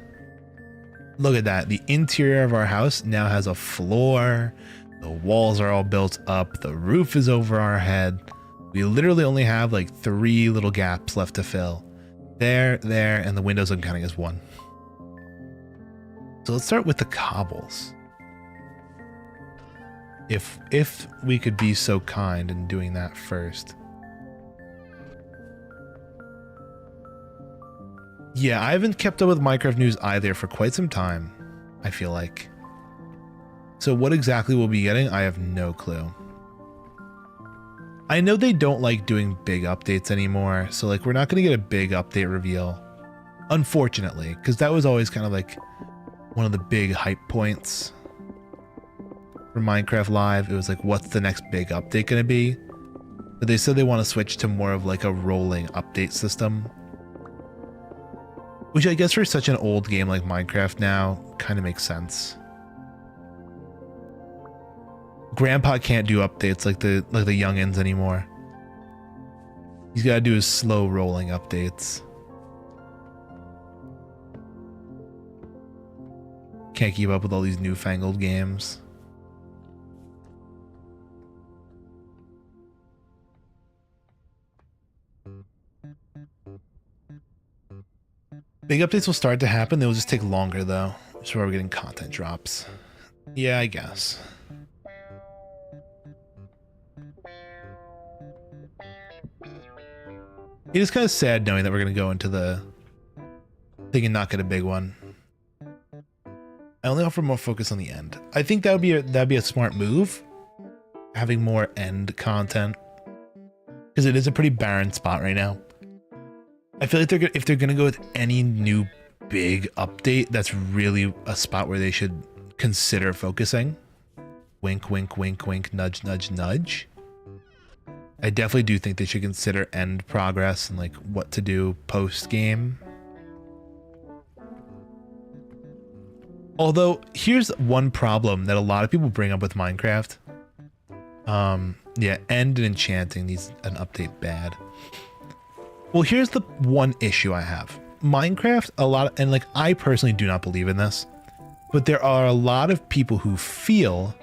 Look at that. The interior of our house now has a floor. The walls are all built up. The roof is over our head. We literally only have like 3 little gaps left to fill. There, and the windows I'm counting as 1. So let's start with the cobbles. If we could be so kind in doing that first. Yeah, I haven't kept up with Minecraft news either for quite some time, I feel like. So what exactly we'll be getting, I have no clue. I know they don't like doing big updates anymore, so like we're not going to get a big update reveal, unfortunately, because that was always kind of like one of the big hype points for Minecraft Live. It was like, what's the next big update going to be? But they said they want to switch to more of like a rolling update system. Which I guess for such an old game like Minecraft now kind of makes sense. Grandpa can't do updates like the youngins anymore. He's got to do his slow rolling updates. Can't keep up with all these newfangled games. Big updates will start to happen. They will just take longer though. Which is why we're getting content drops. Yeah, I guess. It is kind of sad knowing that we're going to go into the thing and not get a big one. I only offer more focus on the end. I think that'd be a smart move, having more end content, because it is a pretty barren spot right now. I feel like if they're gonna go with any new big update, that's really a spot where they should consider focusing. Wink, wink, wink, wink, nudge, nudge, nudge. I definitely do think they should consider end progress and like what to do post game. Although here's one problem that a lot of people bring up with Minecraft. Yeah, end and enchanting needs an update bad. Well, here's the one issue I have. Minecraft, and like I personally do not believe in this, but there are a lot of people who feel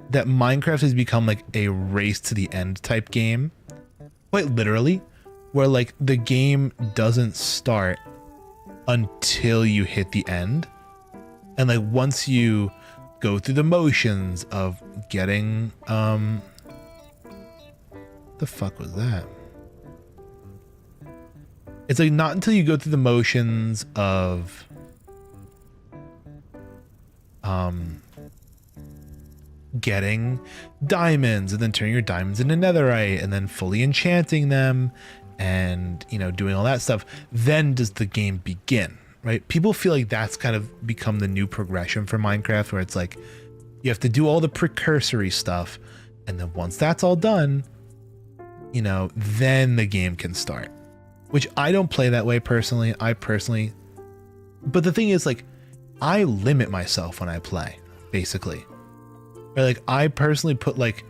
that Minecraft has become like a race to the end type game, quite literally, where like the game doesn't start until you hit the end. And like once you go through the motions of getting the fuck was that? It's like not until you go through the motions of getting diamonds and then turning your diamonds into netherite and then fully enchanting them and, you know, doing all that stuff, then does the game begin, right? People feel like that's kind of become the new progression for Minecraft, where it's like you have to do all the precursory stuff, and then once that's all done, you know, then the game can start. Which I don't play that way personally. But the thing is, like, I limit myself when I play, basically. Or like I personally put like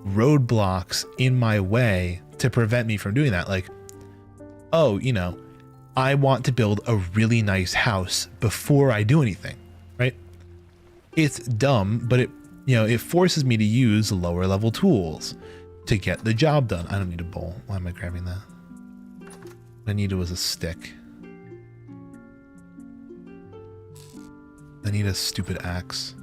roadblocks in my way to prevent me from doing that. Like, oh, you know, I want to build a really nice house before I do anything, right? It's dumb, but it, you know, it forces me to use lower level tools to get the job done. I don't need a bowl. Why am I grabbing that? What I needed was a stick. I need a stupid axe.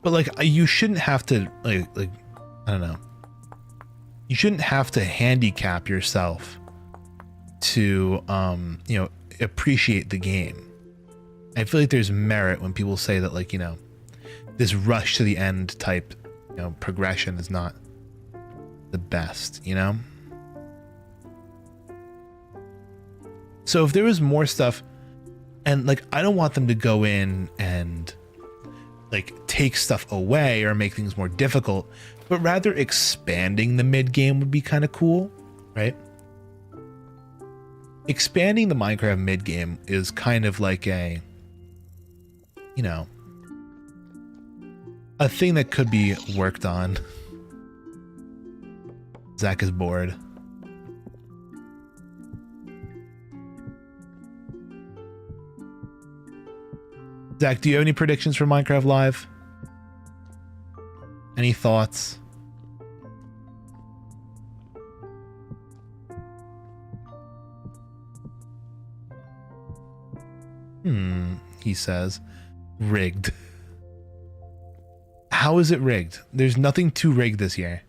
But like, you shouldn't have to like I don't know. You shouldn't have to handicap yourself to you know, appreciate the game. I feel like there's merit when people say that, like, you know, this rush to the end type, you know, progression is not the best, you know? So if there was more stuff, and like, I don't want them to go in and like take stuff away or make things more difficult, but rather expanding the mid game would be kind of cool, right? Expanding the Minecraft mid game is kind of like a, you know, a thing that could be worked on. Zach is bored. Zach, do you have any predictions for Minecraft Live? Any thoughts? He says. Rigged. How is it rigged? There's nothing too rigged this year.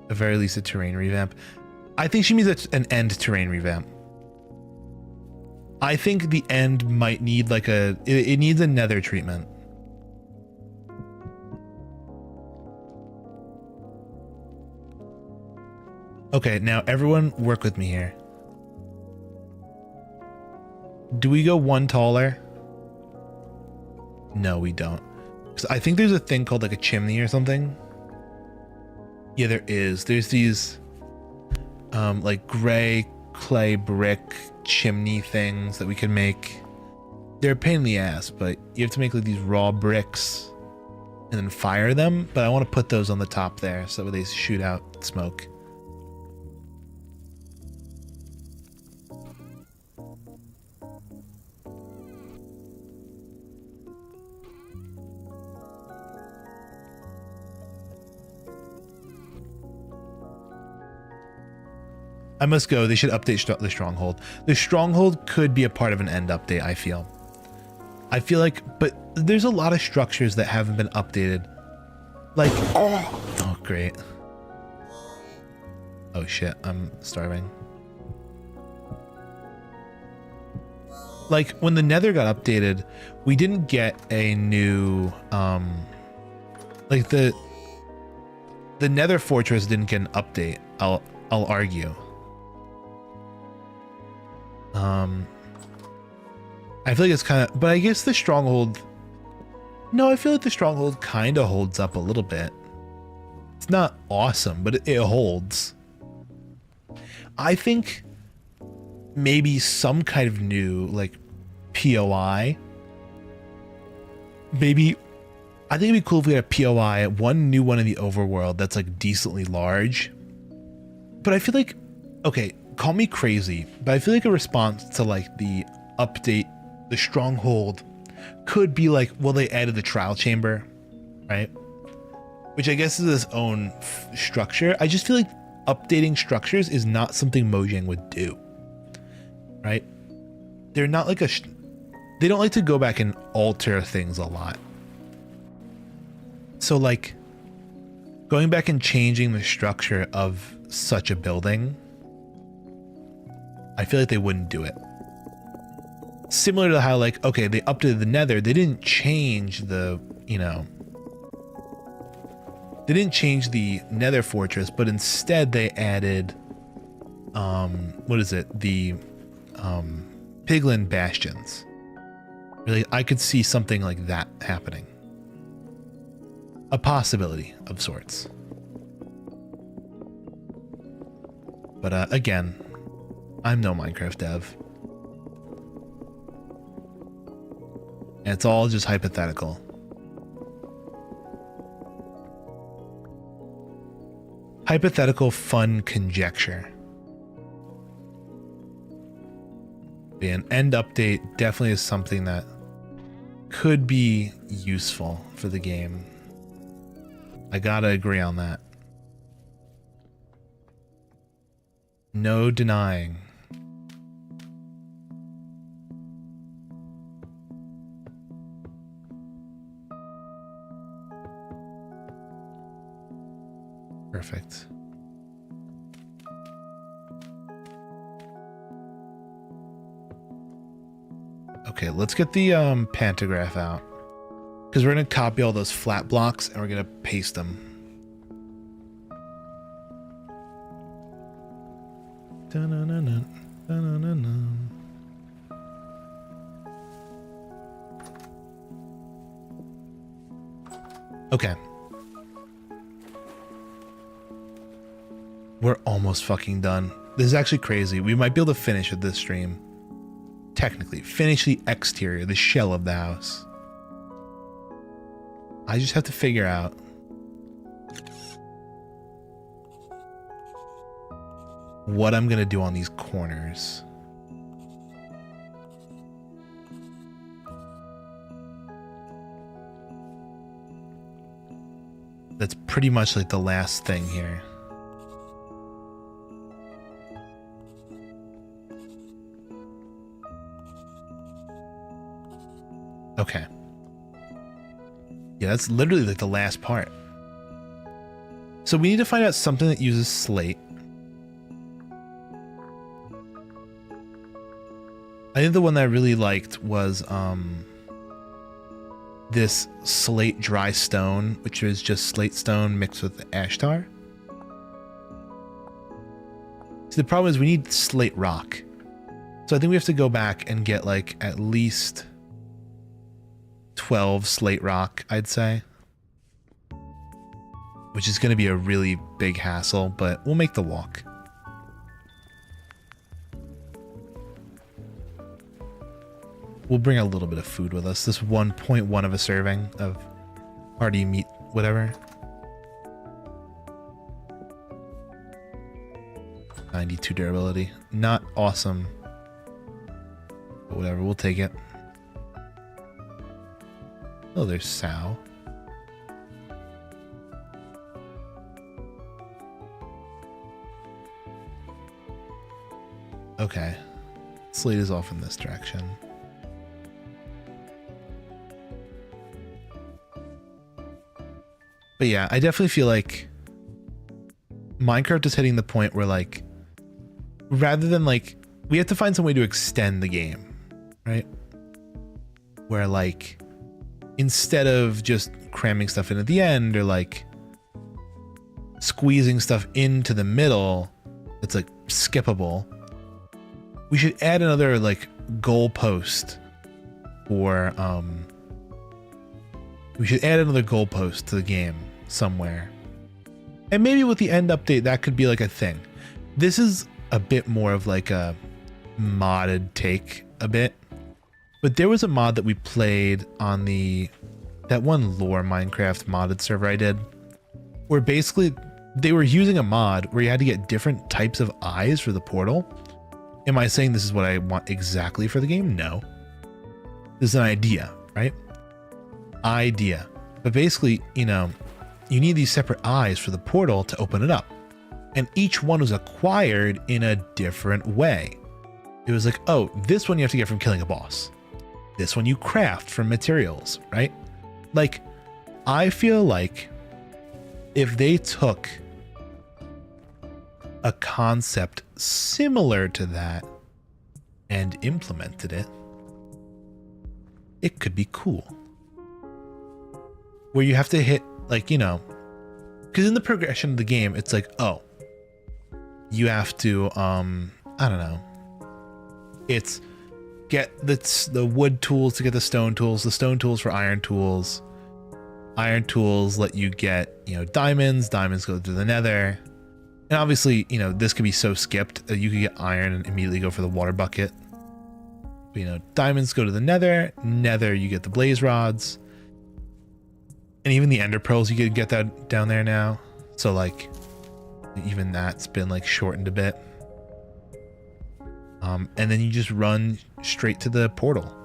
At the very least, a terrain revamp. I think she means an end terrain revamp. I think the end might need like it needs a nether treatment. Okay, now everyone work with me here. Do we go one taller? No, we don't. So I think there's a thing called like a chimney or something. Yeah, there is. There's these like gray clay brick chimney things that we can make. They're a pain in the ass, but you have to make like these raw bricks and then fire them. But I want to put those on the top there so that they shoot out smoke. I must go. They should update the stronghold. The stronghold could be a part of an end update, I feel. I feel like, but there's a lot of structures that haven't been updated Like, oh, great. Oh shit, I'm starving. Like, when the Nether got updated, we didn't get a new, like the Nether Fortress didn't get an update. I'll argue. I feel like it's kind of, but I guess the Stronghold, no, I feel like the Stronghold kind of holds up a little bit. It's not awesome, but it holds. I think maybe some kind of new, like, POI. Maybe, I think it'd be cool if we had a POI, one new one in the overworld that's like decently large. But I feel like, okay, call me crazy, but I feel like a response to like the update, the Stronghold, could be like, well, they added the trial chamber, right? Which I guess is its own structure. I just feel like updating structures is not something Mojang would do, right? They're not like they don't like to go back and alter things a lot. So like going back and changing the structure of such a building, I feel like they wouldn't do it. Similar to how, like, okay, they updated the Nether, they didn't change the, you know, they didn't change the Nether Fortress, but instead they added, what is it? The, Piglin Bastions. Really, I could see something like that happening. A possibility of sorts. But, again, I'm no Minecraft dev. And it's all just hypothetical. Hypothetical fun conjecture. An end update definitely is something that could be useful for the game. I gotta agree on that. No denying. Perfect. Okay, let's get the pantograph out, because we're gonna copy all those flat blocks and we're gonna paste them. Dun-dun-dun-dun, dun-dun-dun-dun. Okay. We're almost fucking done. This is actually crazy. We might be able to finish with this stream. Technically, finish the exterior, the shell of the house. I just have to figure out what I'm gonna do on these corners. That's pretty much like the last thing here. Okay. Yeah, that's literally like the last part. So we need to find out something that uses slate. I think the one that I really liked was this slate dry stone, which is just slate stone mixed with ash tar. See, the problem is we need slate rock. So I think we have to go back and get like at least 12 slate rock, I'd say. Which is going to be a really big hassle, but we'll make the walk. We'll bring a little bit of food with us. This 1.1 of a serving of hearty meat, whatever. 92 durability. Not awesome. But whatever, we'll take it. Oh, there's Sow. Okay. Slate is off in this direction. But But yeah, I definitely feel like Minecraft is hitting the point where like, rather than like, we have to find some way to extend the game, right? Where like, instead of just cramming stuff in at the end or like squeezing stuff into the middle that's like skippable, we should add another like goal post, or we should add another goalpost to the game somewhere. And maybe with the end update, that could be like a thing. This is a bit more of like a modded take a bit, but there was a mod that we played on that one lore Minecraft modded server I did, where basically they were using a mod where you had to get different types of eyes for the portal. Am I saying this is what I want exactly for the game? No. This is an idea, right? Idea. But basically, you know, you need these separate eyes for the portal to open it up. And each one was acquired in a different way. It was like, oh, this one you have to get from killing a boss. This one you craft from materials, right? Like, I feel like if they took a concept similar to that and implemented it, it could be cool. Where you have to hit, like, you know, because in the progression of the game, it's like, oh, you have to, I don't know. It's get the wood tools to get the stone tools for iron tools. Iron tools let you get, you know, diamonds go to the nether. And obviously, you know, this could be so skipped that you could get iron and immediately go for the water bucket. But, you know, diamonds go to the nether, you get the blaze rods. And even the ender pearls, you could get that down there now. So like, even that's been like shortened a bit. And then you just run straight to the portal.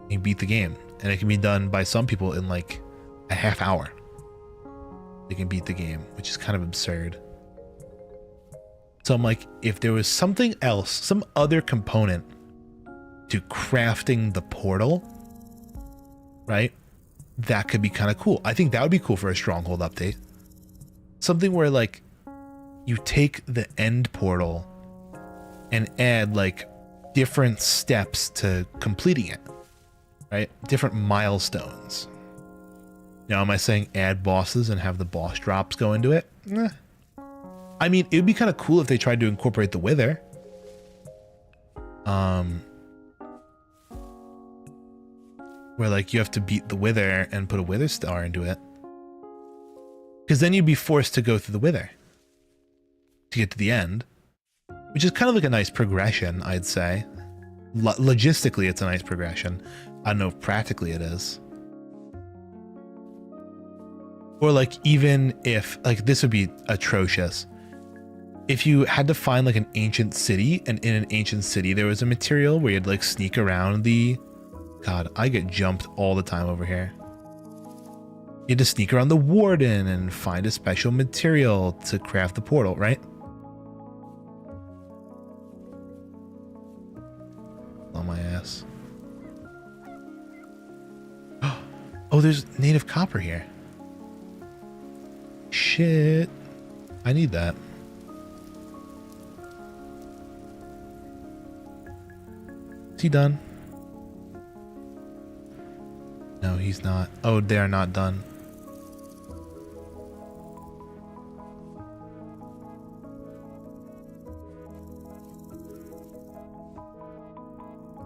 You beat the game. And it can be done by some people in like a half hour. They can beat the game, which is kind of absurd. So I'm like, if there was something else, some other component to crafting the portal, right? That could be kind of cool. I think that would be cool for a stronghold update. Something where like you take the end portal and add like different steps to completing it, right? Different milestones. Now, am I saying add bosses and have the boss drops go into it? Nah. I mean, it would be kind of cool if they tried to incorporate the Wither. Where like you have to beat the Wither and put a Wither star into it. Because then you'd be forced to go through the Wither to get to the end. Which is kind of like a nice progression, I'd say. Logistically, it's a nice progression. I don't know if practically it is. Or like, even if, like, this would be atrocious. If you had to find like an ancient city, and in an ancient city there was a material where you'd like sneak around the... God, I get jumped all the time over here. You had to sneak around the warden and find a special material to craft the portal, right? On my ass. Oh, there's native copper here. Shit. I need that. Is he done? No, he's not. Oh, they are not done.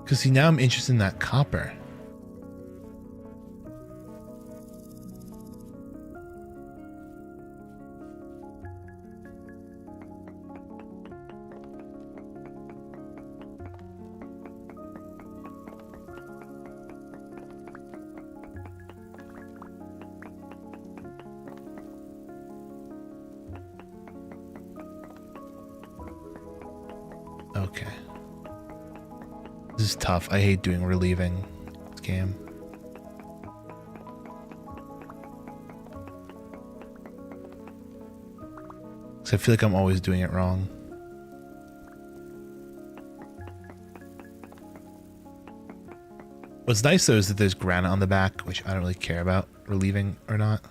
Because see, now I'm interested in that copper. Okay. This is tough. I hate doing relieving this game. Because I feel like I'm always doing it wrong. What's nice though is that there's granite on the back, which I don't really care about relieving or not.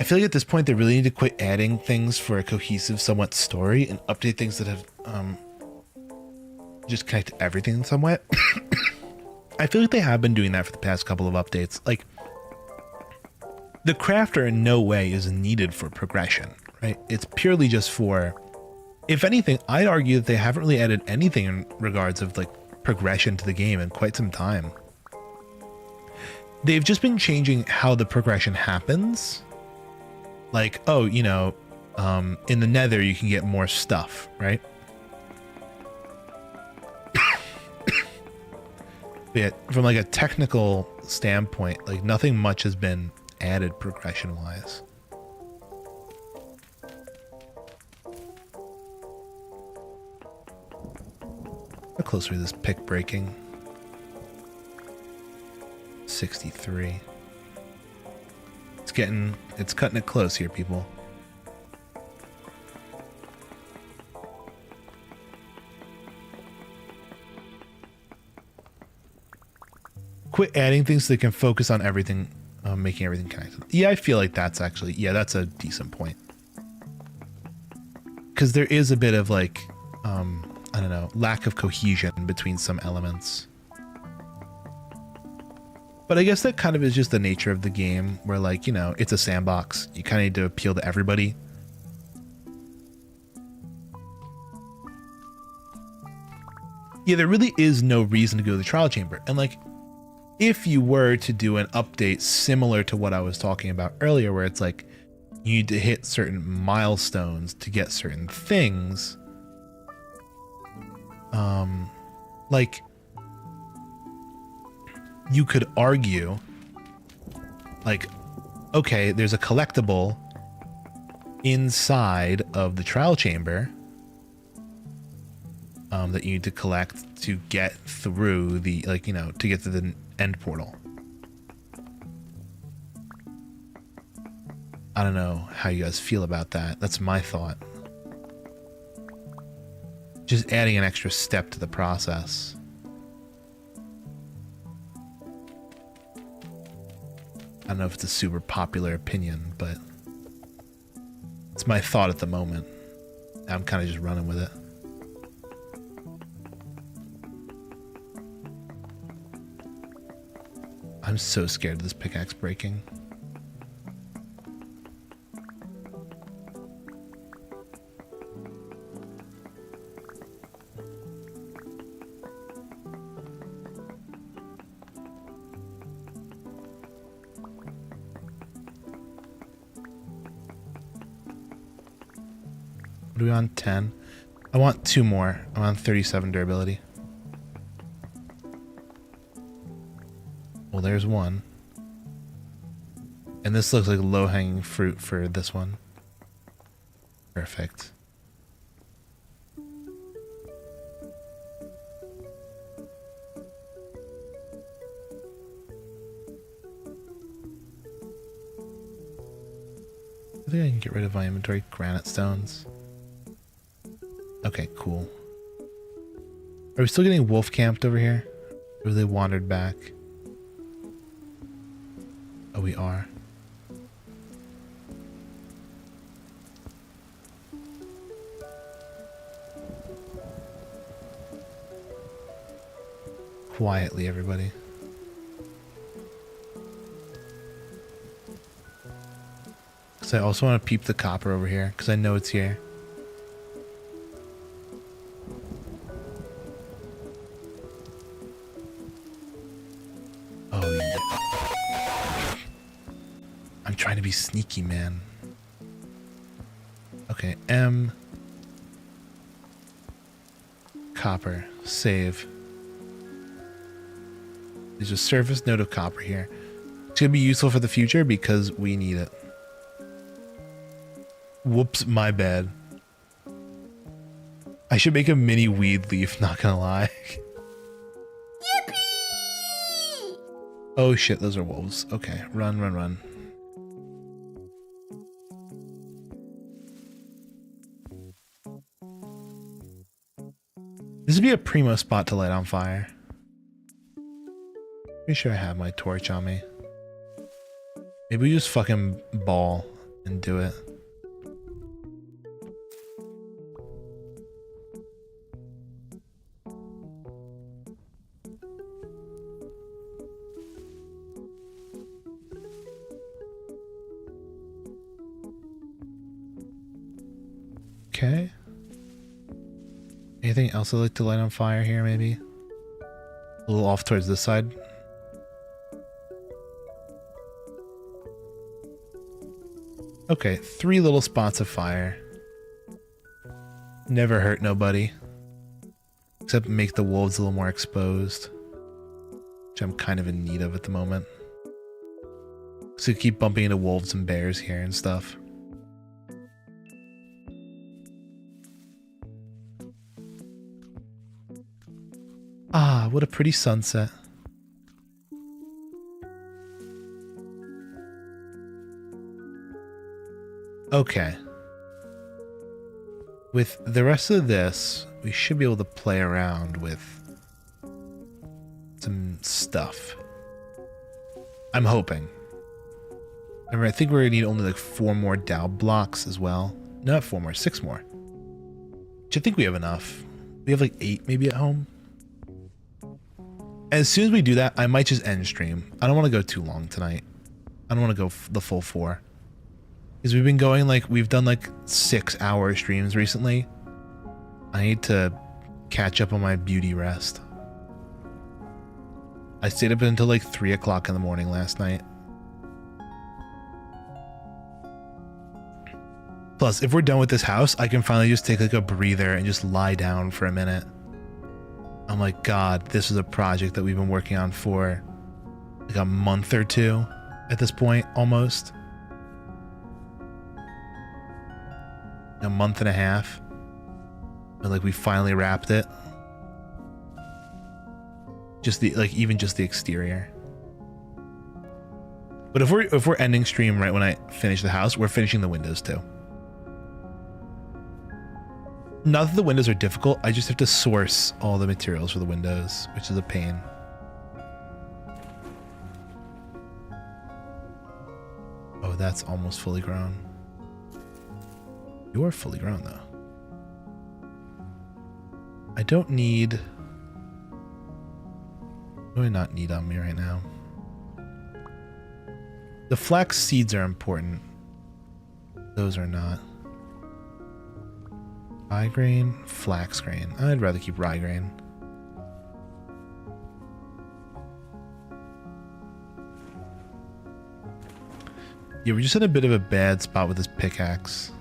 I feel like at this point they really need to quit adding things for a cohesive, somewhat story and update things that have just connect everything in some way. I feel like they have been doing that for the past couple of updates. Like, the crafter in no way is needed for progression, right? It's purely just for, if anything, I'd argue that they haven't really added anything in regards of like progression to the game in quite some time. They've just been changing how the progression happens. Like, oh, you know, in the Nether you can get more stuff, right? But from like a technical standpoint, like nothing much has been added progression wise. How close are we to this pick breaking? 63. It's cutting it close here, people. Quit adding things so they can focus on everything, making everything connected. Yeah, I feel like that's actually, yeah, that's a decent point. Because there is a bit of like, I don't know, lack of cohesion between some elements. But I guess that kind of is just the nature of the game where, like, you know, it's a sandbox. You kind of need to appeal to everybody. Yeah, there really is no reason to go to the trial chamber. And like, if you were to do an update similar to what I was talking about earlier, where it's like you need to hit certain milestones to get certain things, like you could argue like, okay, there's a collectible inside of the trial chamber that you need to collect to get through the, like, you know, to get to the end portal. I don't know how you guys feel about that. That's my thought. Just adding an extra step to the process. I don't know if it's a super popular opinion, but it's my thought at the moment. I'm kind of just running with it. I'm so scared of this pickaxe breaking. What are we on? 10? I want 2 more. I'm on 37 durability. Well, there's 1. And this looks like low-hanging fruit for this one. Perfect. I think I can get rid of my inventory. Granite stones. Okay, cool. Are we still getting wolf camped over here? Or they wandered back? Oh, we are. Quietly, everybody. Because I also want to peep the copper over here, because I know it's here. Oh, yeah. I'm trying to be sneaky, man. Okay, M. Copper. Save. There's a surface node of copper here. It's going to be useful for the future because we need it. Whoops, my bad. I should make a mini weed leaf, not gonna lie. Yippee! Oh shit, those are wolves. Okay, run, run, run. This would be a primo spot to light on fire. Pretty sure I have my torch on me. Maybe we just fucking ball and do it. Okay. Anything else I'd like to light on fire here, maybe? A little off towards this side. Okay, 3 little spots of fire. Never hurt nobody. Except make the wolves a little more exposed. Which I'm kind of in need of at the moment. So keep bumping into wolves and bears here and stuff. Ah, what a pretty sunset. Okay. With the rest of this, we should be able to play around with some stuff. I'm hoping. Remember, I think we're gonna need only like 4 more Dow blocks as well. Not 4 more, 6 more. Which I think we have enough. We have like 8 maybe at home. As soon as we do that, I might just end stream. I don't want to go too long tonight. I don't want to go the full 4. Because we've been going like, we've done like 6-hour streams recently. I need to catch up on my beauty rest. I stayed up until like 3 o'clock in the morning last night. Plus, if we're done with this house, I can finally just take like a breather and just lie down for a minute. I'm like, God, this is a project that we've been working on for like a month or 2 at this point, almost. A month and a half. And like we finally wrapped it. Just the, like, even just the exterior. But if we're ending stream right when I finish the house, we're finishing the windows too. Not that the windows are difficult, I just have to source all the materials for the windows, which is a pain. Oh, that's almost fully grown. You are fully grown though. I don't need... What do I not need on me right now? The flax seeds are important. Those are not. Rye grain, flax grain. I'd rather keep rye grain. Yeah, we're just in a bit of a bad spot with this pickaxe.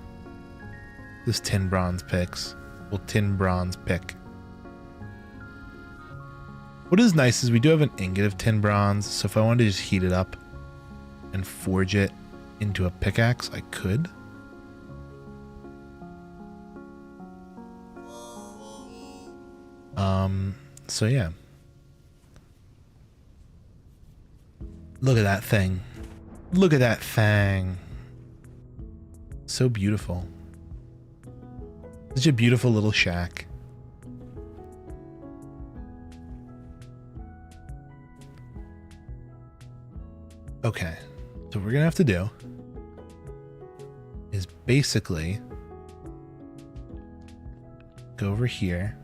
This tin bronze picks. Well, tin bronze pick. What is nice is we do have an ingot of tin bronze, so if I wanted to just heat it up and forge it into a pickaxe, I could. So yeah. Look at that thing. Look at that thing. So beautiful. Such a beautiful little shack. Okay. So what we're gonna have to do is basically go over here.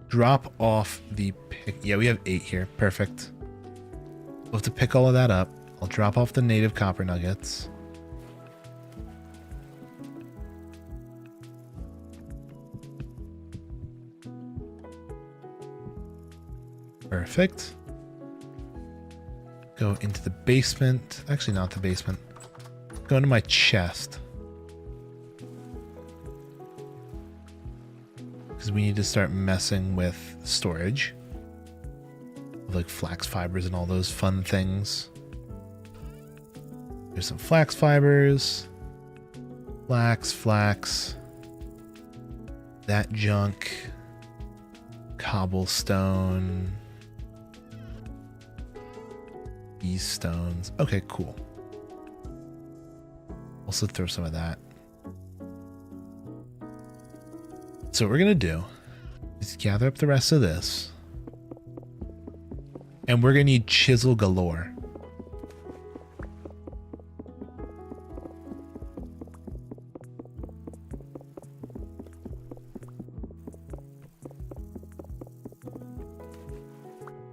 Drop off the pick. Yeah, we have 8 here. Perfect. We'll have to pick all of that up. I'll drop off the native copper nuggets. Perfect. Go into the basement. Actually, not the basement. Go into my chest. Because we need to start messing with storage. Like flax fibers and all those fun things. There's some flax fibers. Flax. That junk. Cobblestone. These stones. Okay, cool. Also throw some of that. So what we're gonna do is gather up the rest of this. And we're gonna need chisel galore.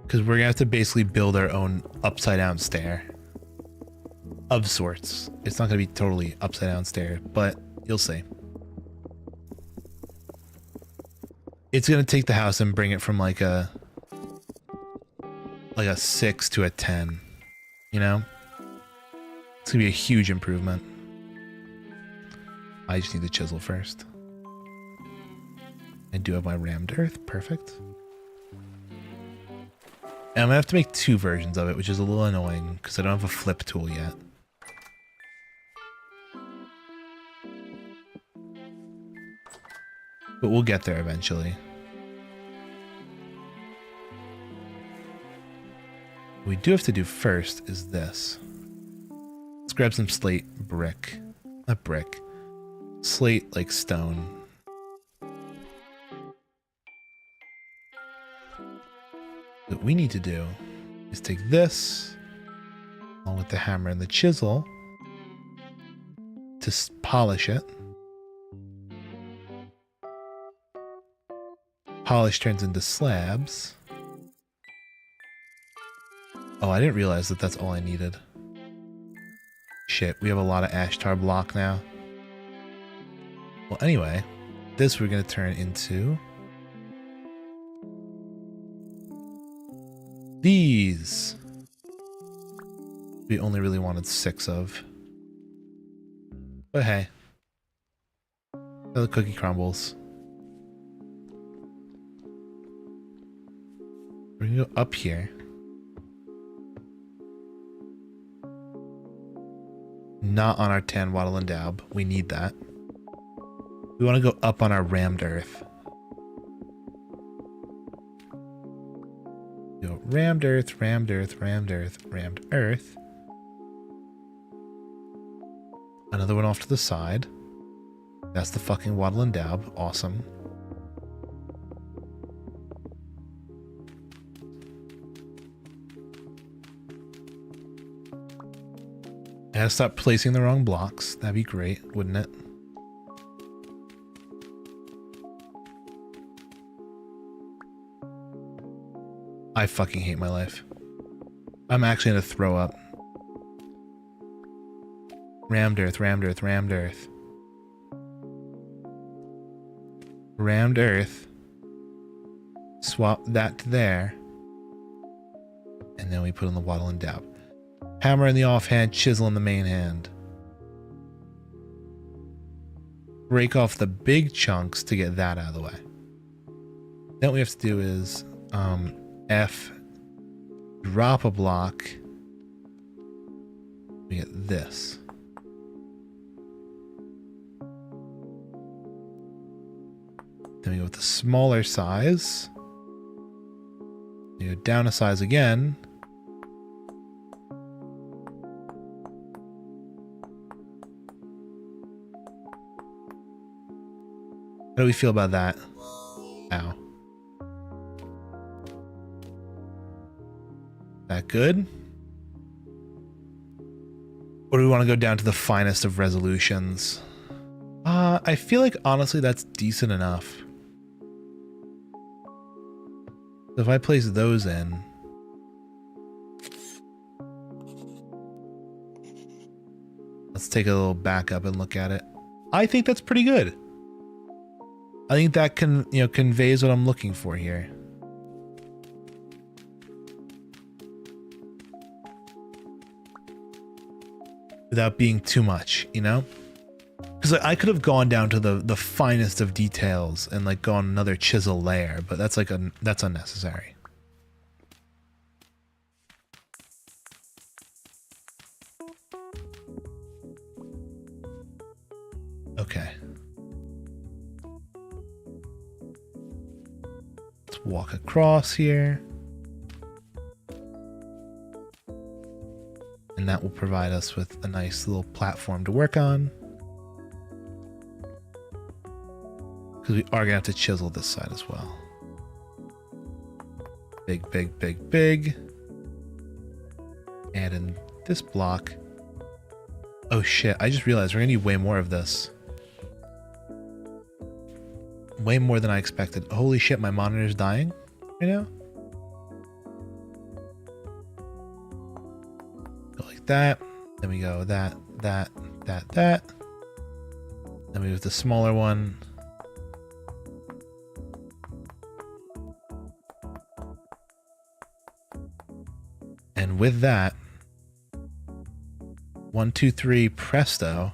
Because we're gonna have to basically build our own upside down stair. Of sorts. It's not gonna be totally upside down stair, but you'll see. It's gonna take the house and bring it from like a 6 to a 10, you know? It's gonna be a huge improvement. I just need the chisel first. I do have my rammed earth, perfect. And I'm gonna have to make 2 versions of it, which is a little annoying because I don't have a flip tool yet. But we'll get there eventually. What we do have to do first is this. Let's grab some slate brick. Not brick. Slate like stone. What we need to do is take this along with the hammer and the chisel to polish it. Polish turns into slabs. Oh, I didn't realize that that's all I needed. Shit, we have a lot of ash tar block now. Well, anyway, this we're going to turn into these. We only really wanted 6 of. But hey. The cookie crumbles. We're going to go up here. Not on our tan wattle and daub. We need that. We want to go up on our rammed earth. Go rammed earth, rammed earth, rammed earth, rammed earth. Another one off to the side. That's the fucking wattle and daub. Awesome. I gotta stop placing the wrong blocks. That'd be great, wouldn't it? I fucking hate my life. I'm actually gonna throw up. Rammed earth, rammed earth, rammed earth. Rammed earth. Swap that to there. And then we put in the wattle and daub. Hammer in the offhand, chisel in the main hand. Break off the big chunks to get that out of the way. Then what we have to do is F, drop a block. We get this. Then we go with the smaller size. We go down a size again. How do we feel about that? Ow. That good? Or do we want to go down to the finest of resolutions? I feel like honestly that's decent enough. So if I place those in, let's take a little back up and look at it. I think that's pretty good. I think that conveys what I'm looking for here. Without being too much, you know? Because I could have gone down to the finest of details and like gone another chisel layer, but that's like that's unnecessary. Okay. Let's walk across here. And that will provide us with a nice little platform to work on. Because we are going to have to chisel this side as well. Big, big, big, big. And in this block. Oh shit, I just realized we're going to need way more of this. Way more than I expected. Holy shit, my monitor's dying right now. like that. Then we go that. Then we do the smaller one. And with that, 1, 2, 3, presto.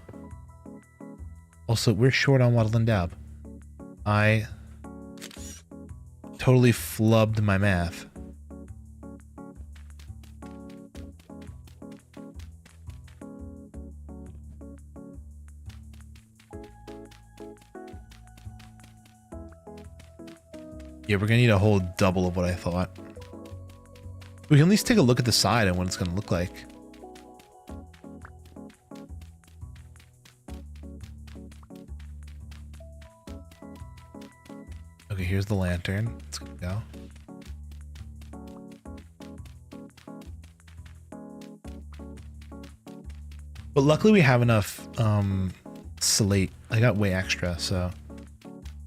Also, we're short on Wattle and Dab. I totally flubbed my math. Yeah, we're gonna need a whole double of what I thought. We can at least take a look at the side and what it's gonna look like. Okay, here's the lantern. It's gonna go. But luckily we have enough slate. I got way extra, so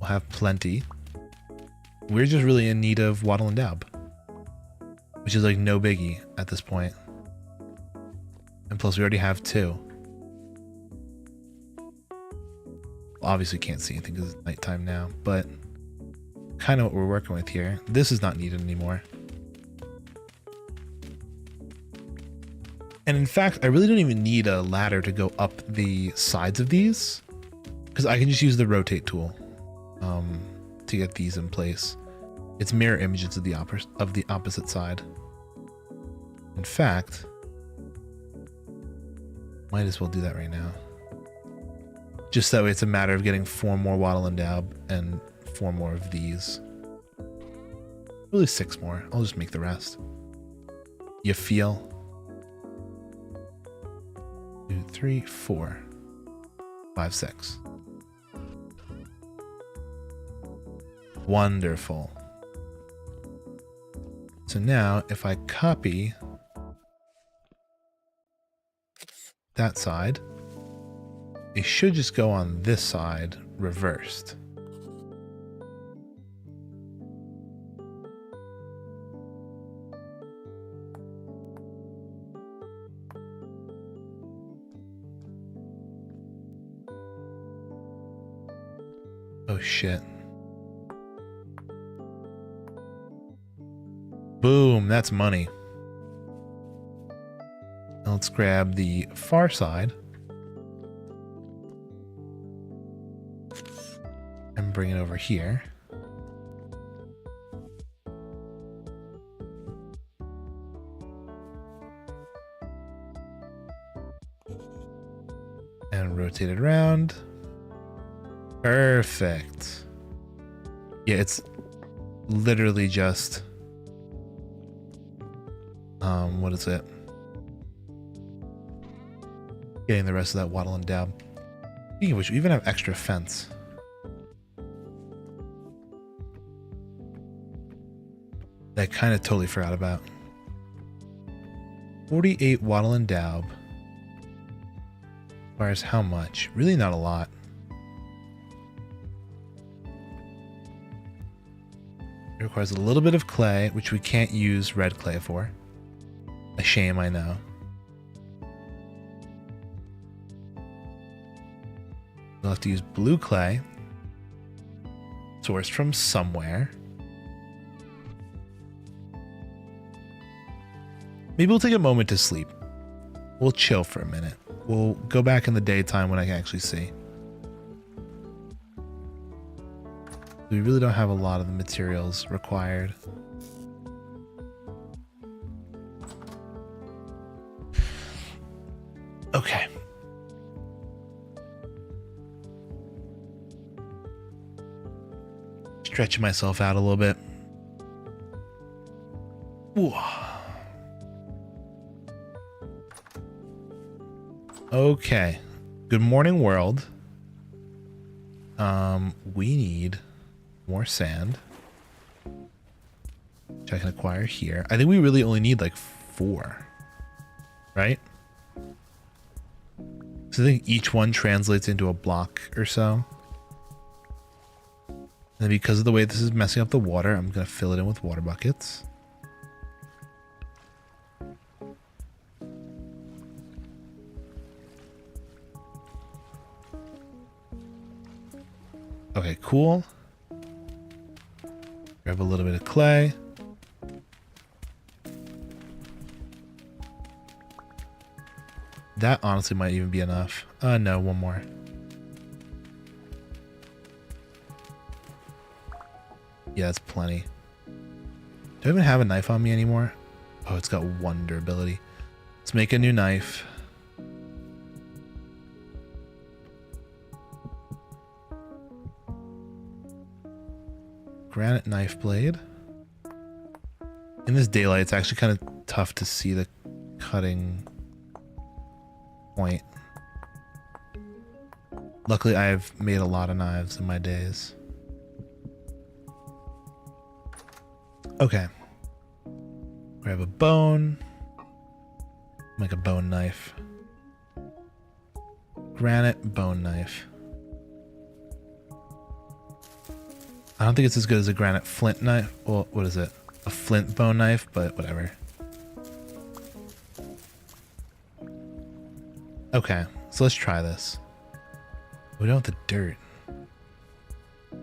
we'll have plenty. We're just really in need of Wattle and Dab, which is like no biggie at this point. And plus we already have 2. Obviously can't see anything because it's nighttime now, but kind of what we're working with here. This is not needed anymore. And in fact, I really don't even need a ladder to go up the sides of these, because I can just use the rotate tool to get these in place. It's mirror images of the opposite side. In fact, might as well do that right now. Just that way it's a matter of getting 4 more Wattle and Dab and 4 more of these. Really 6 more. I'll just make the rest. You feel? 2, 3, 4, 5, 6. Wonderful. So now if I copy that side, it should just go on this side reversed. Oh shit. Boom, that's money. Now let's grab the far side and bring it over here. And rotate it around. Perfect. Yeah, it's literally just what is it? Getting the rest of that Wattle and Dab. Speaking of which, we even have extra fence. That I kind of totally forgot about. 48 Wattle and Dab. Requires how much? Really not a lot. It requires a little bit of clay, which we can't use red clay for. A shame, I know. We'll have to use blue clay, sourced from somewhere. Maybe we'll take a moment to sleep. We'll chill for a minute. We'll go back in the daytime when I can actually see. We really don't have a lot of the materials required. Okay. Stretching myself out a little bit. Ooh. Okay. Good morning, world. We need more sand, which I can acquire here. I think we really only need like 4, right? So I think each one translates into a block or so. And because of the way this is messing up the water, I'm going to fill it in with water buckets. Okay, cool. Grab a little bit of clay. That honestly might even be enough. No, one more. Yeah, that's plenty. Do I even have a knife on me anymore? Oh, it's got one durability. Let's make a new knife. Granite knife blade. In this daylight, it's actually kind of tough to see the cutting point. Luckily, I've made a lot of knives in my days. Okay. Grab a bone. Make a bone knife. Granite bone knife. I don't think it's as good as a granite flint knife. Well, what is it? A flint bone knife, but whatever. Okay, so let's try this. We don't have the dirt. Do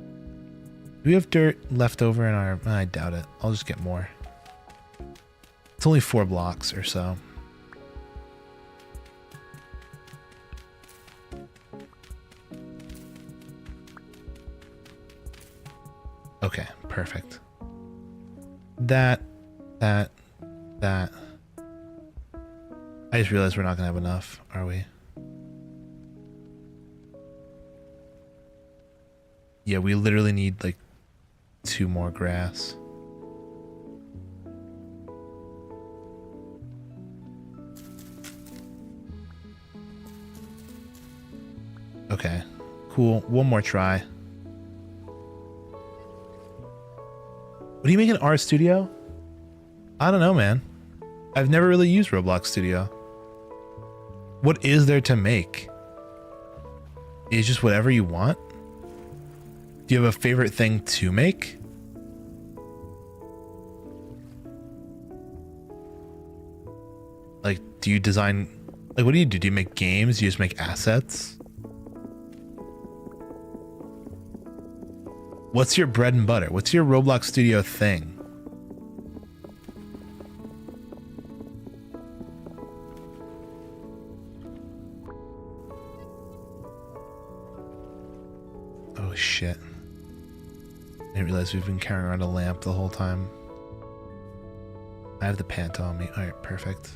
we have dirt left over in our... I doubt it. I'll just get more. It's only 4 blocks or so. Okay, perfect. That. I just realized we're not gonna have enough, are we? Yeah, we literally need like 2 more grass. Okay, cool. One more try. What do you make in R Studio? I don't know, man. I've never really used Roblox Studio. What is there to make? It's just whatever you want? Do you have a favorite thing to make? Like, do you design... Like, what do you do? Do you make games? Do you just make assets? What's your bread and butter? What's your Roblox Studio thing? Oh shit. I didn't realize we've been carrying around a lamp the whole time. I have the Panta on me. Alright, perfect.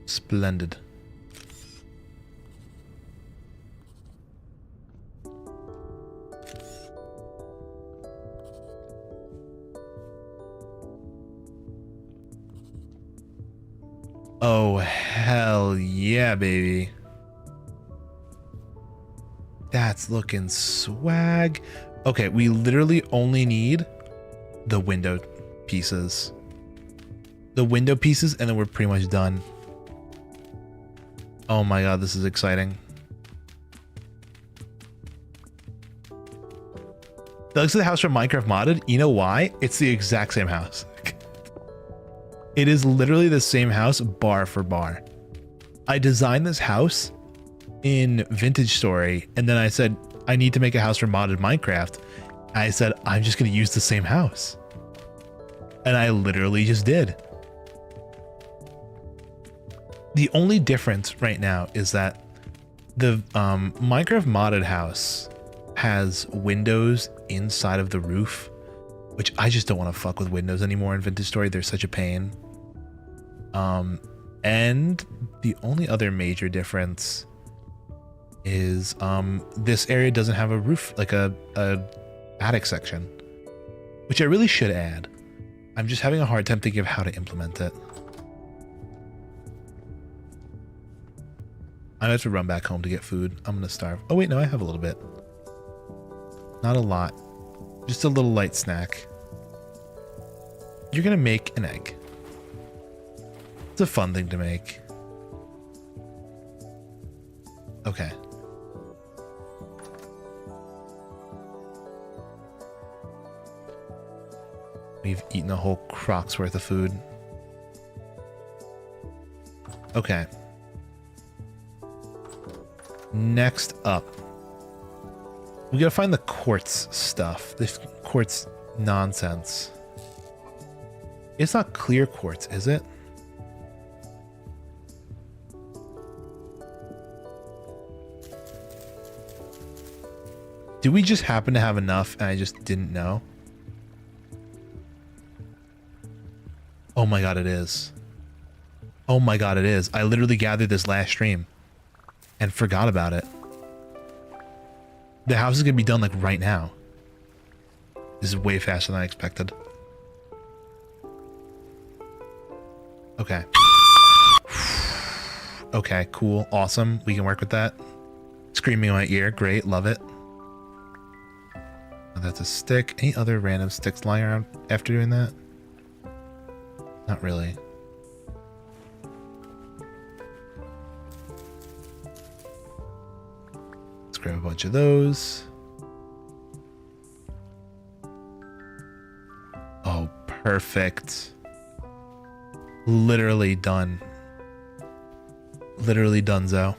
Splendid. Oh, hell yeah, baby. That's looking swag. Okay, we literally only need the window pieces. The window pieces, and then we're pretty much done. Oh my god, this is exciting. That looks like the house from Minecraft Modded. You know why? It's the exact same house. It is literally the same house, bar for bar. I designed this house in Vintage Story, and then I said, I need to make a house for Modded Minecraft. I said, I'm just going to use the same house. And I literally just did. The only difference right now is that the Minecraft Modded house has windows inside of the roof, which I just don't want to fuck with windows anymore in Vintage Story. They're such a pain. And the only other major difference is this area doesn't have a roof, like a attic section, which I really should add. I'm just having a hard time thinking of how to implement it. I have to run back home to get food. I'm gonna starve. Oh wait, no, I have a little bit. Not a lot. Just a little light snack. You're gonna make an egg. It's a fun thing to make. Okay. We've eaten a whole croc's worth of food. Okay. Next up. We gotta find the quartz stuff. This quartz nonsense. It's not clear quartz, is it? Do we just happen to have enough and I just didn't know? Oh my god, it is. Oh my god, it is. I literally gathered this last stream and forgot about it. The house is gonna be done like right now. This is way faster than I expected. Okay. Okay, cool, awesome. We can work with that. Screaming in my ear, great, love it. Oh, that's a stick. Any other random sticks lying around after doing that? Not really. Let's grab a bunch of those. Oh, perfect. Literally done. Literally donezo.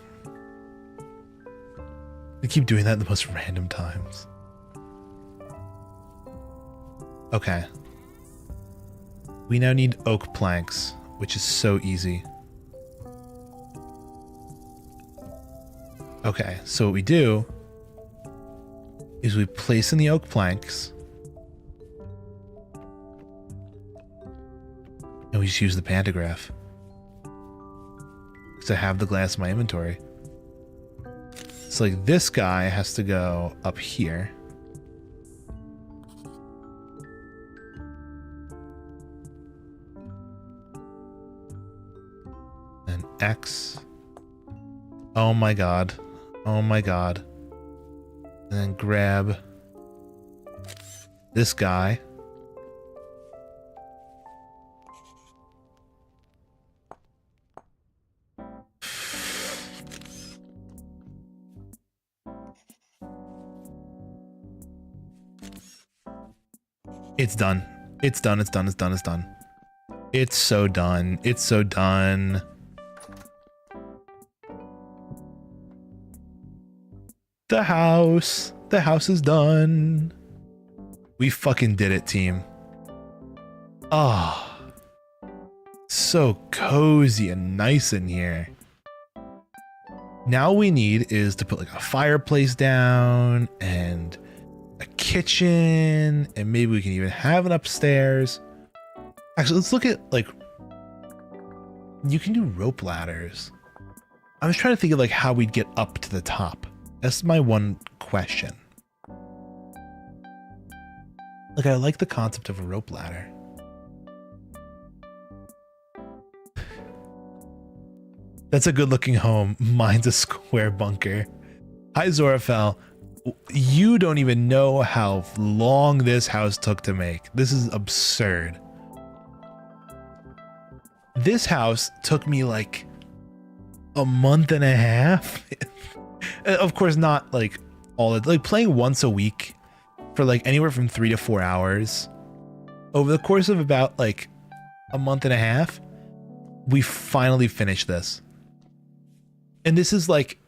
We keep doing that at the most random times. Okay. We now need oak planks, which is so easy. Okay, so what we do is we place in the oak planks and we just use the pantograph. Because I have the glass in my inventory. So like this guy has to go up here. And X. Oh my god. Oh my god. And then grab this guy. It's done. It's done. It's done. It's done. It's done. It's so done. It's so done. The house. The house is done. We fucking did it, team. Oh. So cozy and nice in here. Now all we need is to put like a fireplace down and a kitchen, and maybe we can even have it upstairs. Actually, let's look at like, you can do rope ladders. I was trying to think of like how we'd get up to the top. That's my one question. Like, I like the concept of a rope ladder. That's a good looking home. Mine's a square bunker. Hi, Zorafel. You don't even know how long this house took to make. This is absurd. This house took me like a month and a half. Of course, not like all the, like playing once a week for like anywhere from 3 to 4 hours over the course of about like a month and a half. We finally finished this. And this is like,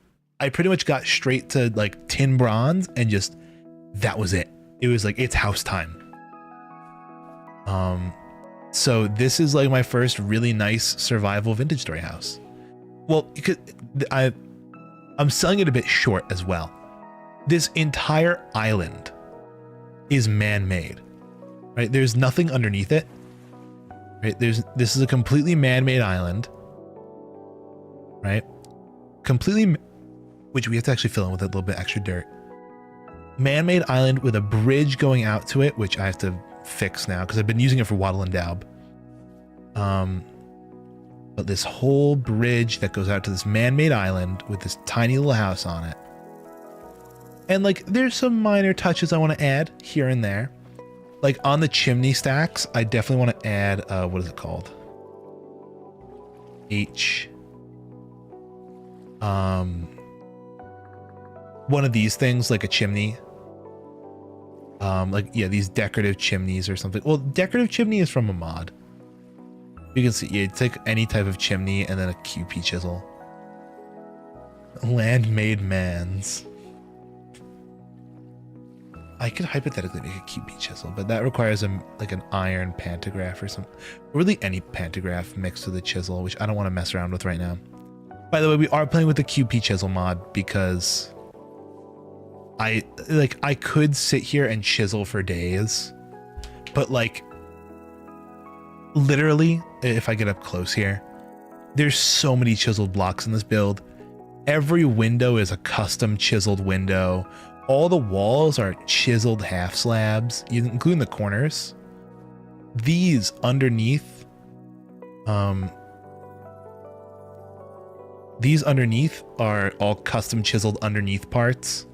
I pretty much got straight to like tin bronze and just, that was it. It was like, it's house time. So this is like my first really nice survival vintage story house. Well, because I'm selling it a bit short as well. This entire island is man-made, right? There's nothing underneath it, right? This is a completely man-made island, right? Completely, which we have to actually fill in with a little bit extra dirt. Man-made island with a bridge going out to it, which I have to fix now because I've been using it for Waddle and Daub. But this whole bridge that goes out to this man-made island with this tiny little house on it. And like, there's some minor touches I want to add here and there. Like on the chimney stacks, I definitely want to add, what is it called? One of these things, like a chimney. Like, yeah, these decorative chimneys or something. Well, decorative chimney is from a mod. You can see, yeah, it's like any type of chimney and then a QP chisel. Land-made mans. I could hypothetically make a QP chisel, but that requires like an iron pantograph or something. Really any pantograph mixed with a chisel, which I don't want to mess around with right now. By the way, we are playing with the QP chisel mod because I could sit here and chisel for days, but like literally, if I get up close here, there's so many chiseled blocks in this build. Every window is a custom chiseled window. All the walls are chiseled half slabs, including the corners. These underneath, are all custom chiseled underneath parts.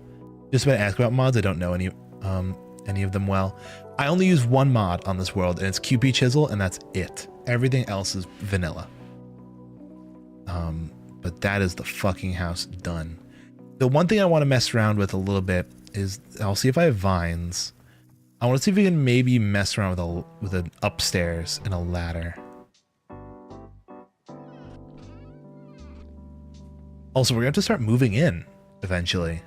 Just about to ask about mods. I don't know any of them well. I only use one mod on this world, and it's QP chisel, and that's it. Everything else is vanilla. But that is the fucking house done. The one thing I want to mess around with a little bit is I'll see if I have vines. I want to see if we can maybe mess around with an upstairs and a ladder. Also, we're going to have to start moving in eventually.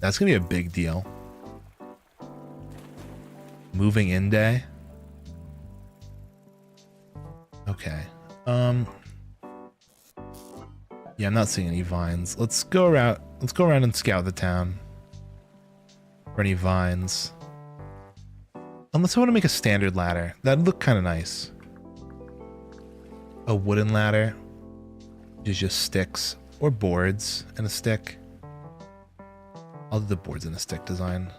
That's going to be a big deal. Moving in day. Okay. Yeah, I'm not seeing any vines. Let's go around and scout the town for any vines. Unless I want to make a standard ladder. That'd look kind of nice. A wooden ladder. Which is just sticks or boards and a stick. I'll do the boards and a stick design.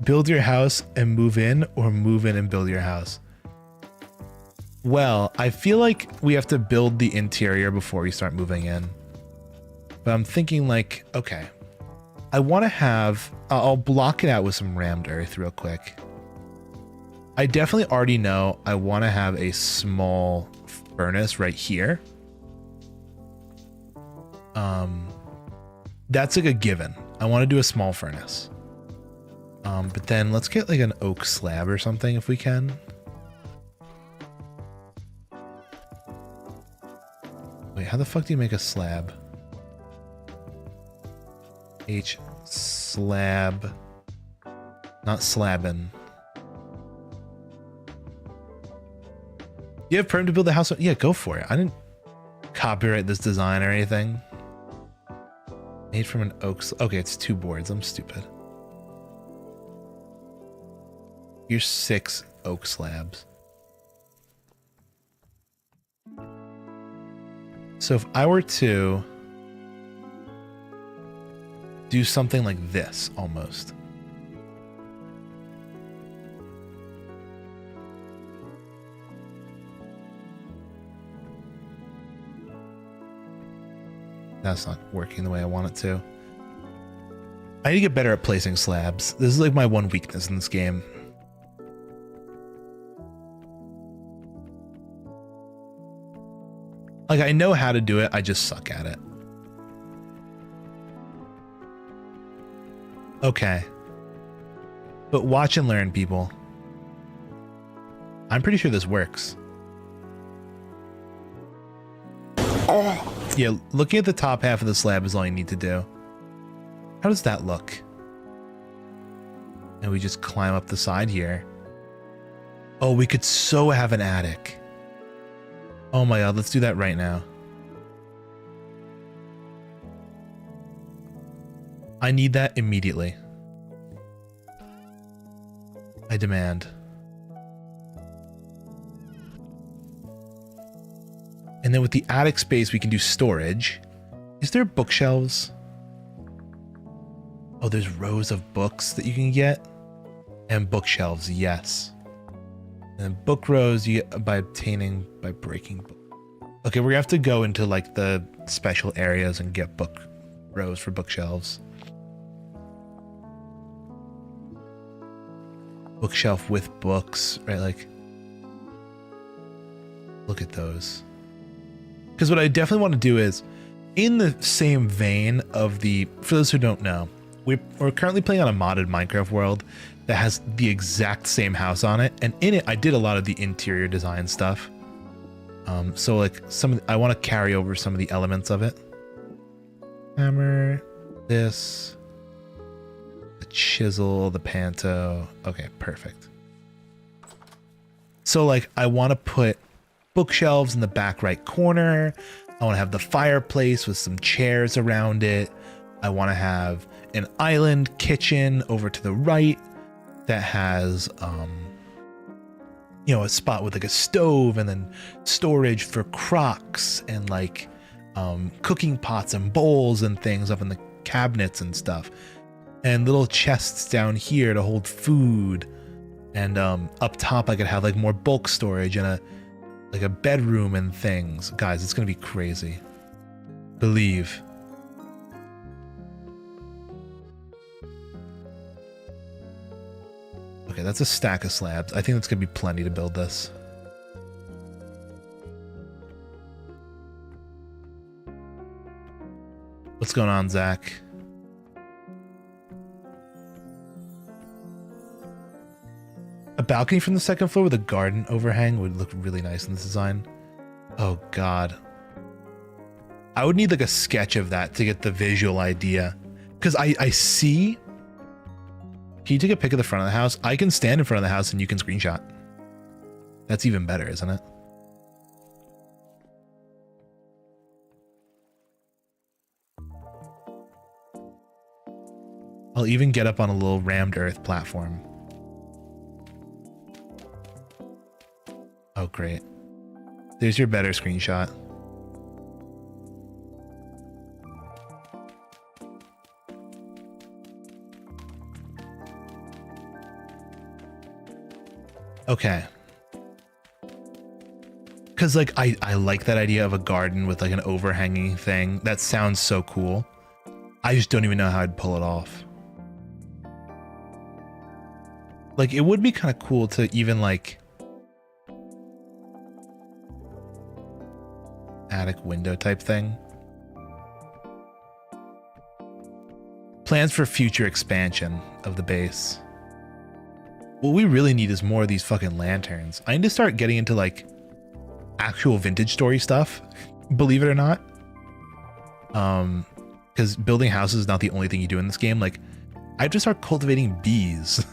Build your house and move in, or move in and build your house? Well, I feel like we have to build the interior before we start moving in. But I'm thinking like, okay, I want to have, I'll block it out with some rammed earth real quick. I definitely already know I want to have a small furnace right here. That's like a given. I want to do a small furnace. But then let's get like an oak slab or something if we can. Wait, how the fuck do you make a slab? H slab, not slabbin. You have permission to build a house? Yeah, go for it. I didn't copyright this design or anything. Made from an oak. Okay, it's 2 boards. I'm stupid. Here's 6 oak slabs. So if I were to do something like this, almost. That's not working the way I want it to. I need to get better at placing slabs. This is like my one weakness in this game. Like, I know how to do it, I just suck at it. Okay. But watch and learn, people. I'm pretty sure this works. Yeah, looking at the top half of the slab is all you need to do. How does that look? And we just climb up the side here. Oh, we could so have an attic. Oh my god, let's do that right now. I need that immediately. I demand. And then with the attic space, we can do storage. Is there bookshelves? Oh, there's rows of books that you can get. And bookshelves, yes. And book rows you get by breaking book. Okay, we're gonna have to go into like the special areas and get book rows for bookshelves. bookshelf with books, right? Like, look at those. Because what I definitely want to do is, in the same vein of the, for those who don't know, we're currently playing on a modded Minecraft world that has the exact same house on it. And in it, I did a lot of the interior design stuff. So like I want to carry over some of the elements of it. Hammer, this, the chisel, the panto. Okay, perfect. So like I want to put bookshelves in the back right corner. I want to have the fireplace with some chairs around it. I want to have an island kitchen over to the right that has you know, a spot with like a stove and then storage for crocks and like cooking pots and bowls and things up in the cabinets and stuff, and little chests down here to hold food, and up top I could have like more bulk storage and a bedroom and things. Guys, it's gonna be crazy. Believe. Okay, that's a stack of slabs. I think that's gonna be plenty to build this. What's going on, Zach? A balcony from the second floor with a garden overhang would look really nice in this design. Oh god. I would need like a sketch of that to get the visual idea. Because I see... Can you take a pic of the front of the house? I can stand in front of the house and you can screenshot. That's even better, isn't it? I'll even get up on a little rammed earth platform. Oh, great. There's your better screenshot. Okay. Because like I like that idea of a garden with like an overhanging thing. That sounds so cool. I just don't even know how I'd pull it off. Like it would be kind of cool to even like attic window type thing. Plans for future expansion of the base. What we really need is more of these fucking lanterns. I need to start getting into like actual vintage story stuff, believe it or not. Because building houses is not the only thing you do in this game. Like, I have to start cultivating bees.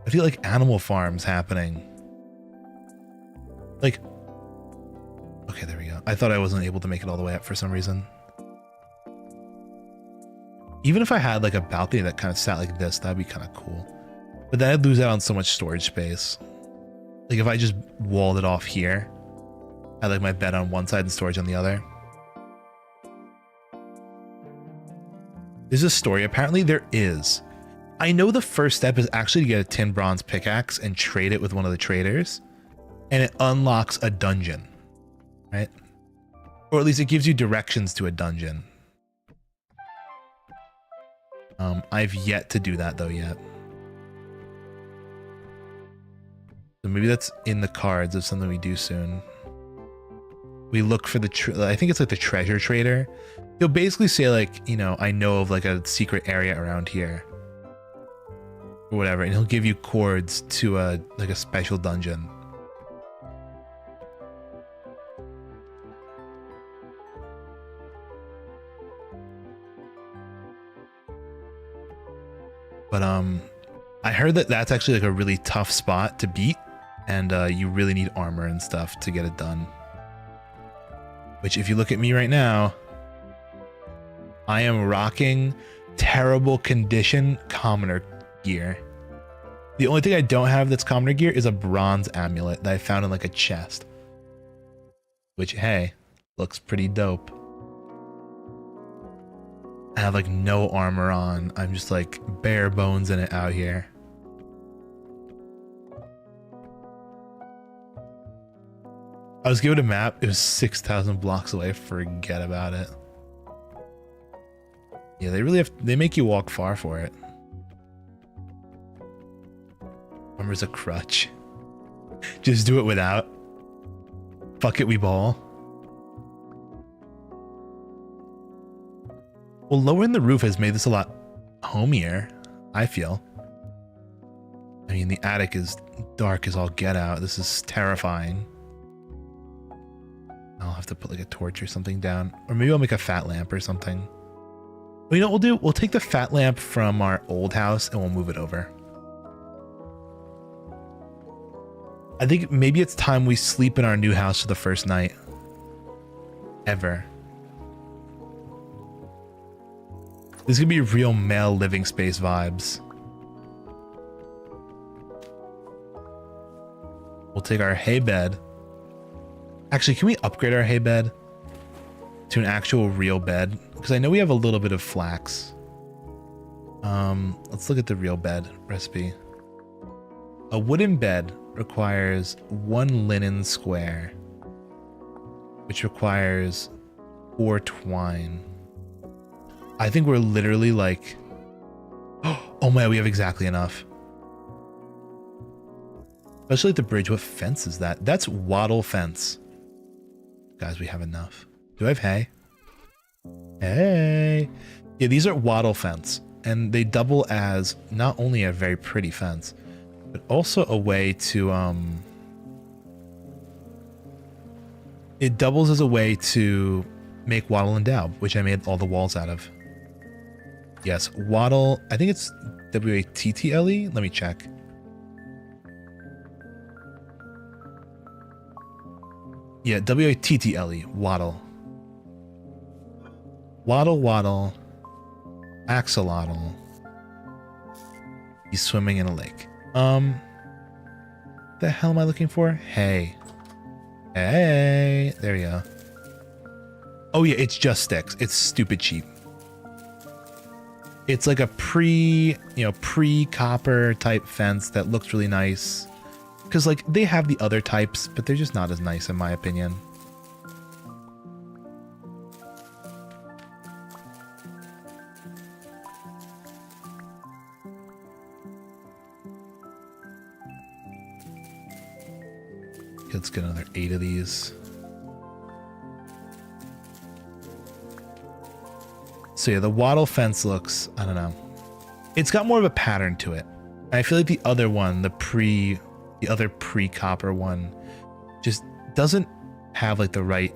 I feel like Animal Farm's happening. Like, okay, there we go. I thought I wasn't able to make it all the way up for some reason. Even if I had like a balcony that kind of sat like this, that'd be kind of cool. But then I'd lose out on so much storage space. Like if I just walled it off here, I had like my bed on one side and storage on the other. There's a story. Apparently there is. I know the first step is actually to get a tin bronze pickaxe and trade it with one of the traders, and it unlocks a dungeon, right? Or at least it gives you directions to a dungeon. I've yet to do that though yet. So maybe that's in the cards of something we do soon. We look for the, I think it's like the treasure trader. He'll basically say like, you know, I know of like a secret area around here. Or whatever, and he'll give you cords to a, like a special dungeon. But I heard that that's actually like a really tough spot to beat, and you really need armor and stuff to get it done. Which, if you look at me right now, I am rocking terrible condition commoner gear. The only thing I don't have that's commoner gear is a bronze amulet that I found in like a chest. Which, hey, looks pretty dope. I have like no armor on. I'm just like bare bones in it out here. I was given a map. It was 6,000 blocks away. Forget about it. Yeah, they really have, they make you walk far for it. Armor's a crutch. Just do it without. Fuck it, we ball. Well, lowering the roof has made this a lot homier, I feel. I mean, the attic is dark as all get out. This is terrifying. I'll have to put like a torch or something down. Or maybe I'll make a fat lamp or something. Well, you know what we'll do? We'll take the fat lamp from our old house and we'll move it over. I think maybe it's time we sleep in our new house for the first night. Ever. This is gonna be real male living space vibes. We'll take our hay bed. Actually, can we upgrade our hay bed to an actual real bed? Because I know we have a little bit of flax. Let's look at the real bed recipe. A wooden bed requires 1 linen square, which requires 4 twine. I think we're literally like, oh my, we have exactly enough. Especially at the bridge. What fence is that? That's wattle fence. Guys, we have enough. Do I have hay? Hey. Yeah, these are wattle fence. And they double as not only a very pretty fence, but also a way to, it doubles as a way to make wattle and daub, which I made all the walls out of. Yes, wattle, I think it's W-A-T-T-L-E. Let me check. Yeah, W-A-T-T-L-E, wattle. Waddle, waddle, axolotl. He's swimming in a lake. The hell am I looking for? Hay. Hey, there we go. Oh yeah, it's just sticks. It's stupid cheap. It's like a pre-copper type fence that looks really nice. Because like they have the other types, but they're just not as nice in my opinion. Let's get another 8 of these. So yeah, the wattle fence looks, I don't know. It's got more of a pattern to it. I feel like the other one, the other pre-copper one, just doesn't have like the right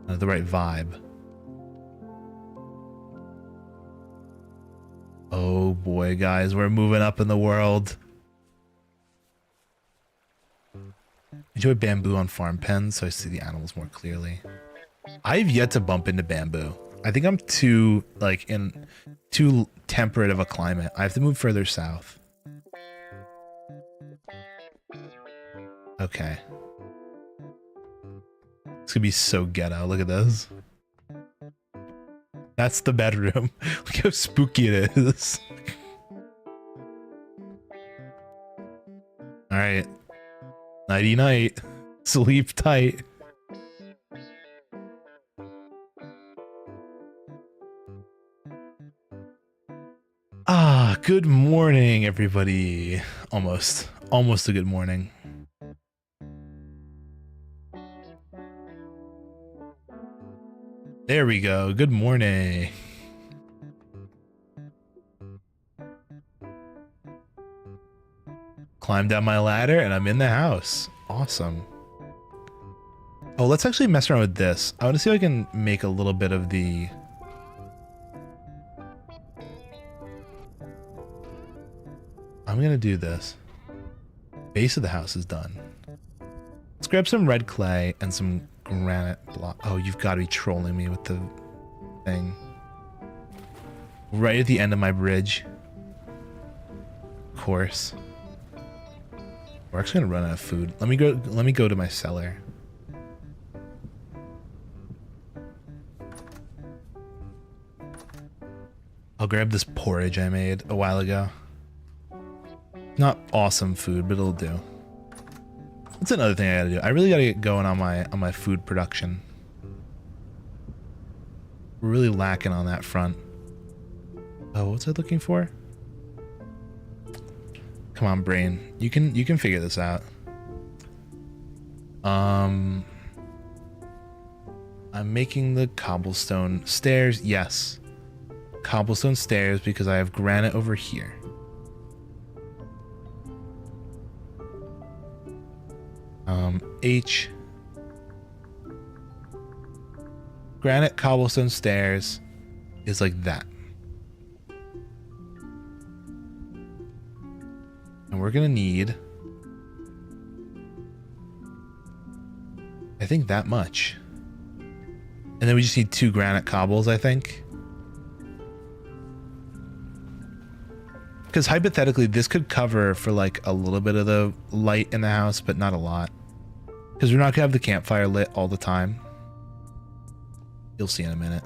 vibe. Oh boy, guys, we're moving up in the world. Enjoy bamboo on farm pens so I see the animals more clearly. I've yet to bump into bamboo. I think I'm too temperate of a climate. I have to move further south. Okay. It's gonna be so ghetto. Look at this. That's the bedroom. Look how spooky it is. All right. Nighty night. Sleep tight. Ah, good morning, everybody. Almost a good morning. There we go. Good morning. Climb down my ladder and I'm in the house. Awesome. Oh, let's actually mess around with this. I want to see if I can make a little bit of the... I'm going to do this. Base of the house is done. Let's grab some red clay and some granite block. Oh, you've got to be trolling me with the thing. Right at the end of my bridge. Of course. We're actually gonna run out of food. Let me go to my cellar. I'll grab this porridge I made a while ago. Not awesome food, but it'll do. That's another thing I gotta do. I really gotta get going on my food production. We're really lacking on that front. Oh, what's I looking for? Come on, brain. You can figure this out. I'm making the cobblestone stairs. Yes. Cobblestone stairs because I have granite over here. H. Granite cobblestone stairs is like that. And we're gonna need, I think, that much. And then we just need 2 granite cobbles, I think. Because hypothetically, this could cover for like a little bit of the light in the house, but not a lot. Because we're not gonna have the campfire lit all the time. You'll see in a minute.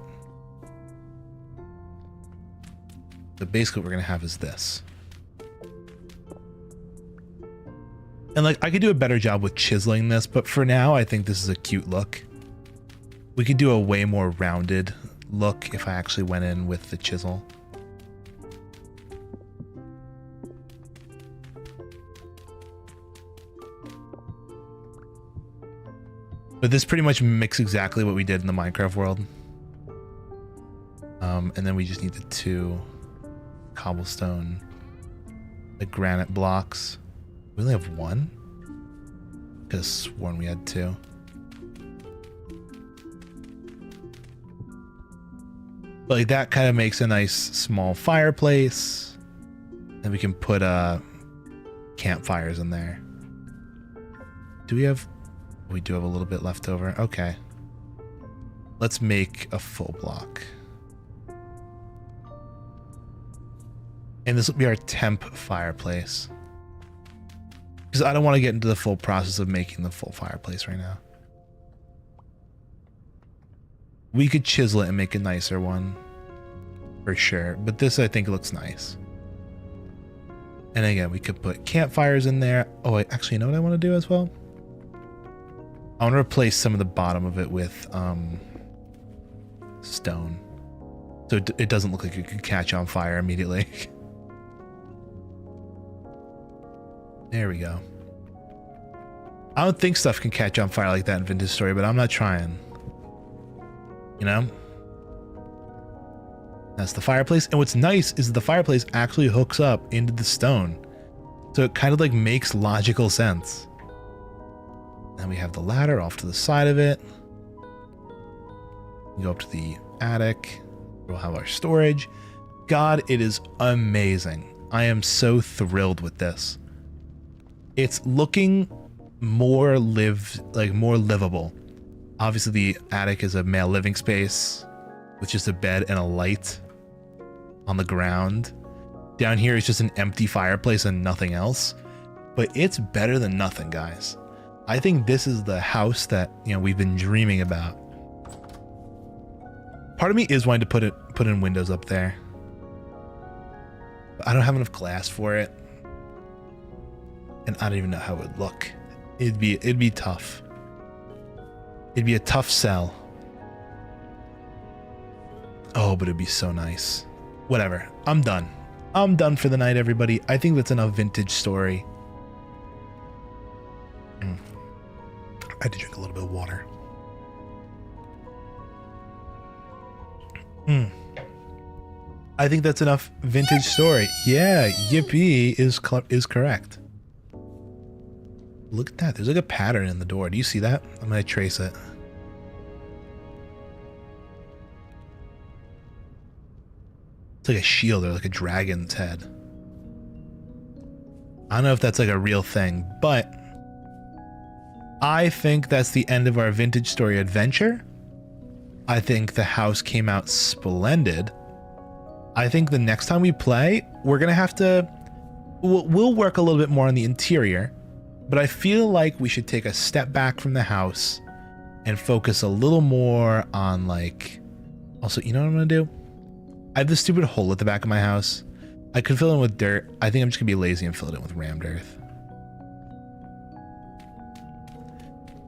But basically what we're gonna have is this. And like, I could do a better job with chiseling this, but for now, I think this is a cute look. We could do a way more rounded look if I actually went in with the chisel. But this pretty much mimics exactly what we did in the Minecraft world. And then we just need the 2 cobblestone, the granite blocks. We only have 1? Could have sworn we had 2. But like that kind of makes a nice small fireplace. And we can put campfires in there. Do we have... We do have a little bit left over. Okay. Let's make a full block. And this will be our temp fireplace. Because I don't want to get into the full process of making the full fireplace right now. We could chisel it and make a nicer one. For sure. But this, I think, looks nice. And again, we could put campfires in there. Oh, wait, actually, you know what I want to do as well? I want to replace some of the bottom of it with stone. So it doesn't look like it could catch on fire immediately. There we go. I don't think stuff can catch on fire like that in Vintage Story, but I'm not trying. You know? That's the fireplace. And what's nice is the fireplace actually hooks up into the stone. So it kind of like makes logical sense. Then we have the ladder off to the side of it. We go up to the attic. We'll have our storage. God, it is amazing. I am so thrilled with this. It's looking more livable. Obviously, the attic is a male living space with just a bed and a light on the ground. Down here is just an empty fireplace and nothing else. But it's better than nothing, guys. I think this is the house that, you know, we've been dreaming about. Part of me is wanting to put in windows up there. But I don't have enough glass for it. And I don't even know how it would look. It'd be tough. It'd be a tough sell. Oh, but it'd be so nice. Whatever. I'm done. I'm done for the night, everybody. I think that's enough Vintage Story. I had to drink a little bit of water. I think that's enough Vintage Story. Yeah, yippee is correct. Look at that. There's like a pattern in the door. Do you see that? I'm going to trace it. It's like a shield or like a dragon's head. I don't know if that's like a real thing, but I think that's the end of our Vintage Story adventure. I think the house came out splendid. I think the next time we play, we're going to have to... We'll work a little bit more on the interior, but I feel like we should take a step back from the house and focus a little more on like... Also, you know what I'm going to do? I have this stupid hole at the back of my house. I could fill it in with dirt. I think I'm just going to be lazy and fill it in with rammed earth.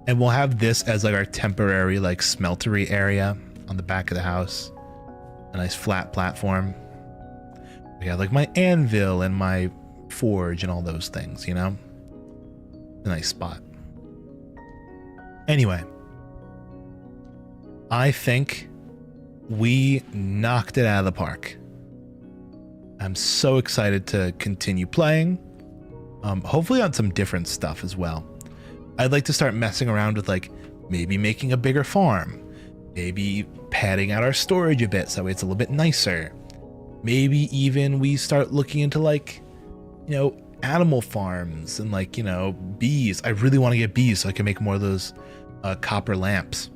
And we'll have this as like our temporary like smeltery area on the back of the house. A nice flat platform. I got like my anvil and my forge and all those things, you know? A nice spot. Anyway, I think we knocked it out of the park. I'm so excited to continue playing. Hopefully on some different stuff as well. I'd like to start messing around with like maybe making a bigger farm, maybe padding out our storage a bit so it's a little bit nicer. Maybe even we start looking into like, you know, animal farms and like, you know, bees. I really want to get bees so I can make more of those copper lamps.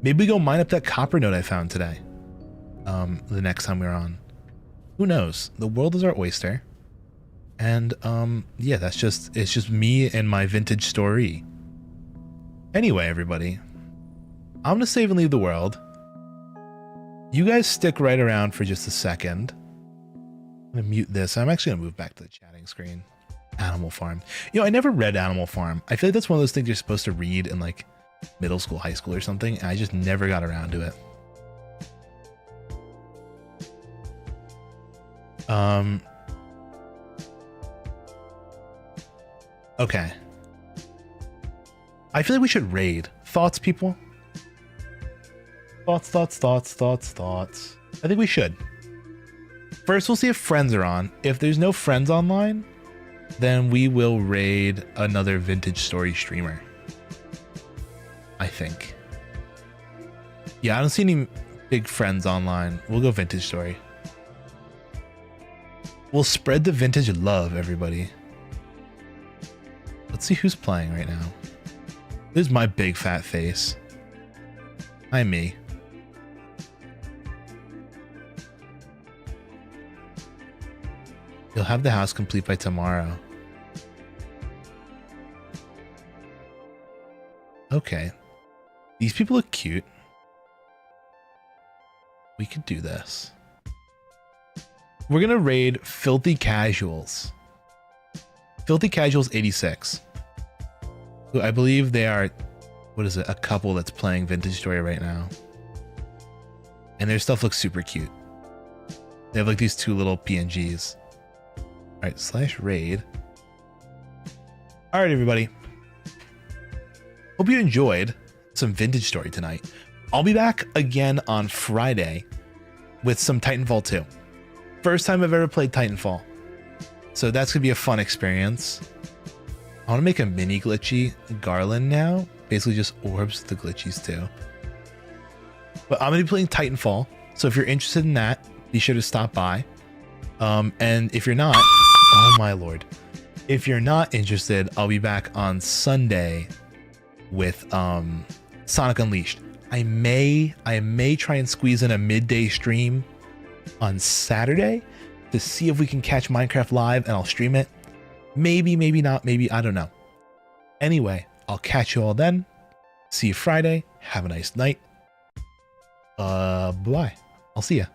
Maybe we go mine up that copper node I found today. The next time we're on. Who knows? The world is our oyster. And yeah, it's just me and my vintage story. Anyway, everybody, I'm gonna save and leave the world. You guys stick right around for just a second. I'm gonna mute this. I'm actually gonna move back to the chatting screen. Animal Farm. You know, I never read Animal Farm. I feel like that's one of those things you're supposed to read in like middle school, high school or something. And I just never got around to it. Okay. I feel like we should raid. Thoughts, people? Thoughts. I think we should. First, we'll see if friends are on. If there's no friends online, then we will raid another vintage story streamer. I think. Yeah, I don't see any big friends online. We'll go vintage story. We'll spread the vintage love, everybody. Let's see who's playing right now. This is my big fat face. Hi, me. You'll have the house complete by tomorrow. Okay. These people look cute. We could do this. We're gonna raid Filthy Casuals. Filthy Casuals 86. Who I believe they are, what is it, a couple that's playing Vintage Story right now. And their stuff looks super cute. They have like these two little PNGs. Alright, /raid. Alright, everybody. Hope you enjoyed some Vintage Story tonight. I'll be back again on Friday with some Titanfall 2. First time I've ever played Titanfall. So that's gonna be a fun experience. I want to make a mini glitchy garland now. Basically just orbs the glitchies too. But I'm gonna be playing Titanfall. So if you're interested in that, be sure to stop by. And if you're not, oh my lord. If you're not interested, I'll be back on Sunday with Sonic Unleashed. I may try and squeeze in a midday stream on Saturday to see if we can catch Minecraft live and I'll stream it. Maybe, maybe not, maybe, I don't know. Anyway, I'll catch you all then. See you Friday. Have a nice night. Bye. I'll see ya.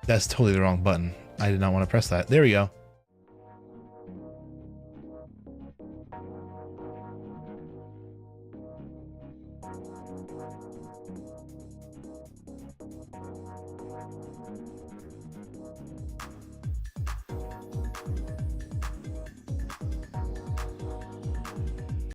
That's totally the wrong button. I did not want to press that. There we go.